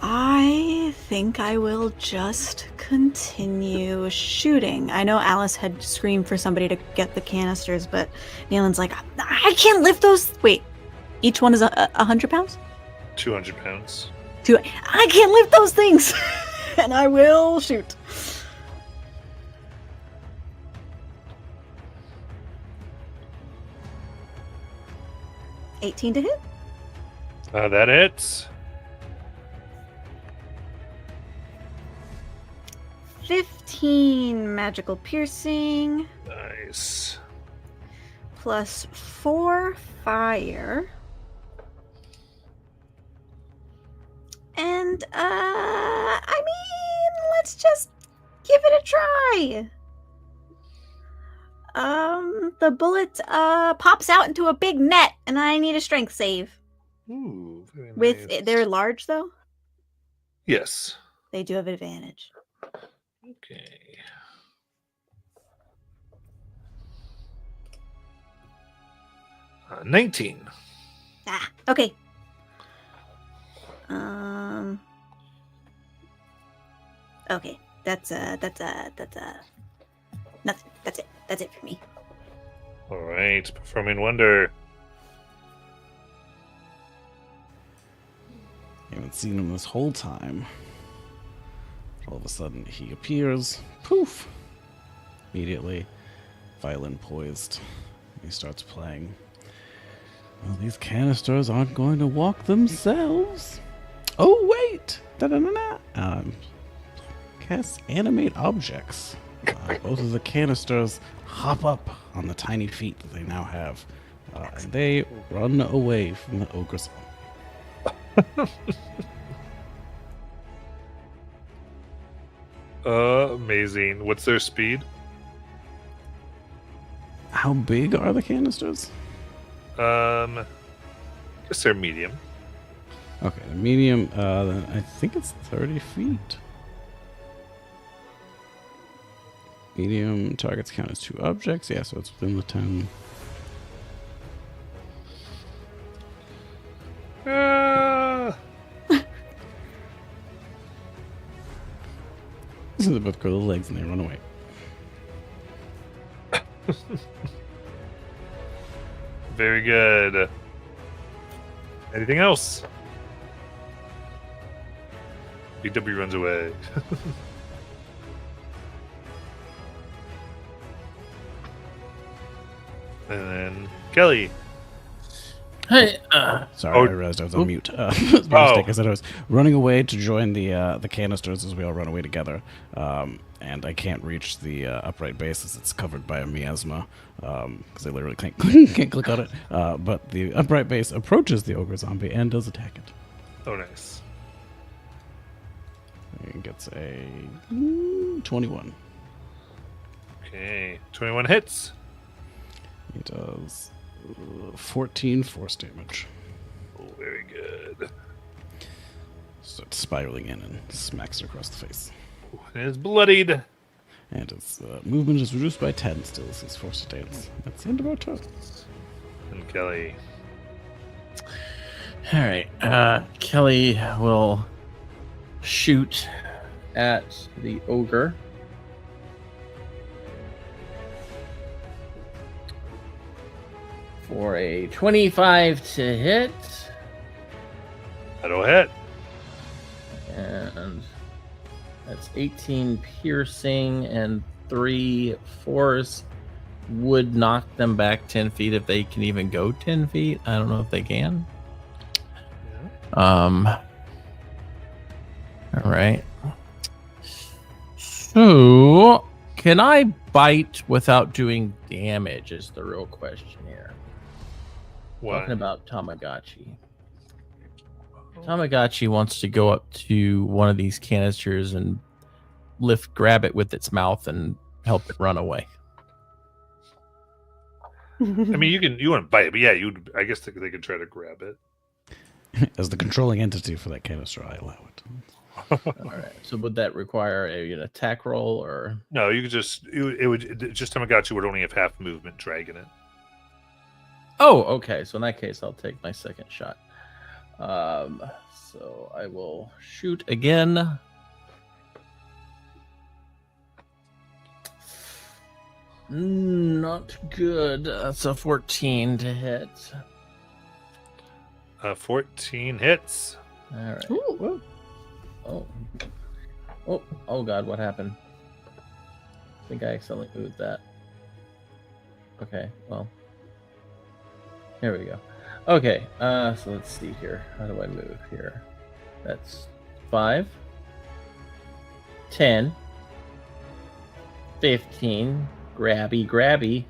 I think I will just continue shooting. I know Alice had screamed for somebody to get the canisters, but Neelan's like, I can't lift those. Wait, each one is 100 pounds? 200 pounds. I can't lift those things, and I will shoot. 18 to hit. That hits. 15 magical piercing Nice. plus 4 fire. And I mean, let's just give it a try. The bullet pops out into a big net, and I need a strength save. Ooh, very With nice. they're large though. Yes. They do have advantage. Okay. Uh, 19. Ah, okay. Okay, that's nothing. That's it. That's it for me. All right. Performing wonder. You haven't seen him this whole time. All of a sudden, he appears. Poof! Immediately, violin poised. He starts playing. Well, these canisters aren't going to walk themselves. Oh, wait! Da-da-da-da. Cast animate objects. Both of the canisters hop up on the tiny feet that they now have. And they run away from the ogre's. Amazing. What's their speed? How big are the canisters? I guess they're medium. Okay, the medium, then I think it's 30 feet. Medium targets count as 2 objects. Yeah, so it's within the 10. So they both go to the legs and they run away. Very good. Anything else? BW runs away. And then Kelly. Hey, Sorry, Oh. I realized I was on mute. It was my mistake. I said I was running away to join the canisters as we all run away together. And I can't reach the upright base as it's covered by a miasma because I literally can't click on it. But the upright base approaches the ogre zombie and does attack it. Oh, nice. It gets a 21. Okay. 21 hits. He does 14 force damage. Oh, very good. Starts spiraling in and smacks it across the face. It is bloodied. And its movement is reduced by 10 still as he's forced to dance. That's the end of our turn. And Kelly. all right. Kelly will shoot at the ogre. For a 25 to hit. That'll hit. And that's 18 piercing and 3 force. Would knock them back 10 feet if they can even go 10 feet. I don't know if they can. All right. So, can I bite without doing damage? Is the real question here. What? Talking about Tamagotchi. Tamagotchi wants to go up to one of these canisters and grab it with its mouth and help it run away. I mean, you want to bite it, but yeah, I guess they could try to grab it. As the controlling entity for that canister, I allow it. All right. So would that require an attack roll or? No, you could just Tamagotchi would only have half movement dragging it. Oh, okay. So in that case, I'll take my second shot. So I will shoot again. Not good. That's a 14 to hit. 14 hits. All right. Ooh. Oh God! What happened? I think I accidentally moved that. Okay. Well, here we go. Okay, so let's see here. How do I move here? That's 5, 10, 15, grabby.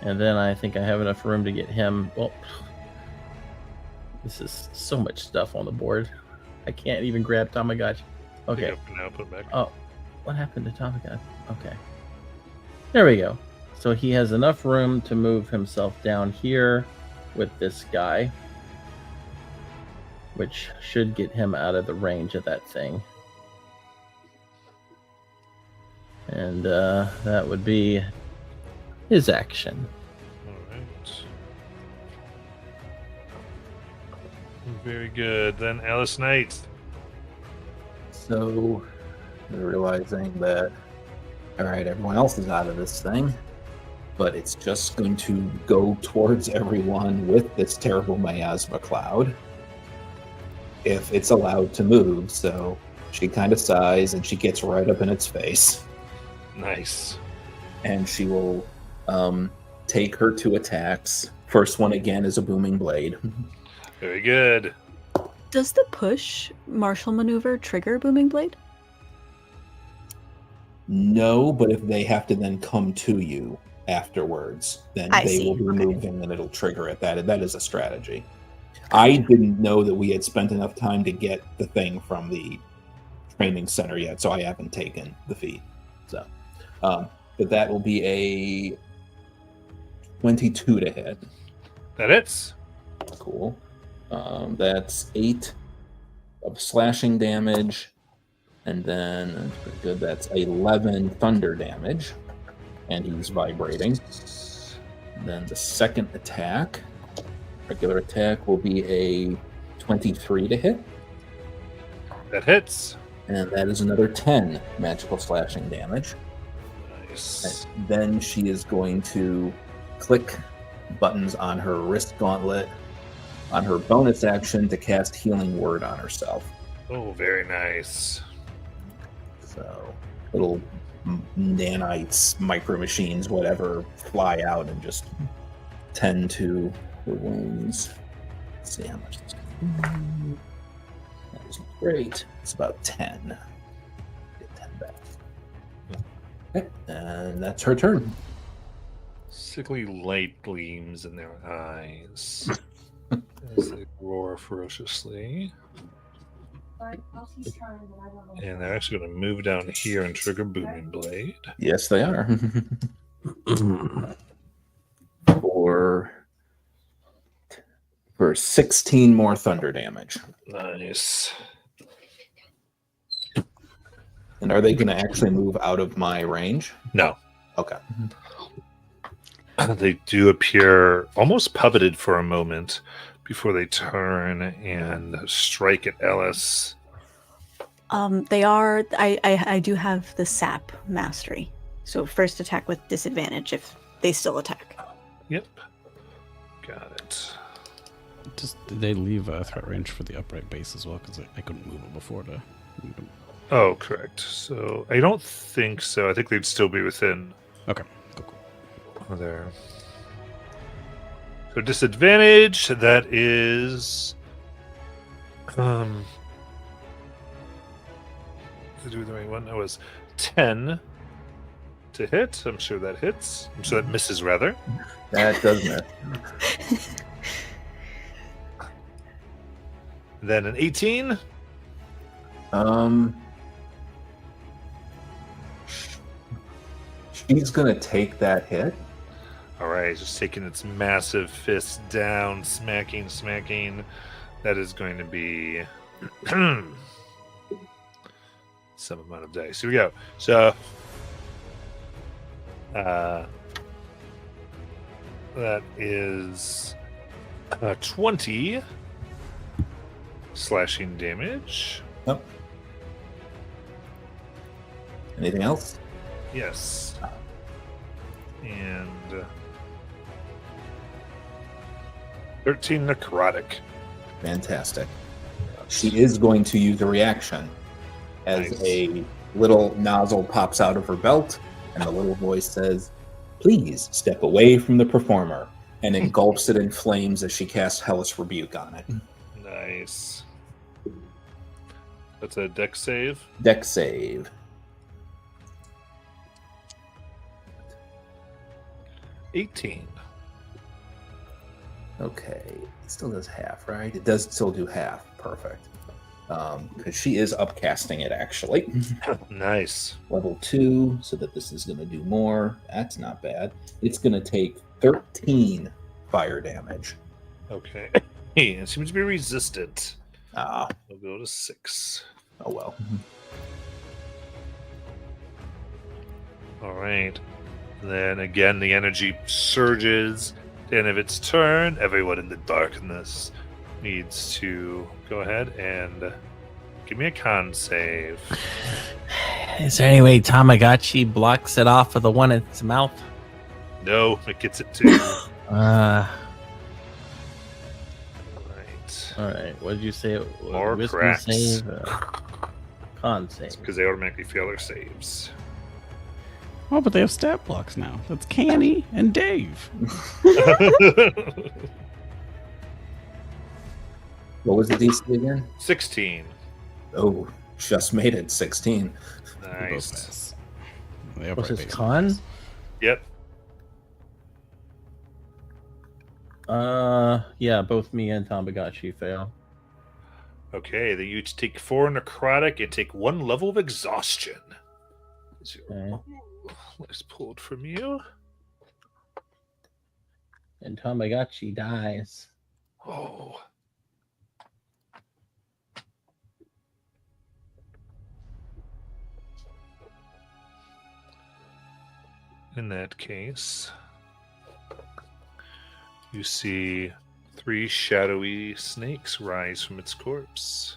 And then I think I have enough room to get him. Well, this is so much stuff on the board. I can't even grab Tamagotchi. Okay. Pick up now, put back. Oh, what happened to Tamagotchi? Okay. There we go. So he has enough room to move himself down here with this guy, which should get him out of the range of that thing. And that would be his action. All right. Very good. Then Alice Knight. So, they're realizing that, all right, everyone else is out of this thing, but it's just going to go towards everyone with this terrible miasma cloud if it's allowed to move. So she kind of sighs and she gets right up in its face, Nice. and she will take her 2 attacks. First one again is a booming blade. Very good. Does the push martial maneuver trigger Booming Blade? No, but if they have to then come to you afterwards, then I they see. will be Okay. moving and it'll trigger it. That is a strategy. I didn't know that we had spent enough time to get the thing from the training center yet, so I haven't taken the feat. So, but that will be a 22 to hit. That hits. Cool. That's 8 of slashing damage, and then that's pretty good. That's 11 thunder damage, and he's vibrating. Then the second attack, regular attack, will be a 23 to hit, That hits. and that is another 10 magical slashing damage. Nice. And then she is going to click buttons on her wrist gauntlet on her bonus action to cast Healing Word on herself. Oh, very nice. So little nanites, micro machines, whatever, fly out and just tend to the wounds. Let's see how much this can. That was great. It's about 10. Get 10 back. Okay, and that's her turn. Sickly light gleams in their eyes as they roar ferociously. And they're actually going to move down here and trigger Booming Blade. Yes, they are. for 16 more thunder damage. Nice. And are they going to actually move out of my range? No. Okay. They do appear almost puppeted for a moment before they turn and strike at Ellis. They are. I do have the sap mastery, so first attack with disadvantage if they still attack. Yep. Got it. Did they leave a threat range for the upright base as well? Because I couldn't move it before to move them. Oh, correct. So I don't think so. I think they'd still be within Okay, cool. there. So disadvantage, that is did I do the right one? That was 10 to hit. I'm sure that hits. I'm sure that misses rather. That does miss. Then an 18. She's going to take that hit. All right, just taking its massive fist down, smacking. That is going to be some amount of dice. Here we go. So, that is 20 slashing damage. Oh. Anything else? Yes. And 13 necrotic. Fantastic. She is going to use a reaction as Nice. a little nozzle pops out of her belt, and the little voice says, Please step away from the performer, and engulfs it in flames as she casts Hellish Rebuke on it. Nice. That's a dex save. Dex save. 18. Okay, it still does half, right? It does still do half. Perfect. Because she is upcasting it, actually. Nice. Level 2, so that this is going to do more. That's not bad. It's going to take 13 fire damage. Okay. It seems to be resistant. Ah, We'll go to 6. oh well. All right. Then again, the energy surges. At the end of its turn, everyone in the darkness needs to go ahead and give me a con save. Is there any way Tamagotchi blocks it off of the one in its mouth? No, it gets it too. Right. Right. All right. What did you say? More Wisdom cracks. save, con save. Because they automatically fail their saves. Oh, but they have stat blocks now. That's Canny and Dave. What was the DC again? 16. Oh, just made it 16. They both Nice. miss. They What's his upright con? base. Yep. Yeah, both me and Tamagotchi fail. Okay, then you each take 4 necrotic and take 1 level of exhaustion. Is your- Okay. Let's pull it from you. And Tamagotchi dies. Oh. In that case, you see 3 shadowy snakes rise from its corpse.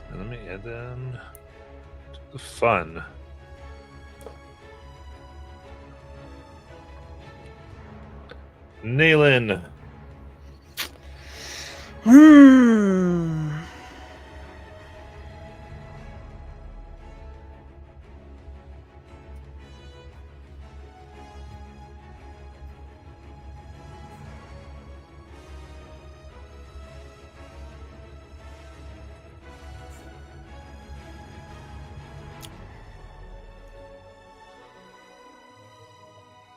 And let me add them to the fun. Naylan. Hmm.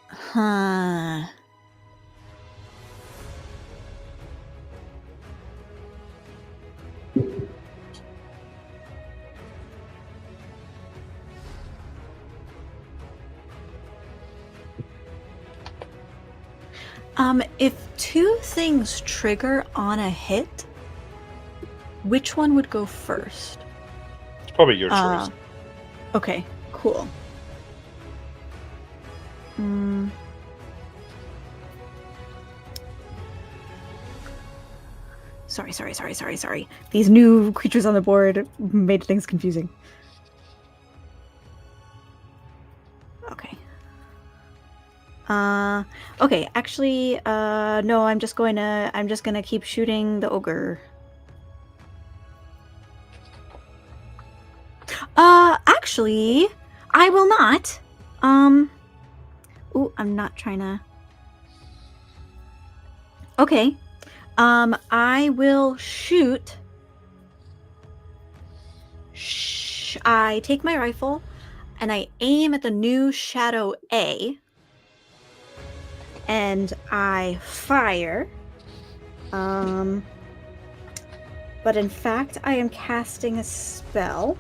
Huh. If 2 things trigger on a hit, which one would go first? It's probably your choice. Okay, cool. Hmm. Sorry. These new creatures on the board made things confusing. Okay. Okay, actually, no, I'm just gonna keep shooting the ogre. Actually, I will not. Ooh, I'm not trying to. Okay. I will shoot. I take my rifle and I aim at the new Shadow A. And I fire. But in fact, I am casting a spell.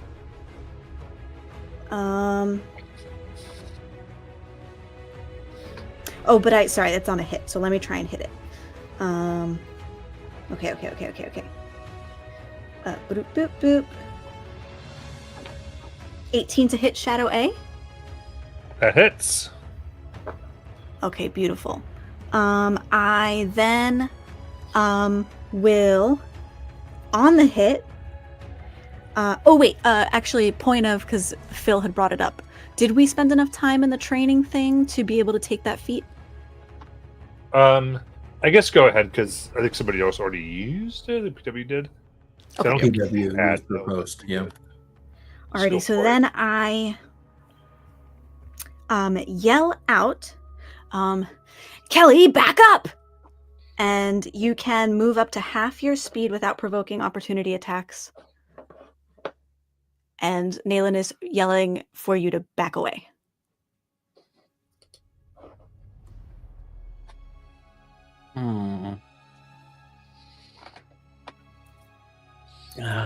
Oh, but sorry, that's on a hit. So let me try and hit it. Okay. Boop, boop, boop. 18 to hit Shadow A. That hits. Okay, beautiful. I then will on the hit. Oh wait, actually, point of, because Phil had brought it up. Did we spend enough time in the training thing to be able to take that feat? I guess go ahead because I think somebody else already used it. The PW did. So I don't think PW you had used the post, yeah. Alrighty, so for then it. I yell out, Kelly, back up! And you can move up to half your speed without provoking opportunity attacks. And Nayland is yelling for you to back away.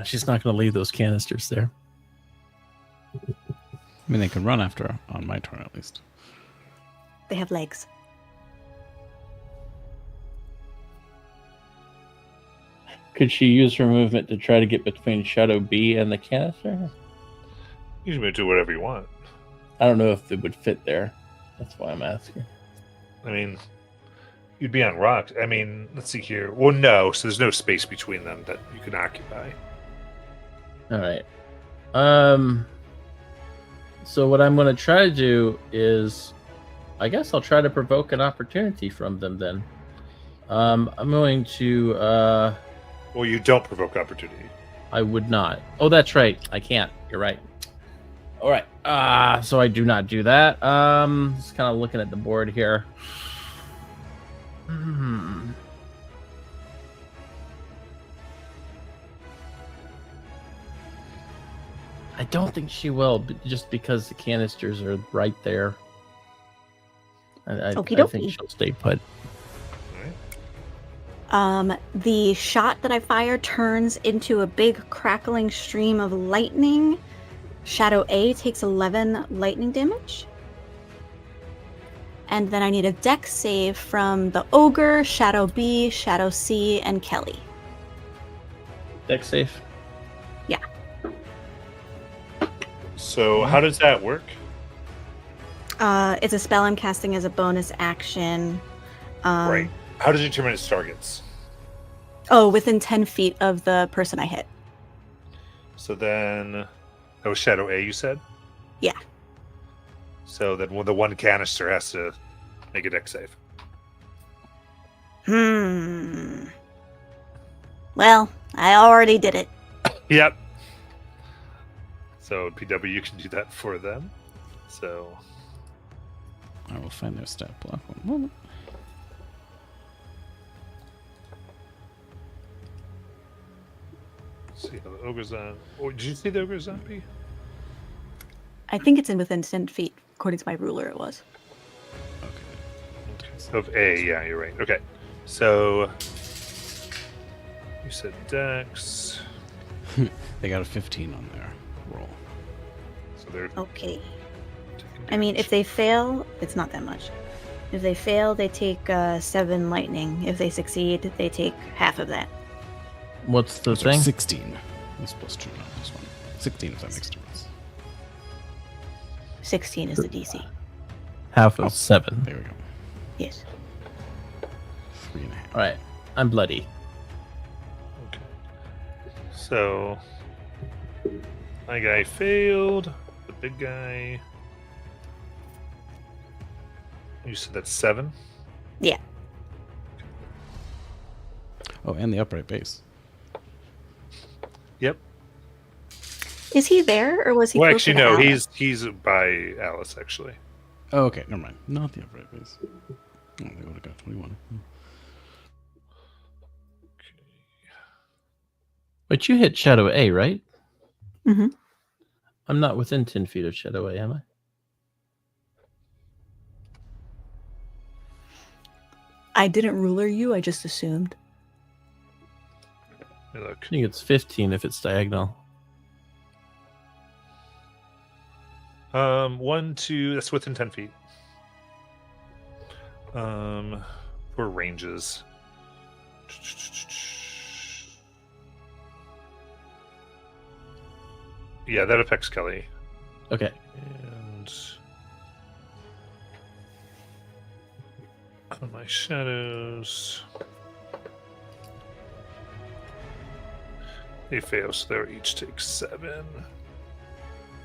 She's not going to leave those canisters there. I mean, they can run after her on my turn at least. They have legs. Could she use her movement to try to get between Shadow B and the canister? You can do whatever you want. I don't know if it would fit there. That's why I'm asking. I mean, you'd be on rocks. I mean, let's see here. Well, no, so there's no space between them that you can occupy. All right. So what I'm going to try to do is, I guess I'll try to provoke an opportunity from them then. I'm going to. Well, you don't provoke opportunity. I would not. Oh, that's right. I can't. You're right. All right. So I do not do that. Just kind of looking at the board here. I don't think she will, just because the canisters are right there. I think Okie-dokie. she'll stay put. The shot that I fire turns into a big crackling stream of lightning. Shadow A takes 11 lightning damage. And then I need a dex save from the Ogre, Shadow B, Shadow C, and Kelly. Dex safe. So how does that work? It's a spell I'm casting as a bonus action. Right. How does it determine its targets? Oh, within 10 feet of the person I hit. So then that was Shadow A, you said? Yeah. So then the one canister has to make a dex save. Well, I already did it. Yep. So PW, you can do that for them. So I will find their stat block one moment. see how the ogre's on. Oh, did you see the ogre's zombie? I think it's in within 10 feet. According to my ruler, it was. Okay. Of A, yeah, you're right. Okay. So you said dex. They got a 15 on their roll. So they're Okay. taking I mean, damage. if they fail, it's not that much. If they fail, they take 7 lightning. If they succeed, they take half of that. What's the Those are thing? 16. This plus 2 on this one. 16 if that makes difference. 16 is the DC. Half Oh. of 7. There we go. Yes. 3.5. All right. I'm bloody. Okay. So my guy failed. The big guy. You said that's 7? Yeah. Oh, and the upright base. Yep. Is he there, or was he? Well, closer actually, to no. Alice? He's by Alice. Actually. Oh, okay, never mind. Not the upright base. Oh, they would have got 21. But you hit Shadow A, right? Mhm. I'm not within 10 feet of Shadow A, am I? I didn't ruler you. I just assumed. Let me look. I think it's 15 if it's diagonal. 1, 2. That's within 10 feet. For ranges. Yeah, that affects Kelly. Okay. And on my shadows. They fail, so they'll each take 7.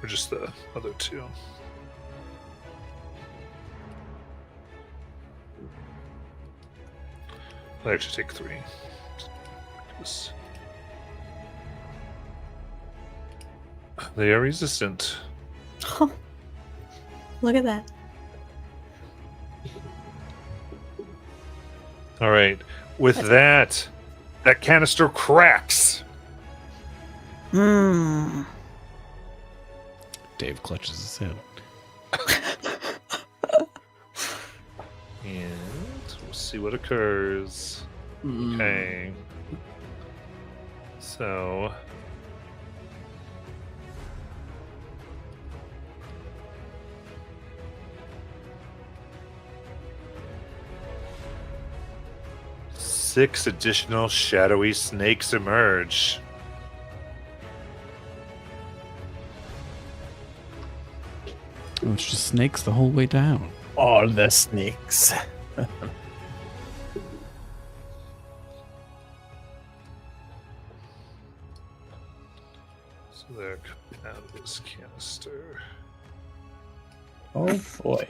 Or just the other 2. I actually take 3. 'Cause they are resistant. Oh, look at that. All right. With that canister cracks. Hmm. Dave clutches his head. And we'll see what occurs. Okay. So. Six additional shadowy snakes emerge. Oh, it's just snakes the whole way down. All the snakes. So they're coming out of this canister. Oh boy.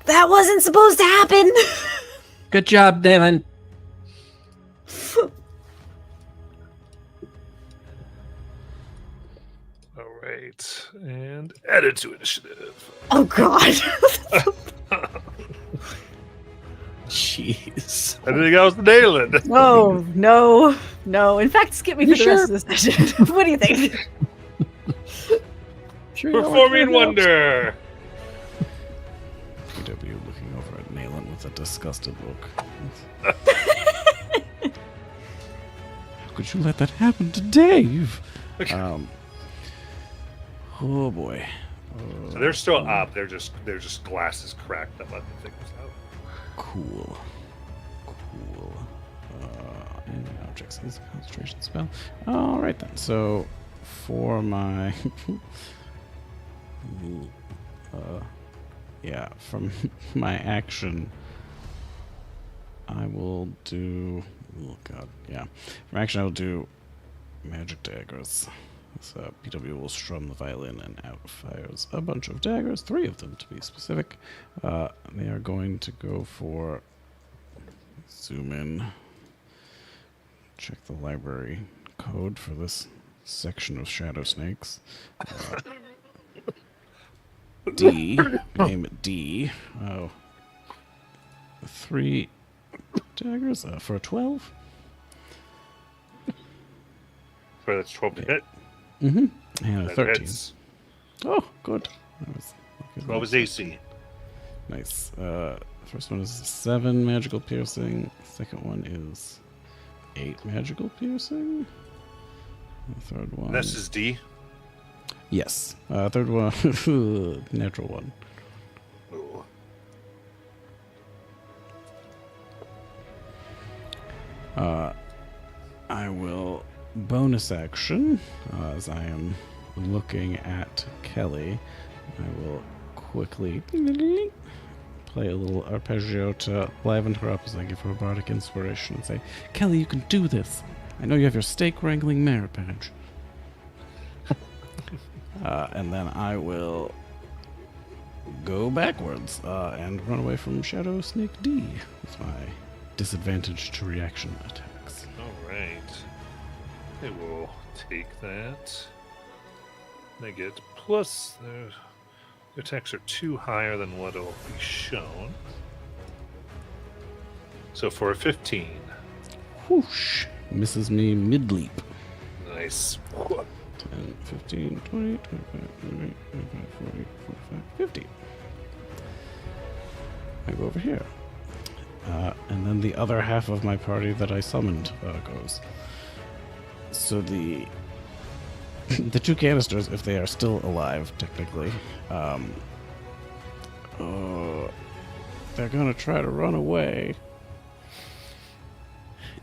That wasn't supposed to happen. Good job, Dylan. All right. And added to initiative. Oh God. Jeez. Anything else, Nayland? Oh no. In fact, skip me for You the rest of the session. What do you think? Sure you don't want Performing to know? wonder. PW looking over at Nayland with a disgusted look. How could you let that happen to Dave? Oh boy. So they're still up. They're just glasses cracked up on the things out. Cool. And objects is a concentration spell. All right then. So for my from my action, I will do. Oh god, yeah. From action, I will do magic daggers. So PW will strum the violin and outfires a bunch of daggers, 3 of them to be specific. They are going to go for. Zoom in. Check the library code for this section of shadow snakes. D. Name it D. Oh. 3 daggers for a 12. So that's 12 to hit. Mm-hmm. And a That 13. hits. Oh, good. That was 12 is AC. nice. First one is 7 magical piercing. Second one is 8 magical piercing. The third one. And this is D. Yes. Third one. Natural 1. Ooh. I will bonus action as I am looking at Kelly. I will quickly play a little arpeggio to liven her up as I give her a bardic inspiration and say, Kelly, you can do this. I know you have your stake wrangling merit badge. And then I will go backwards and run away from Shadow Snake D with my disadvantage to reaction attacks. All right. They will take that. They get plus their attacks are 2 higher than what will be shown. So for a 15. Whoosh! Misses me mid-leap. Nice. 10, 15, 20, 25, 30, 35, 40, 45, 50. I go over here. And then the other half of my party that I summoned goes. So the 2 canisters, if they are still alive, technically, they're gonna try to run away.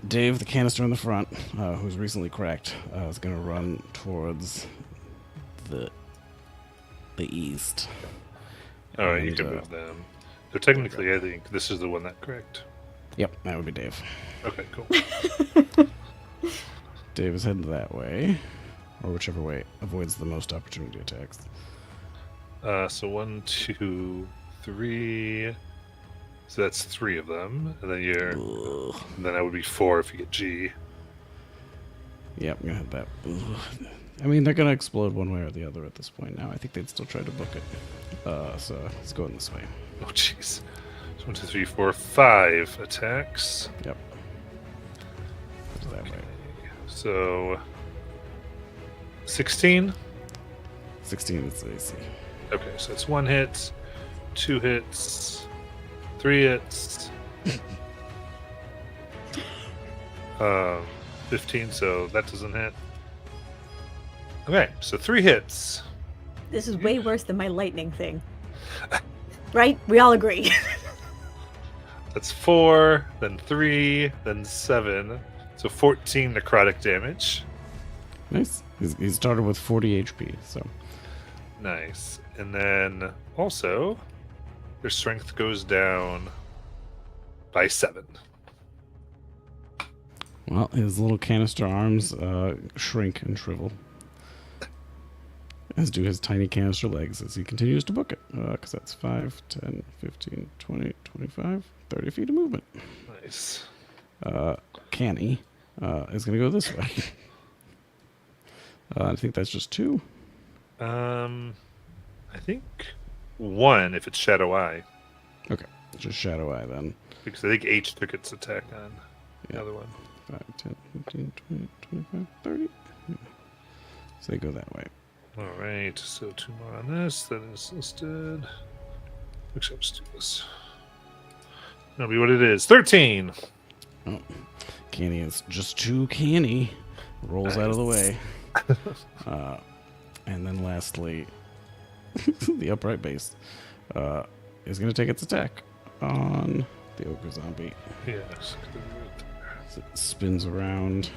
Dave, the canister in the front, who's recently cracked, is going to run towards the east. All right, you And, can move them. So technically, I think this is the one that cracked. Yep, that would be Dave. Okay, cool. Dave is heading that way, or whichever way avoids the most opportunity attacks. So 1, 2, 3. So that's 3 of them, and then Ugh. then that would be 4 if you get G. Yep, I'm gonna hit that. Ugh. I mean, they're gonna explode one way or the other at this point now. I think they'd still try to book it. So let's go in this way. Oh, jeez. So 1, 2, 3, 4, 5 attacks. Yep. Go that way. So 16. 16 is the AC. Okay, so it's 1 hit, 2 hits, 3 hits. 15, so that doesn't hit. Okay, so 3 hits. This is way worse than my lightning thing. Right? We all agree. That's 4, then 3, then 7. So 14 necrotic damage. Nice. He started with 40 HP, so. Nice. And then also, their strength goes down by 7. Well, his little canister arms shrink and shrivel. As do his tiny canister legs as he continues to book it. Because that's 5, 10, 15, 20, 25, 30 feet of movement. Nice. Canny is going to go this way. I think that's just 2. I think 1 if it's Shadow Eye. Okay, just Shadow Eye then. Because I think H took its attack on the Yeah. other one. 5, 10, 15, 20, 25, 30. Yeah. So they go that way. Alright, so 2 more on this. That is listed. Actually, I'll just do this. That'll be what it is. 13! Oh, Canny is just too canny. Rolls out of the way. And then lastly, the upright base is going to take its attack on the ogre zombie. Yes. As it spins around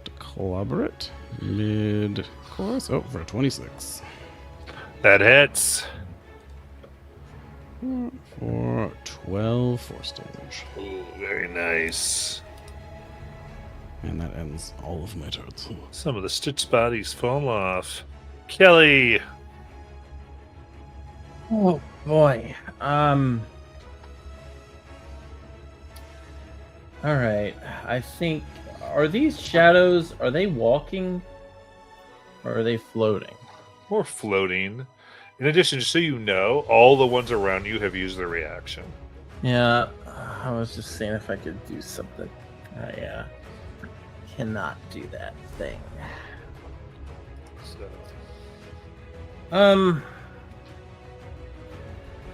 to clobber it mid-course. Oh, for a 26. That hits. For 12 force damage. Ooh, very nice. And that ends all of my turns. Some of the stitch bodies fall off. Kelly! Oh boy. All right. I think, are these shadows, are they walking or are they floating? Or floating. In addition, just so you know, all the ones around you have used their reaction. Yeah, I was just saying if I could do something. I cannot do that thing. So,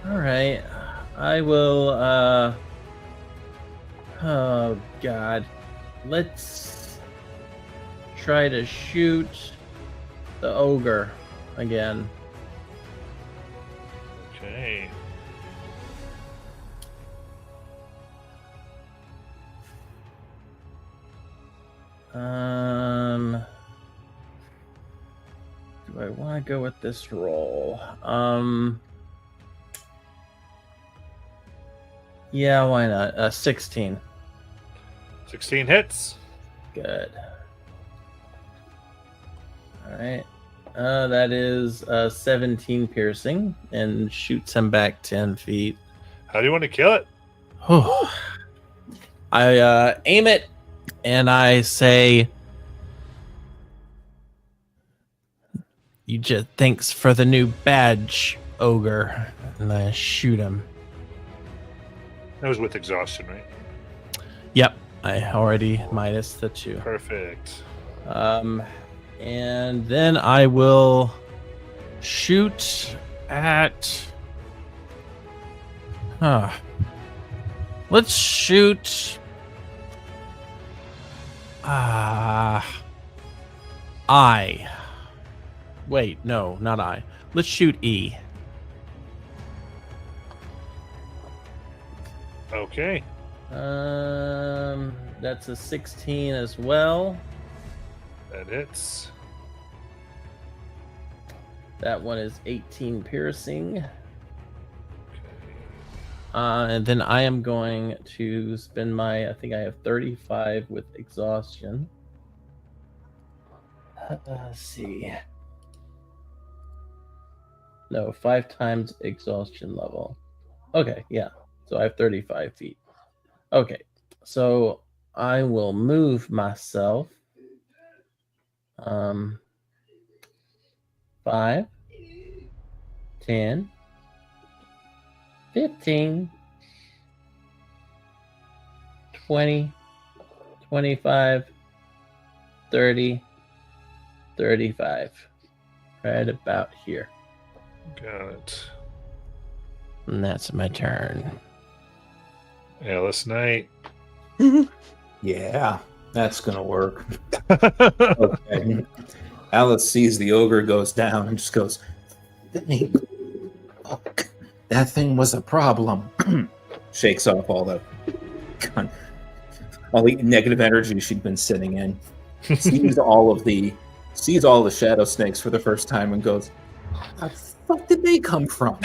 All right. I will. Oh God. Let's try to shoot the ogre again. okay. Do I want to go with this roll? Yeah, why not? 16. 16 hits. Good. All right. That is 17 piercing and shoots him back 10 feet. How do you want to kill it? I aim it and I say, "You just thanks for the new badge, ogre," and I shoot him. That was with exhaustion, right? Yep, I already minus the 2. Perfect. And then I will shoot at. Let's shoot. I. Wait, no, not I. Let's shoot E. Okay. That's a 16 as well. That hits. That one is 18 piercing. Okay. And then I am going to spend I think I have 35 with exhaustion. Let's see. No, 5 times exhaustion level. Okay, yeah. So I have 35 feet. Okay, so I will move myself. 5, 10, 15, 20, 25, 30, 35. Right about here. Got it. And that's my turn. Alice Knight. Yeah, that's gonna work. Okay. Alice sees the ogre goes down and just goes, "Fuck, that thing was a problem." Shakes off all the negative energy she'd been sitting in. Sees all the shadow snakes for the first time and goes, "Where the fuck did they come from?"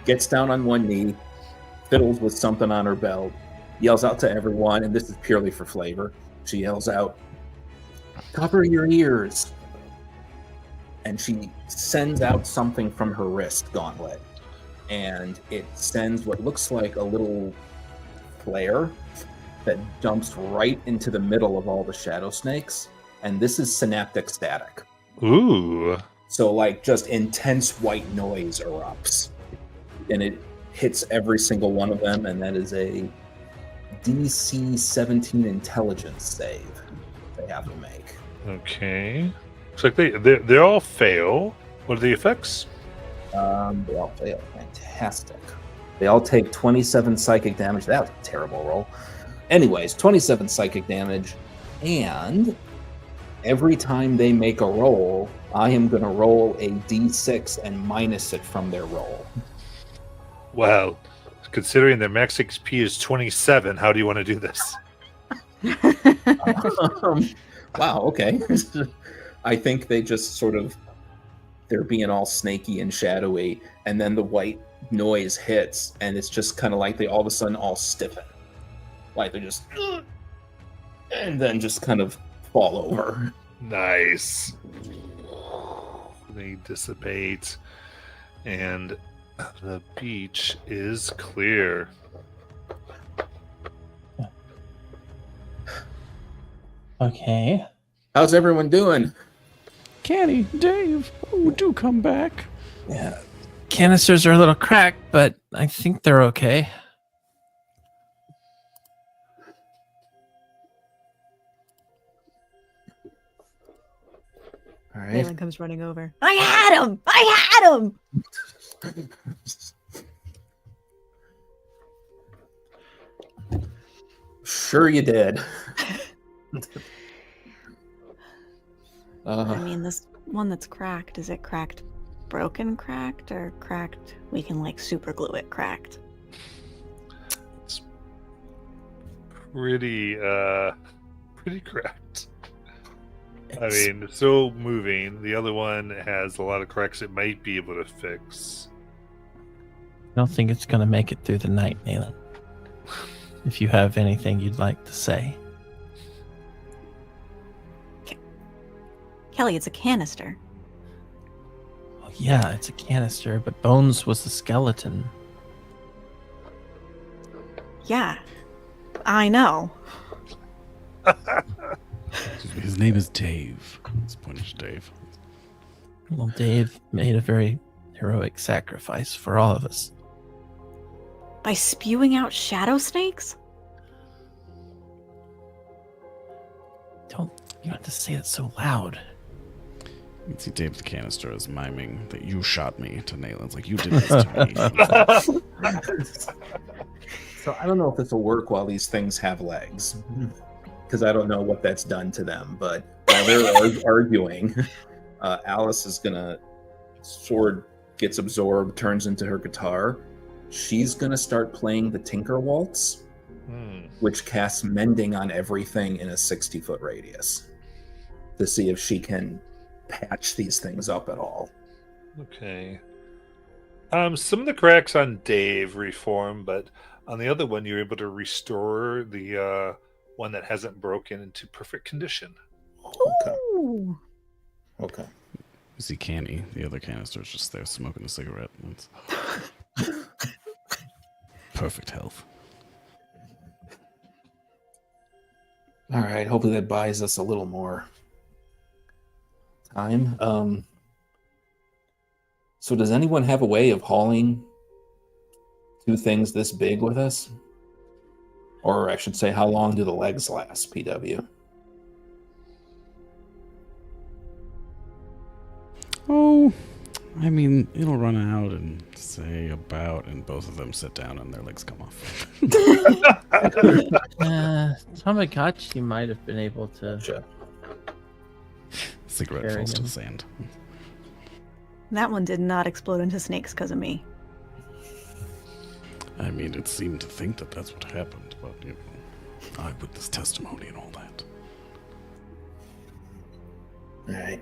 Gets down on one knee, fiddles with something on her belt, yells out to everyone, and this is purely for flavor. She yells out, "Cover your ears." And she sends out something from her wrist gauntlet. And it sends what looks like a little flare that dumps right into the middle of all the shadow snakes. And this is synaptic static. Ooh. So like just intense white noise erupts. And it hits every single one of them, and that is a DC 17 intelligence save they have to make. Okay. Looks like they all fail. What are the effects? They all fail. Fantastic. They all take 27 psychic damage. That was a terrible roll. Anyways, 27 psychic damage, and every time they make a roll, I am going to roll a D6 and minus it from their roll. Well, considering their max XP is 27, how do you want to do this? Wow, okay. I think they just sort of, they're being all snaky and shadowy, and then the white noise hits, and it's just kind of like they all of a sudden all stiffen. Like they're just, and then just kind of fall over. Nice. They dissipate, and the beach is clear. Okay. How's everyone doing? Kenny, Dave, oh, do come back. Yeah. Canisters are a little cracked, but I think they're okay. All right. Leyland comes running over. I had him! I had him! Sure you did. I mean, this one that's cracked, is it cracked broken cracked, or cracked we can like super glue it cracked? It's pretty cracked. I mean, it's still moving. The other one has a lot of cracks it might be able to fix. I don't think it's going to make it through the night, Nayland. If you have anything you'd like to say. Kelly, it's a canister. Well, yeah, it's a canister, but Bones was the skeleton. Yeah, I know. His name is Dave. Let's point to Dave. Well, Dave made a very heroic sacrifice for all of us. By spewing out shadow snakes? You don't have to say it so loud. You can see Dave the canister is miming that you shot me to Nayland's like, you did this to me. So I don't know if this will work while these things have legs, because I don't know what that's done to them. But while they're arguing, Alice is gonna, sword gets absorbed, turns into her guitar. She's gonna start playing the Tinker Waltz, which casts mending on everything in a 60-foot radius to see if she can patch these things up at all. Okay. Some of the cracks on Dave reform, but on the other one, you're able to restore the one that hasn't broken into perfect condition. Okay. Ooh. Okay. You see Canny, the other canister's just there smoking a cigarette. It's perfect health. All right. Hopefully that buys us a little more time. So does anyone have a way of hauling two things this big with us? Or I should say, how long do the legs last, PW? Oh, I mean, it'll run out in, say, about, and both of them sit down and their legs come off. Tamagotchi might have been able to. Sure. Cigarette Carry falls to him. the sand. That one did not explode into snakes because of me. I mean, it seemed to think that that's what happened, but, you know, eyewitness testimony and all that. All right.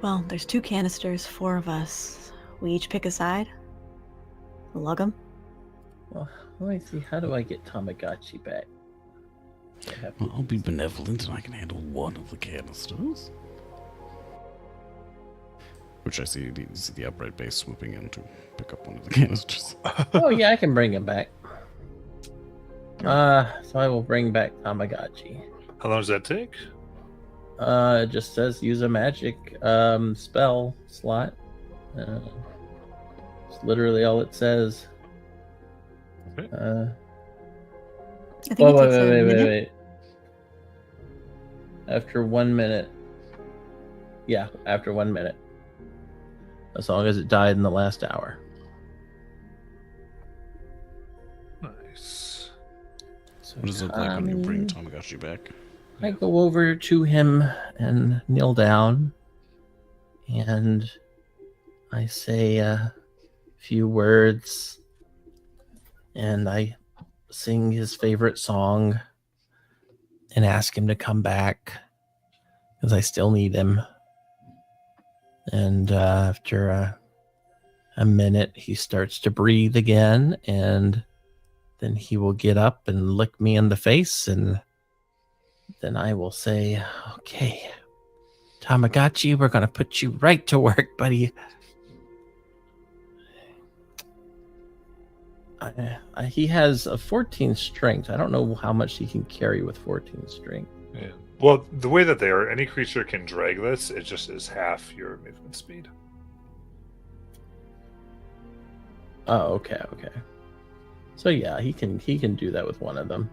Well, there's 2 canisters, 4 of us. We each pick a side. Lug them. Well, let me see. How do I get Tamagotchi back? I have Well, I'll be benevolent and I can handle one of the canisters. Which I see the upright base swooping in to pick up one of the canisters. Oh yeah, I can bring him back. So I will bring back Tamagotchi. How long does that take? It just says use a magic spell slot. It's literally all it says. Okay. I think it takes a minute. Wait. After 1 minute. Yeah, after 1 minute. As long as it died in the last hour. Nice. So, What does it look like when you bring Tamagotchi back? I go over to him and kneel down, and I say a few words, and I sing his favorite song and ask him to come back because I still need him. And after a minute, he starts to breathe again, and then he will get up and lick me in the face, and then I will say, okay, Tamagotchi, we're going to put you right to work, buddy. He has a 14 strength. I don't know how much he can carry with 14 strength. Yeah. Well, the way that they are, any creature can drag this. It just is half your movement speed. Oh, okay. So yeah, he can do that with one of them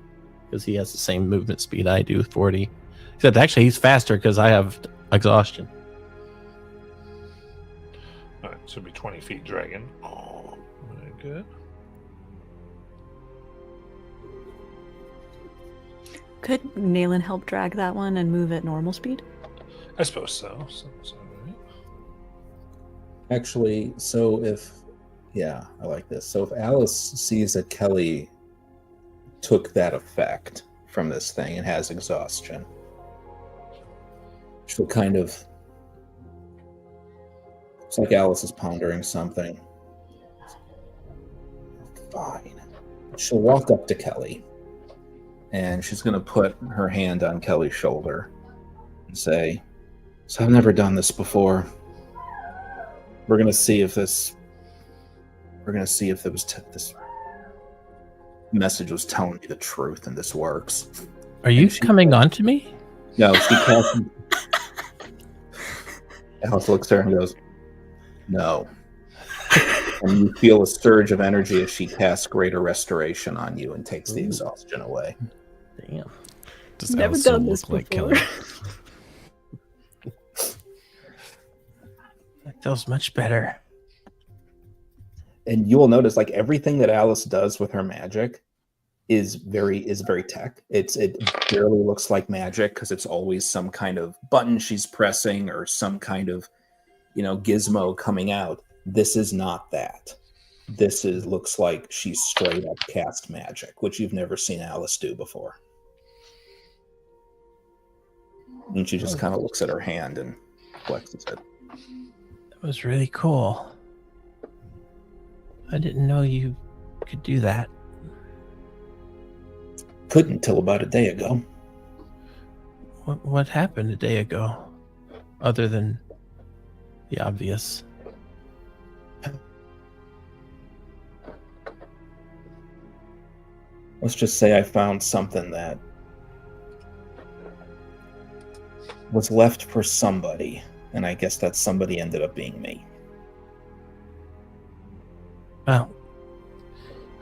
because he has the same movement speed I do, 40. Except actually he's faster because I have exhaustion. All right, so it'll be 20 feet dragon. Very good. Could Naylan help drag that one and move at normal speed? I suppose so. So right. Actually, so if... Yeah, I like this. So if Alice sees that Kelly took that effect from this thing and has exhaustion, she'll kind of... It's like Alice is pondering something. Fine. She'll walk up to Kelly, and she's going to put her hand on Kelly's shoulder and say, so I've never done this before. We're going to see if this... We're going to see if there was this message was telling me the truth and this works. Are you she- coming on to me? No, she casts... Alice looks at her and goes, no. And you feel a surge of energy as she casts greater restoration on you and takes the exhaustion away. Damn. Does Never Alice still done this look like before. Kelly? That feels much better. And you will notice, like, everything that Alice does with her magic is very tech. It barely looks like magic because it's always some kind of button she's pressing or some kind of, gizmo coming out. This is not that. This looks like she's straight up cast magic, which you've never seen Alice do before. And she just kind of looks at her hand and flexes it. That was really cool. I didn't know you could do that. Couldn't till about a day ago. What happened a day ago? Other than the obvious. Let's just say I found something that was left for somebody, and I guess that somebody ended up being me. Well,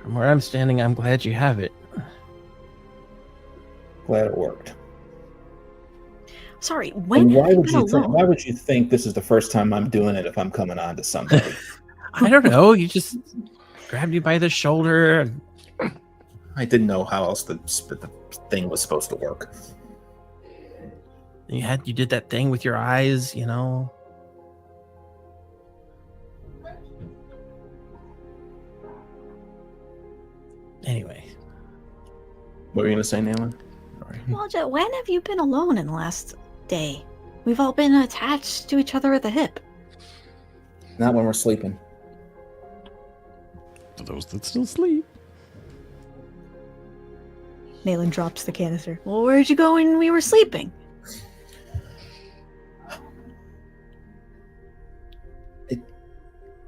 from where I'm standing, I'm glad you have it. Glad it worked. Sorry, when And have you been alone? why would you think this is the first time I'm doing it if I'm coming on to somebody? I don't know. You just grabbed you by the shoulder. And I didn't know how else the thing was supposed to work. you did that thing with your eyes, you know. Anyway, What were you going to say, Nayland? Well, when have you been alone in the last day? We've all been attached to each other at the hip. Not when we're sleeping. For those that still sleep. Nayland drops the canister. Well, where'd you go when we were sleeping? It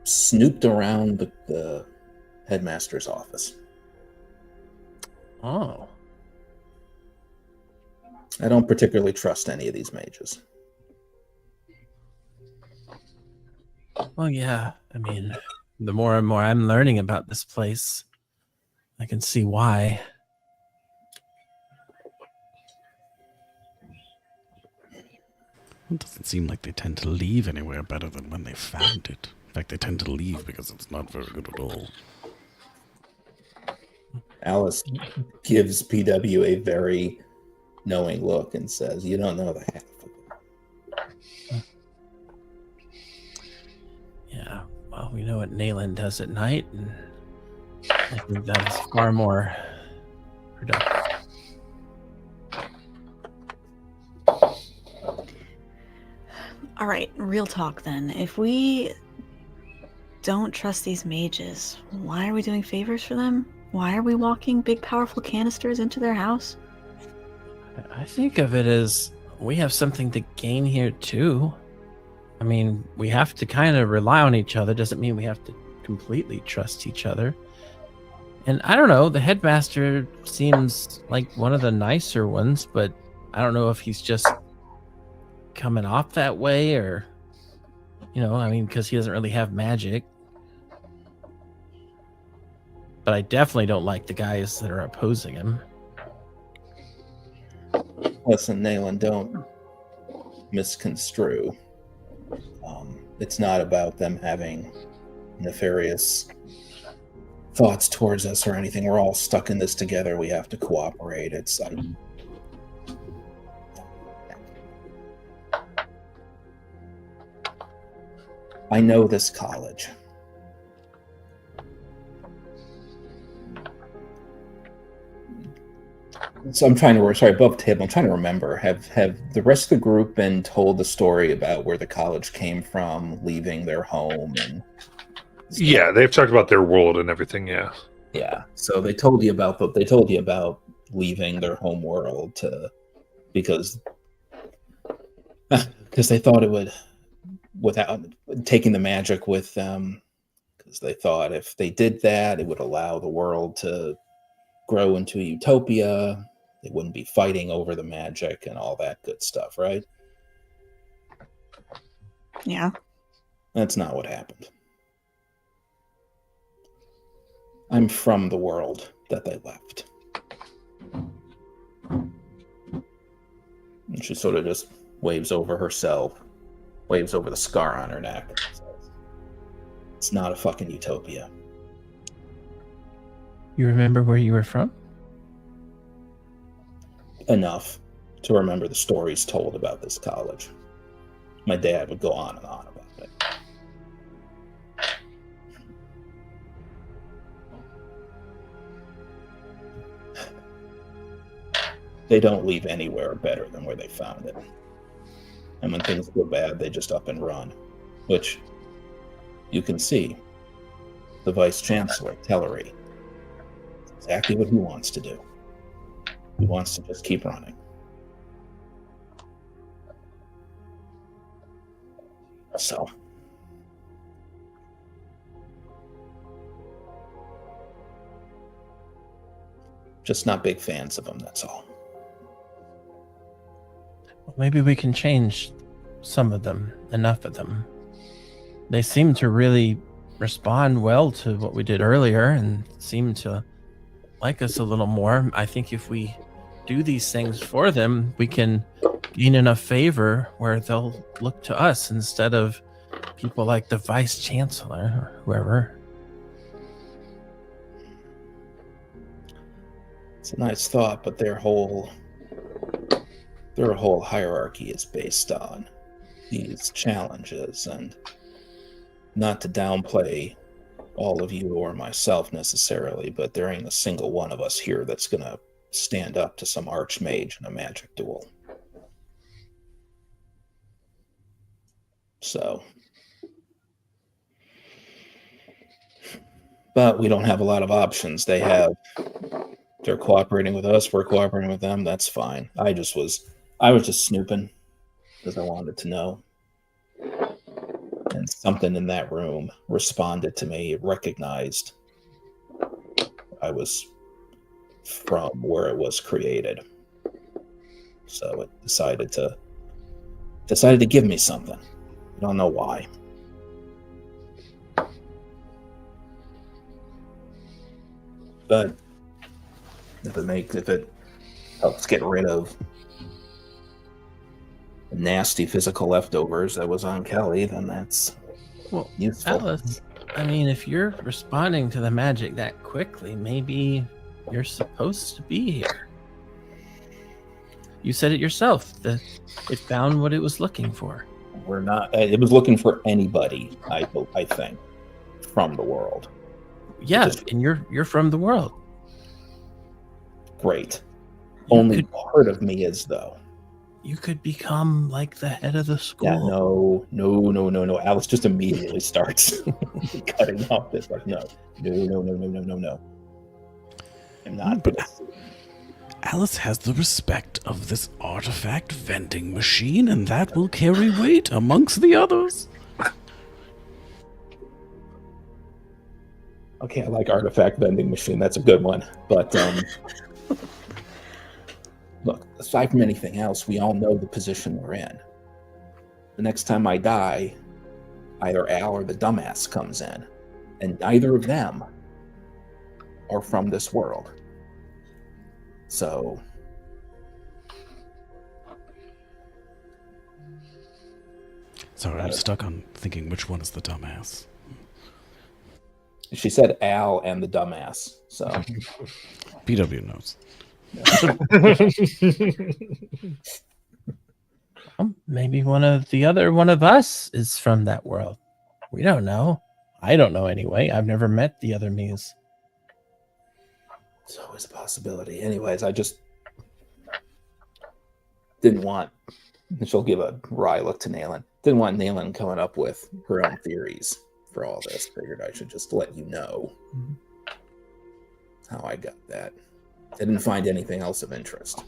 snooped around the headmaster's office. oh, I don't particularly trust any of these mages. well, yeah. I mean, the more and more I'm learning about this place, I can see why. It doesn't seem like they tend to leave anywhere better than when they found it. In fact, they tend to leave because it's not very good at all. Alice gives PW a very knowing look and says, "You don't know the half of it." Yeah, well, we know what Nayland does at night, and I think that is far more productive. All right, real talk then. If we don't trust these mages, why are we doing favors for them? Why are we walking big, powerful canisters into their house? I think of it as we have something to gain here too. I mean, we have to kind of rely on each other. Doesn't mean we have to completely trust each other. And I don't know, the headmaster seems like one of the nicer ones, but I don't know if he's just coming off that way or, you know, I mean, because he doesn't really have magic. But I definitely don't like the guys that are opposing him. Listen, Nayland, don't misconstrue. It's not about them having nefarious thoughts towards us or anything. We're all stuck in this together. We have to cooperate. I know this college. So I'm trying to, sorry, above table, I'm trying to remember. Have the rest of the group been told the story about where the college came from, leaving their home? And Yeah, they've talked about their world and everything. Yeah. yeah. So they told you about leaving their home world because they thought it would, without taking the magic with them, because they thought if they did that, it would allow the world to grow into a utopia. They wouldn't be fighting over the magic and all that good stuff, right? Yeah. That's not what happened. I'm from the world that they left. And she sort of just waves over herself, waves over the scar on her neck. And says, it's not a fucking utopia. You remember where you were from? Enough to remember the stories told about this college. My dad would go on and on about it. they don't leave anywhere better than where they found it. And when things go bad, they just up and run, which you can see. The Vice Chancellor, Tellery, exactly what he wants to do. He wants to just keep running. So, just not big fans of him, that's all. Maybe we can change some of them, enough of them. They seem to really respond well to what we did earlier and seem to like us a little more. I think if we do these things for them, we can gain enough favor where they'll look to us instead of people like the Vice Chancellor or whoever. It's a nice thought, but their whole hierarchy is based on these challenges, and not to downplay all of you or myself necessarily, but there ain't a single one of us here that's gonna stand up to some archmage in a magic duel. So, but we don't have a lot of options. They're cooperating with us, we're cooperating with them, that's fine. I was just snooping because I wanted to know. And something in that room responded to me. It recognized I was from where it was created. So it decided to give me something. I don't know why. But if it helps get rid of the nasty physical leftovers that was on Kelly, then that's useful. Alice, I mean, if you're responding to the magic that quickly, maybe you're supposed to be here. You said it yourself, that it found what it was looking for. We're not. It was looking for anybody, I think, from the world. Yeah, and you're from the world. Great. Only part of me is, though. You could become like the head of the school. Yeah, no. Alice just immediately starts cutting off this. Like, no. I'm not. But Alice has the respect of this artifact vending machine, and that will carry weight amongst the others. Okay, I like artifact vending machine. That's a good one. But look, aside from anything else, we all know the position we're in. The next time I die, either Al or the dumbass comes in, and neither of them are from this world. So sorry, I'm stuck on thinking which one is the dumbass. she said Al and the dumbass. So PW knows. Well, maybe one of us is from that world. We don't know. I don't know anyway. I've never met the other Mies. it's always a possibility. Anyways, I just didn't want, and she'll give a wry look to Nayland. Didn't want Nayland coming up with her own theories for all this. Figured I should just let you know how I got that. I didn't find anything else of interest.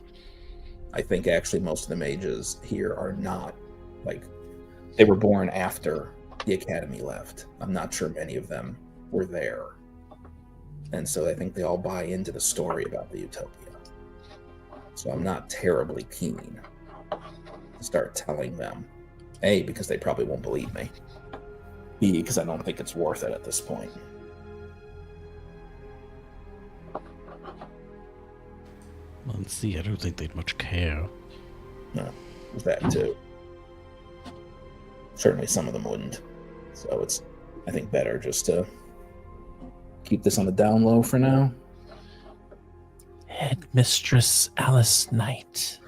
I think actually most of the mages here are not, like, they were born after the academy left. I'm not sure many of them were there. And so I think they all buy into the story about the Utopia. So I'm not terribly keen to start telling them, A, because they probably won't believe me, B, because I don't think it's worth it at this point. Well, and C, I don't think they'd much care. No, there's that too. Certainly some of them wouldn't. So it's, I think, better just to keep this on the down low for now. Headmistress Alice Knight.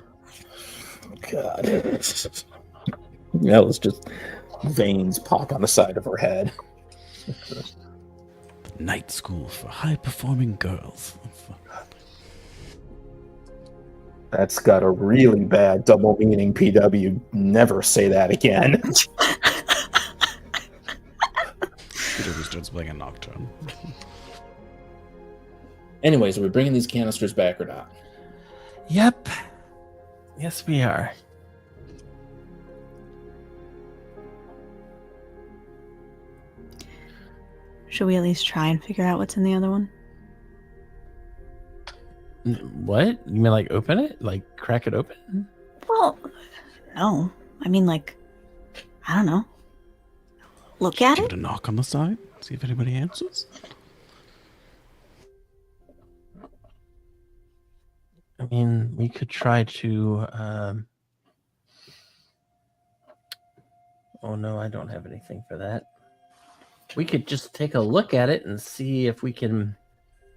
God. That was just veins pop on the side of her head. The night school for high-performing girls. That's got a really bad double meaning, PW. Never say that again. PW starts playing a Nocturne. Anyways, are we bringing these canisters back or not? Yep. Yes, we are. Should we at least try and figure out what's in the other one? What? You mean like open it? Like crack it open? Well, no. I mean, like, I don't know. Look at Give it? it a knock on the side. See if anybody answers. I mean, we could try to. Oh no, I don't have anything for that. We could just take a look at it and see if we can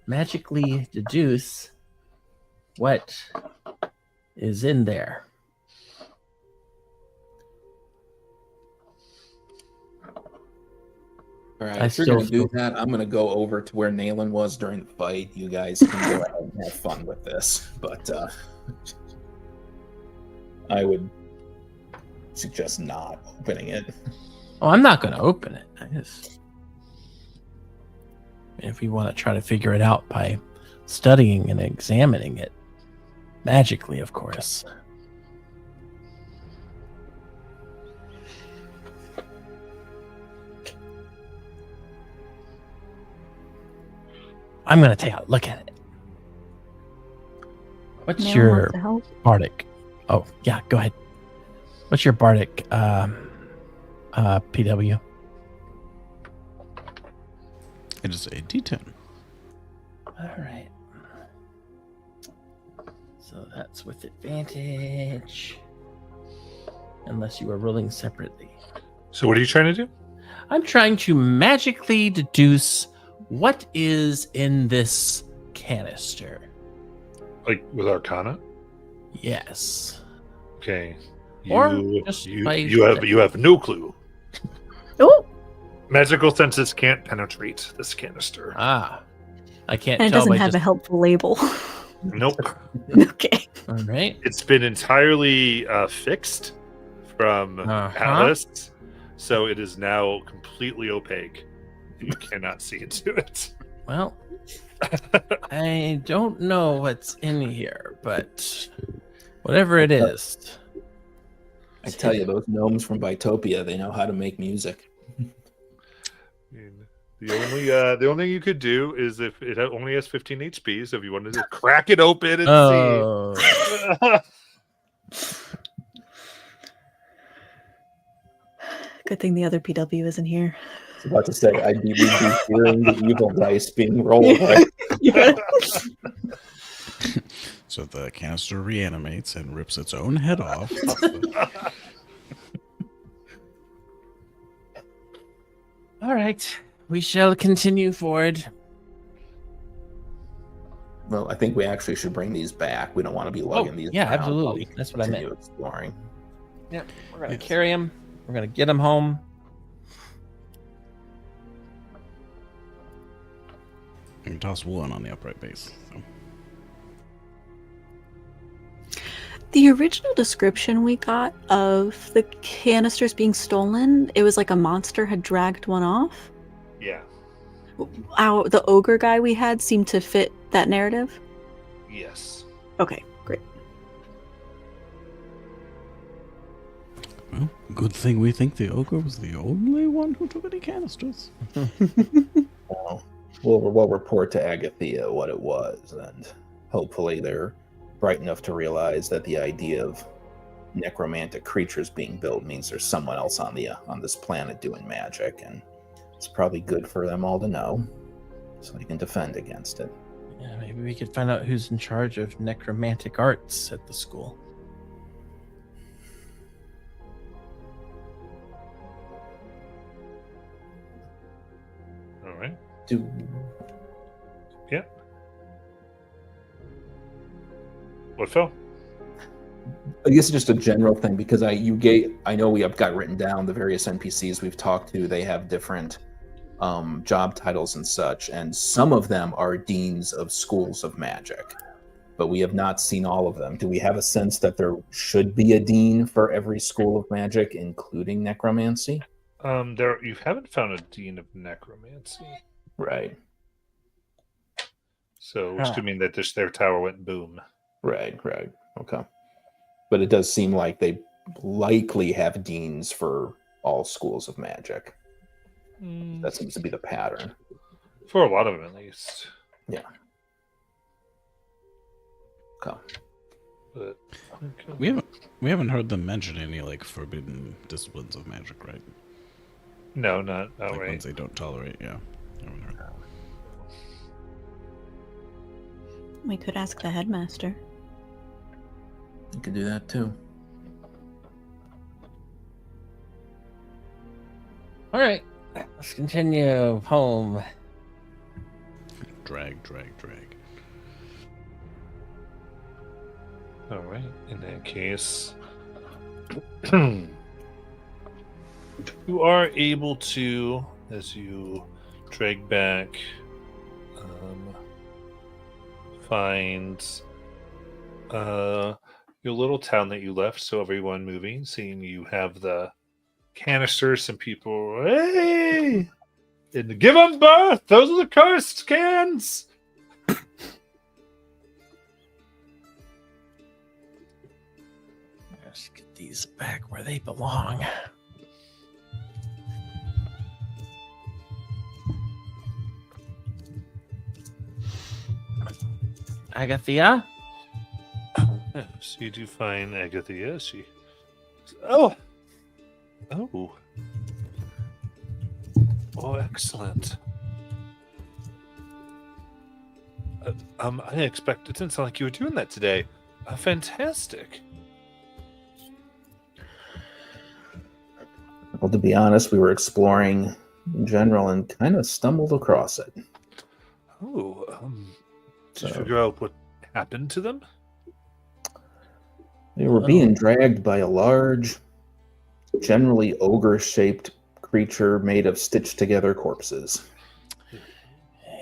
magically deduce what is in there. All right, I if you're still going to do feel- that, I'm going to go over to where Nayland was during the fight. You guys can go ahead and have fun with this. But I would suggest not opening it. Oh, I'm not going to open it. If we want to try to figure it out by studying and examining it, magically, of course. I'm going to take a look at it. What's Nail your wants to help. bardic? Oh, yeah, go ahead. What's your bardic, PW? It is a D10. All right. So that's with advantage. Unless you are rolling separately. So what are you trying to do? I'm trying to magically deduce what is in this canister. Like with Arcana? Yes. Okay. Or You, just you, by- you have no clue. Oh, Magical senses can't penetrate this canister. Ah. I can't and it tell doesn't by have just... a helpful label. Nope. Okay. All right. It's been entirely fixed from Uh-huh. Atlas, so it is now completely opaque. You cannot see into it. Well, I don't know what's in here, but whatever it is. I tell you, those gnomes from Bitopia, they know how to make music. The only thing you could do is if it only has 15 HP, so if you wanted to crack it open and Oh. see. Good thing the other PW isn't here. I was about to say, we'd be hearing the evil dice being rolled. Right? Yeah. So the canister reanimates and rips its own head off. All right. We shall continue forward. Well, I think we actually should bring these back. We don't want to be lugging these yeah, around while absolutely. we That's what I meant. continue exploring. Yep. We're going to Yes. carry him. We're going to get him home. You can toss one on the upright base. So. The original description we got of the canisters being stolen, it was like a monster had dragged one off. Yeah. The ogre guy we had seemed to fit that narrative. Yes. Okay, great. Well, good thing we think the ogre was the only one who took any canisters. Well, we'll report to Agathea what it was, and hopefully they're bright enough to realize that the idea of necromantic creatures being built means there's someone else on this planet doing magic, and it's probably good for them all to know, so they can defend against it. Yeah, maybe we could find out who's in charge of necromantic arts at the school. All right. Yeah. What, Phil? I guess just a general thing, because I know we have got written down the various NPCs we've talked to. They have different job titles and such, and some of them are deans of schools of magic. but we have not seen all of them. Do we have a sense that there should be a dean for every school of magic, including necromancy? There you haven't found a dean of necromancy, Right. so which could mean that their tower went boom. Right. Okay. But it does seem like they likely have deans for all schools of magic. That seems to be the pattern. For a lot of them, at least. Yeah. Okay. But We haven't heard them mention any like forbidden disciplines of magic, right? no, not Like outright. ones they don't tolerate. Yeah. Haven't heard. We could ask the headmaster. You could do that too. All right, let's continue home. Drag. All right. In that case, you are able to, as you drag back, find your little town that you left. So everyone moving, seeing you have the canisters, some people, hey, and give them birth. Those are the cursed cans. Let's get these back where they belong. Agathia? So you do find Agathia. She. Oh, excellent. I expected. It didn't sound like you were doing that today. Fantastic. Well, to be honest, we were exploring in general and kind of stumbled across it. Oh, did you So- figure out what happened to them? They were being dragged by a large, generally ogre-shaped creature made of stitched-together corpses.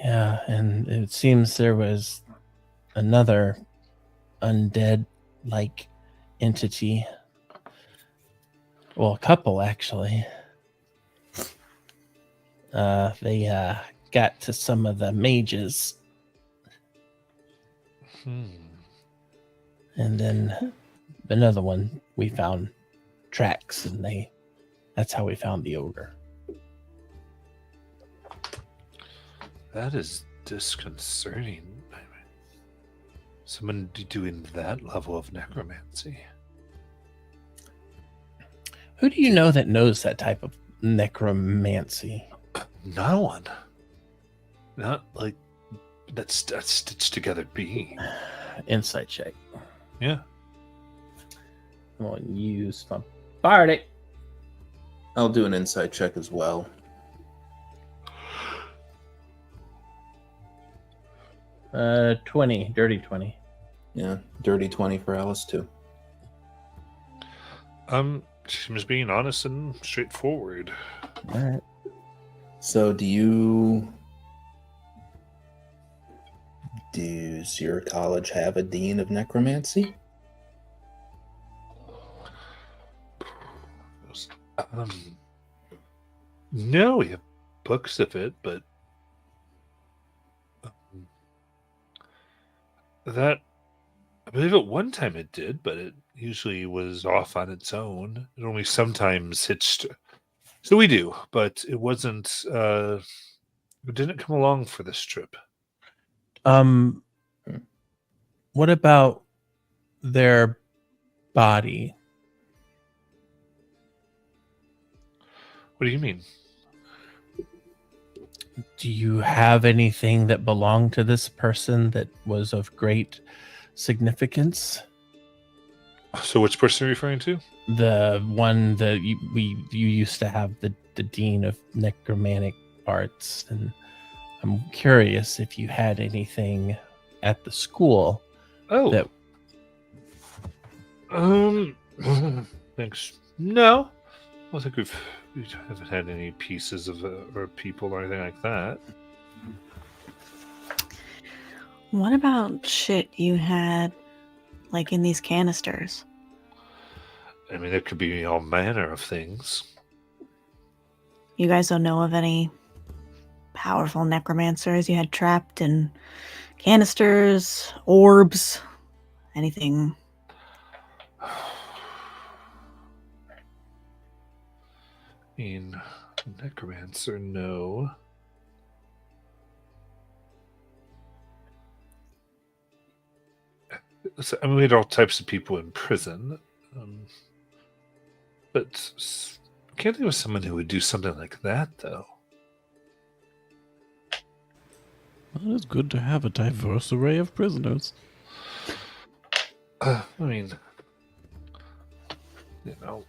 Yeah, and it seems there was another undead-like entity. Well, a couple, actually. They got to some of the mages, and then another one we found tracks, and that's how we found the ogre. That is disconcerting. Someone doing that level of necromancy. Who do you know that knows that type of necromancy? No one. Not like that's stitched together being. Insight check. Yeah. I'm gonna use my bardic. I'll do an insight check as well. 20, dirty 20. Yeah, dirty 20 for Alice too. She was being honest and straightforward. All right. So does your college have a dean of necromancy? No, we have books of it, but that I believe at one time it did, but it usually was off on its own. It only sometimes hitched. So we do, but it wasn't. It didn't come along for this trip. What about their body? What do you mean? Do you have anything that belonged to this person that was of great significance? So which person are you referring to? The one that you used to have the dean of necromantic arts, and I'm curious if you had anything at the school. Oh, That- thanks. No, I don't think we haven't had any pieces of or people or anything like that. What about shit you had, like, in these canisters? I mean, there could be all manner of things. You guys don't know of any powerful necromancers you had trapped in canisters, orbs, anything? I mean, necromancer, no. So, I mean, we had all types of people in prison. But I can't think of someone who would do something like that, though. Well, it's good to have a diverse array of prisoners. I mean, you know,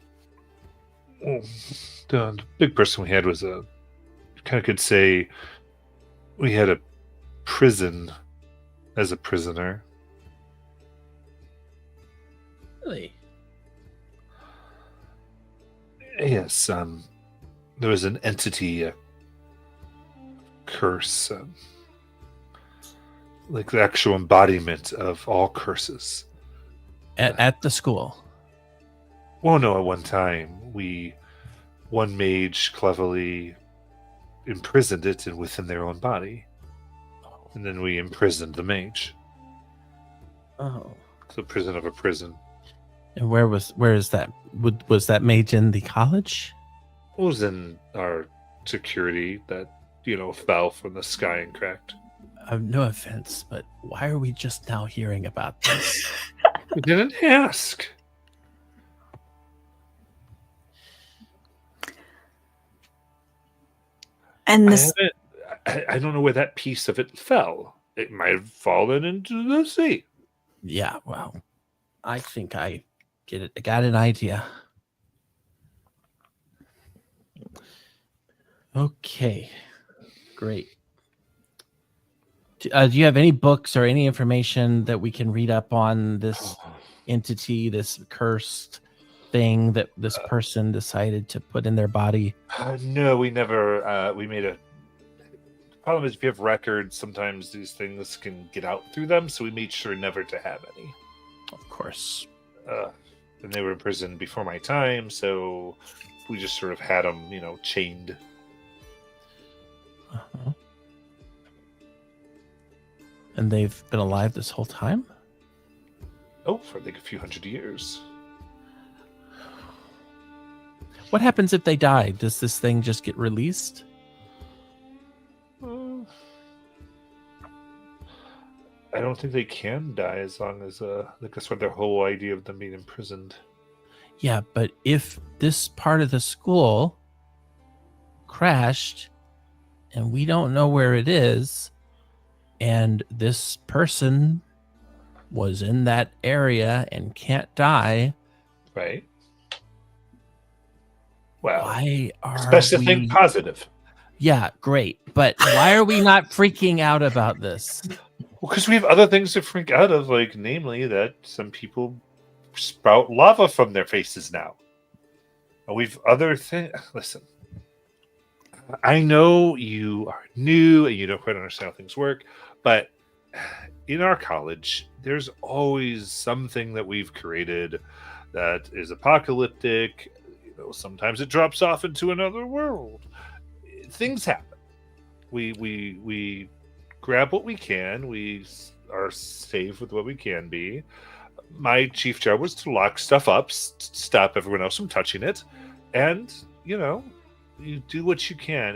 well, the big person we had was you kind of could say we had a prison as a prisoner. Really? Yes, there was an entity, a curse, like the actual embodiment of all curses. At the school. Well, no, at one time, one mage cleverly imprisoned it within their own body. And then we imprisoned the mage. Oh. So prison of a prison. And where is that? Was that mage in the college? It was in our security that, fell from the sky and cracked. No offense, but why are we just now hearing about this? We didn't ask. And this, I don't know where that piece of it fell. It might have fallen into the sea. Yeah, well, I think I get it. I got an idea. Okay, great. Do you have any books or any information that we can read up on this entity, this cursed thing that this person decided to put in their body? No, we never. We made a. The problem is, if you have records, sometimes these things can get out through them. So we made sure never to have any. Of course. And they were in prison before my time, so we just sort of had them, chained. Uh-huh. And they've been alive this whole time? Oh, for like a few hundred years. What happens if they die? Does this thing just get released? I don't think they can die as long as that's what their whole idea of them being imprisoned. Yeah, but if this part of the school crashed and we don't know where it is, and this person was in that area and can't die, right? Well, why are especially to we... think positive. Yeah, great. But why are we not freaking out about this? Well, because we have other things to freak out of, like namely that some people sprout lava from their faces now. And we've other things. Listen, I know you are new and you don't quite understand how things work, but in our college, there's always something that we've created that is apocalyptic. Sometimes it drops off into another world. Things happen. We grab what we can. We are safe with what we can be. My chief job was to lock stuff up, stop everyone else from touching it, and you do what you can.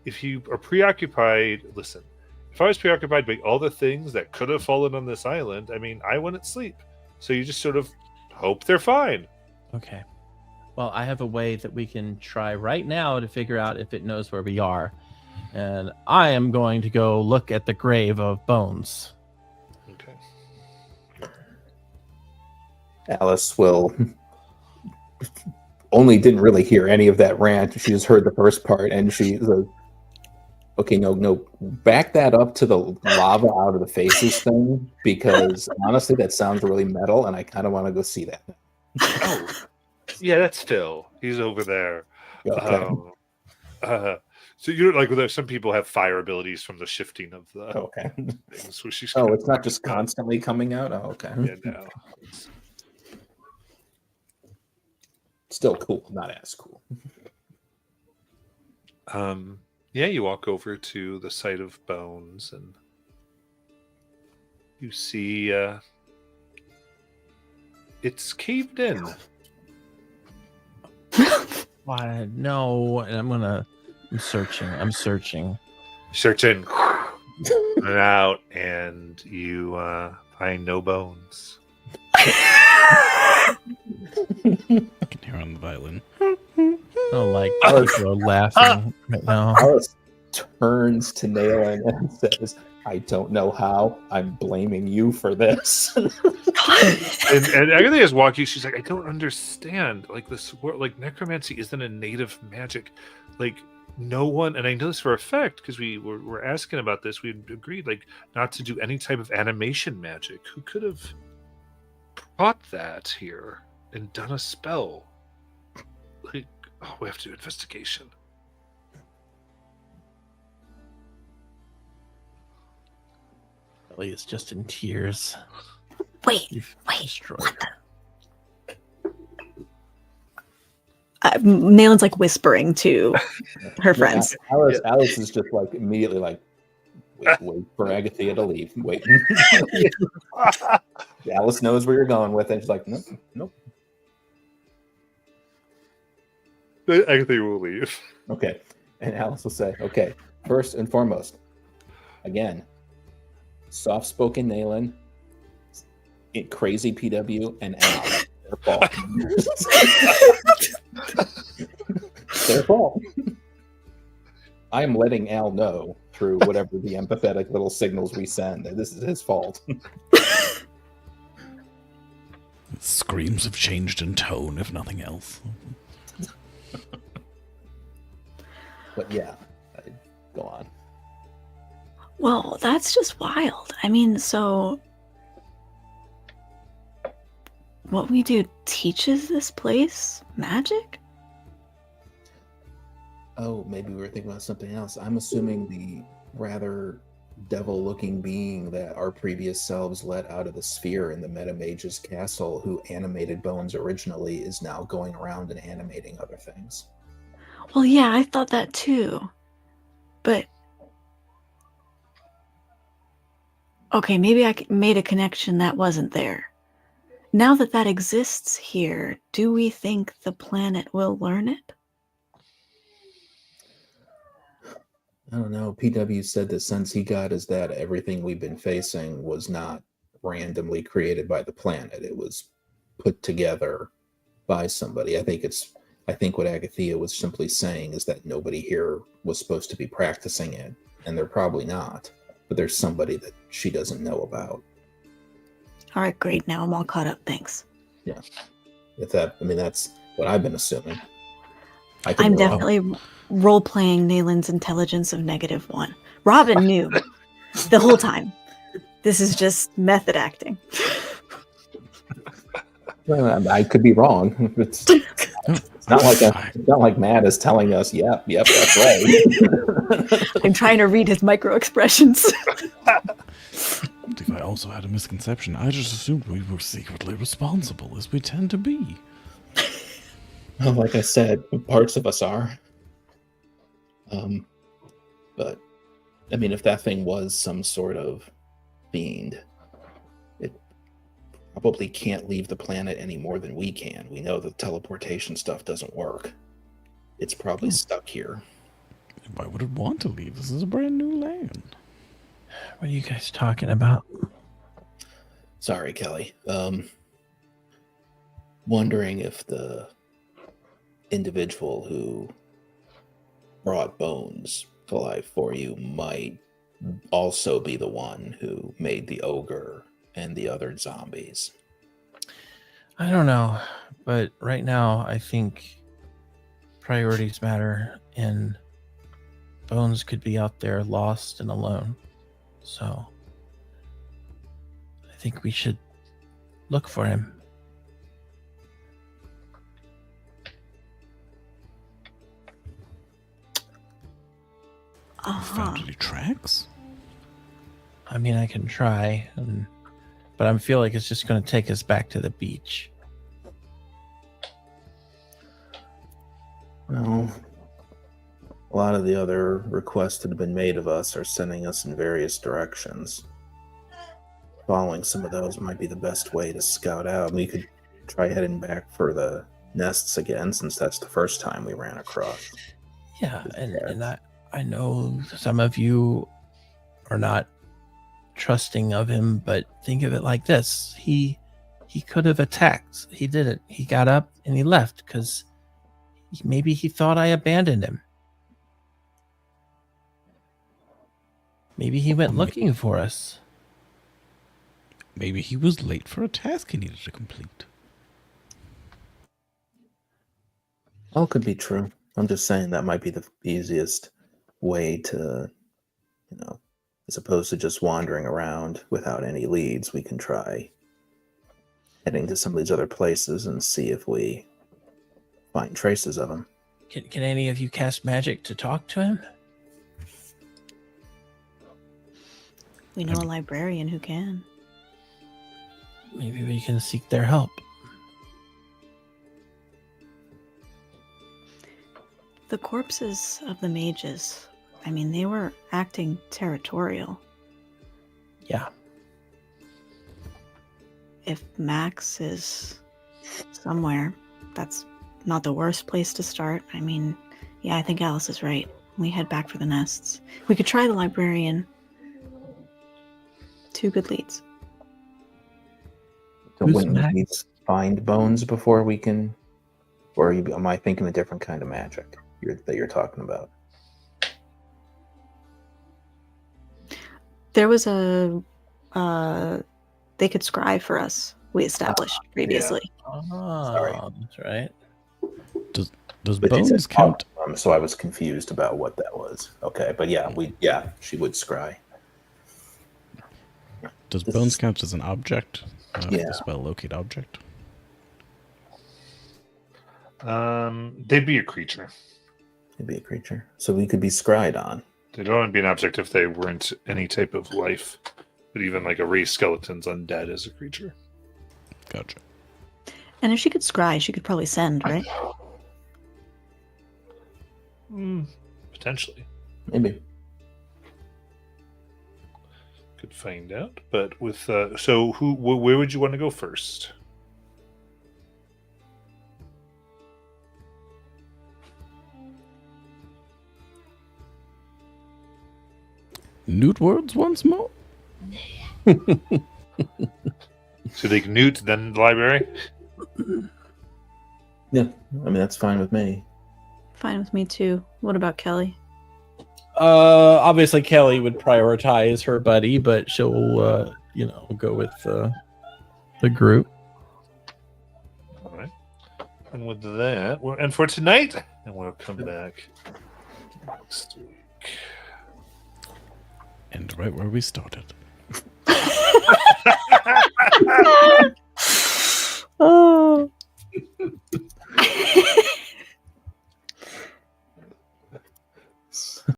If you are preoccupied, listen. If I was preoccupied by all the things that could have fallen on this island, I mean, I wouldn't sleep. So you just sort of hope they're fine. Okay. Well, I have a way that we can try right now to figure out if it knows where we are. And I am going to go look at the grave of Bones. Okay. Alice will didn't really hear any of that rant. She just heard the first part, and she's like, okay, no, back that up to the lava out of the faces thing, because honestly, that sounds really metal, and I kind of want to go see that. Oh, yeah, that's Phil. He's over there. Okay. So you know, like some people have fire abilities from the shifting of the Okay. things. So she's Oh, kinda it's not just fucking up. constantly coming out? Oh, okay. Yeah, no. Still cool, not as cool. Yeah, you walk over to the site of bones and you see it's caved in. Why? No. And I'm searching. Search in and out, and you find no bones. I can hear on the violin. Oh, like people are laughing right now. Alice turns to Nayland and says, I don't know how. I'm blaming you for this. And Agatha is walking. She's like, I don't understand. Like this, like necromancy isn't a native magic. Like no one, and I know this for a fact because we were asking about this. We agreed like not to do any type of animation magic. Who could have brought that here and done a spell? Like, oh, we have to do investigation. Ellie is just in tears. Wait, You've wait, destroyed what her. Nalen's like whispering to her friends. Alice is just like immediately like, wait for Agathea to leave. Wait. Alice knows where you're going with it. She's like, nope. Agatha will leave. Okay. And Alice will say, okay, first and foremost, again, soft-spoken Nayland, crazy PW, and Al. Their fault. Their fault. I am letting Al know through whatever the empathetic little signals we send that this is his fault. Screams have changed in tone, if nothing else. But yeah, go on. Well, that's just wild. I mean, so what we do teaches this place magic? Oh, maybe we were thinking about something else. I'm assuming the rather devil-looking being that our previous selves let out of the sphere in the Metamage's castle, who animated Bones originally, is now going around and animating other things. Well, yeah, I thought that too. But okay, maybe I made a connection that wasn't there. Now that that exists here, do we think the planet will learn it? I don't know. PW said the sense he got is that everything we've been facing was not randomly created by the planet. It was put together by somebody. I think what Agathea was simply saying is that nobody here was supposed to be practicing it, and they're probably not. But there's somebody that she doesn't know about. All right, great. Now I'm all caught up. Thanks. Yeah. That's what I've been assuming. I'm definitely role-playing Nalen's intelligence of -1. Robin knew the whole time. This is just method acting. Well, I could be wrong. It's not like Matt is telling us, yep, that's right. I'm trying to read his micro expressions. If I also had a misconception, I just assumed we were secretly responsible, as we tend to be. Well, like I said, parts of us are. But I mean, if that thing was some sort of fiend, it probably can't leave the planet any more than we can. We know the teleportation stuff doesn't work. It's probably stuck here. Why would it want to leave? This is a brand new land. What are you guys talking about? Sorry, Kelly. Wondering if the individual who brought Bones to life for you might also be the one who made the ogre and the other zombies. I don't know, but right now I think priorities matter, and Bones could be out there lost and alone. So I think we should look for him. Found any tracks? I mean, I can try, but I feel like it's just going to take us back to the beach. Well, a lot of the other requests that have been made of us are sending us in various directions. Following some of those might be the best way to scout out. We could try heading back for the nests again, since that's the first time we ran across. Yeah, and I know some of you are not trusting of him, but think of it like this: he could have attacked. He didn't. He got up and he left because maybe he thought I abandoned him. Maybe he went looking for us. Maybe he was late for a task he needed to complete. All could be true. I'm just saying that might be the easiest way to, as opposed to just wandering around without any leads, we can try heading to some of these other places and see if we find traces of him. Can any of you cast magic to talk to him? We know a librarian who can. Maybe we can seek their help. The corpses of the mages, I mean, they were acting territorial. Yeah. If Max is somewhere, that's not the worst place to start. I mean, yeah, I think Alice is right. We head back for the nests. We could try the librarian. 2 good leads. So Who's wouldn't Max? we find bones before we can, or am I thinking a different kind of magic that you're talking about? There was they could scry for us. We established previously. Sorry. That's right. Does But you bones said count? so I was confused about what that was. Okay, but she would scry. Does bones count as an object? Yeah. The spell locate object. They'd be a creature. It'd be a creature, so we could be scryed on. They'd only be an object if they weren't any type of life. But even like a raised skeleton's undead as a creature. Gotcha. And if she could scry, she could probably send, right? Potentially. Maybe. Could find out. But with so where would you want to go first? Newt words once more? So they Newt, then the library? Yeah, I mean that's fine with me. Fine with me too. What about Kelly? Obviously Kelly would prioritize her buddy, but she'll go with the group. All right. And with that, and for tonight, and we'll come back next week. And right where we started.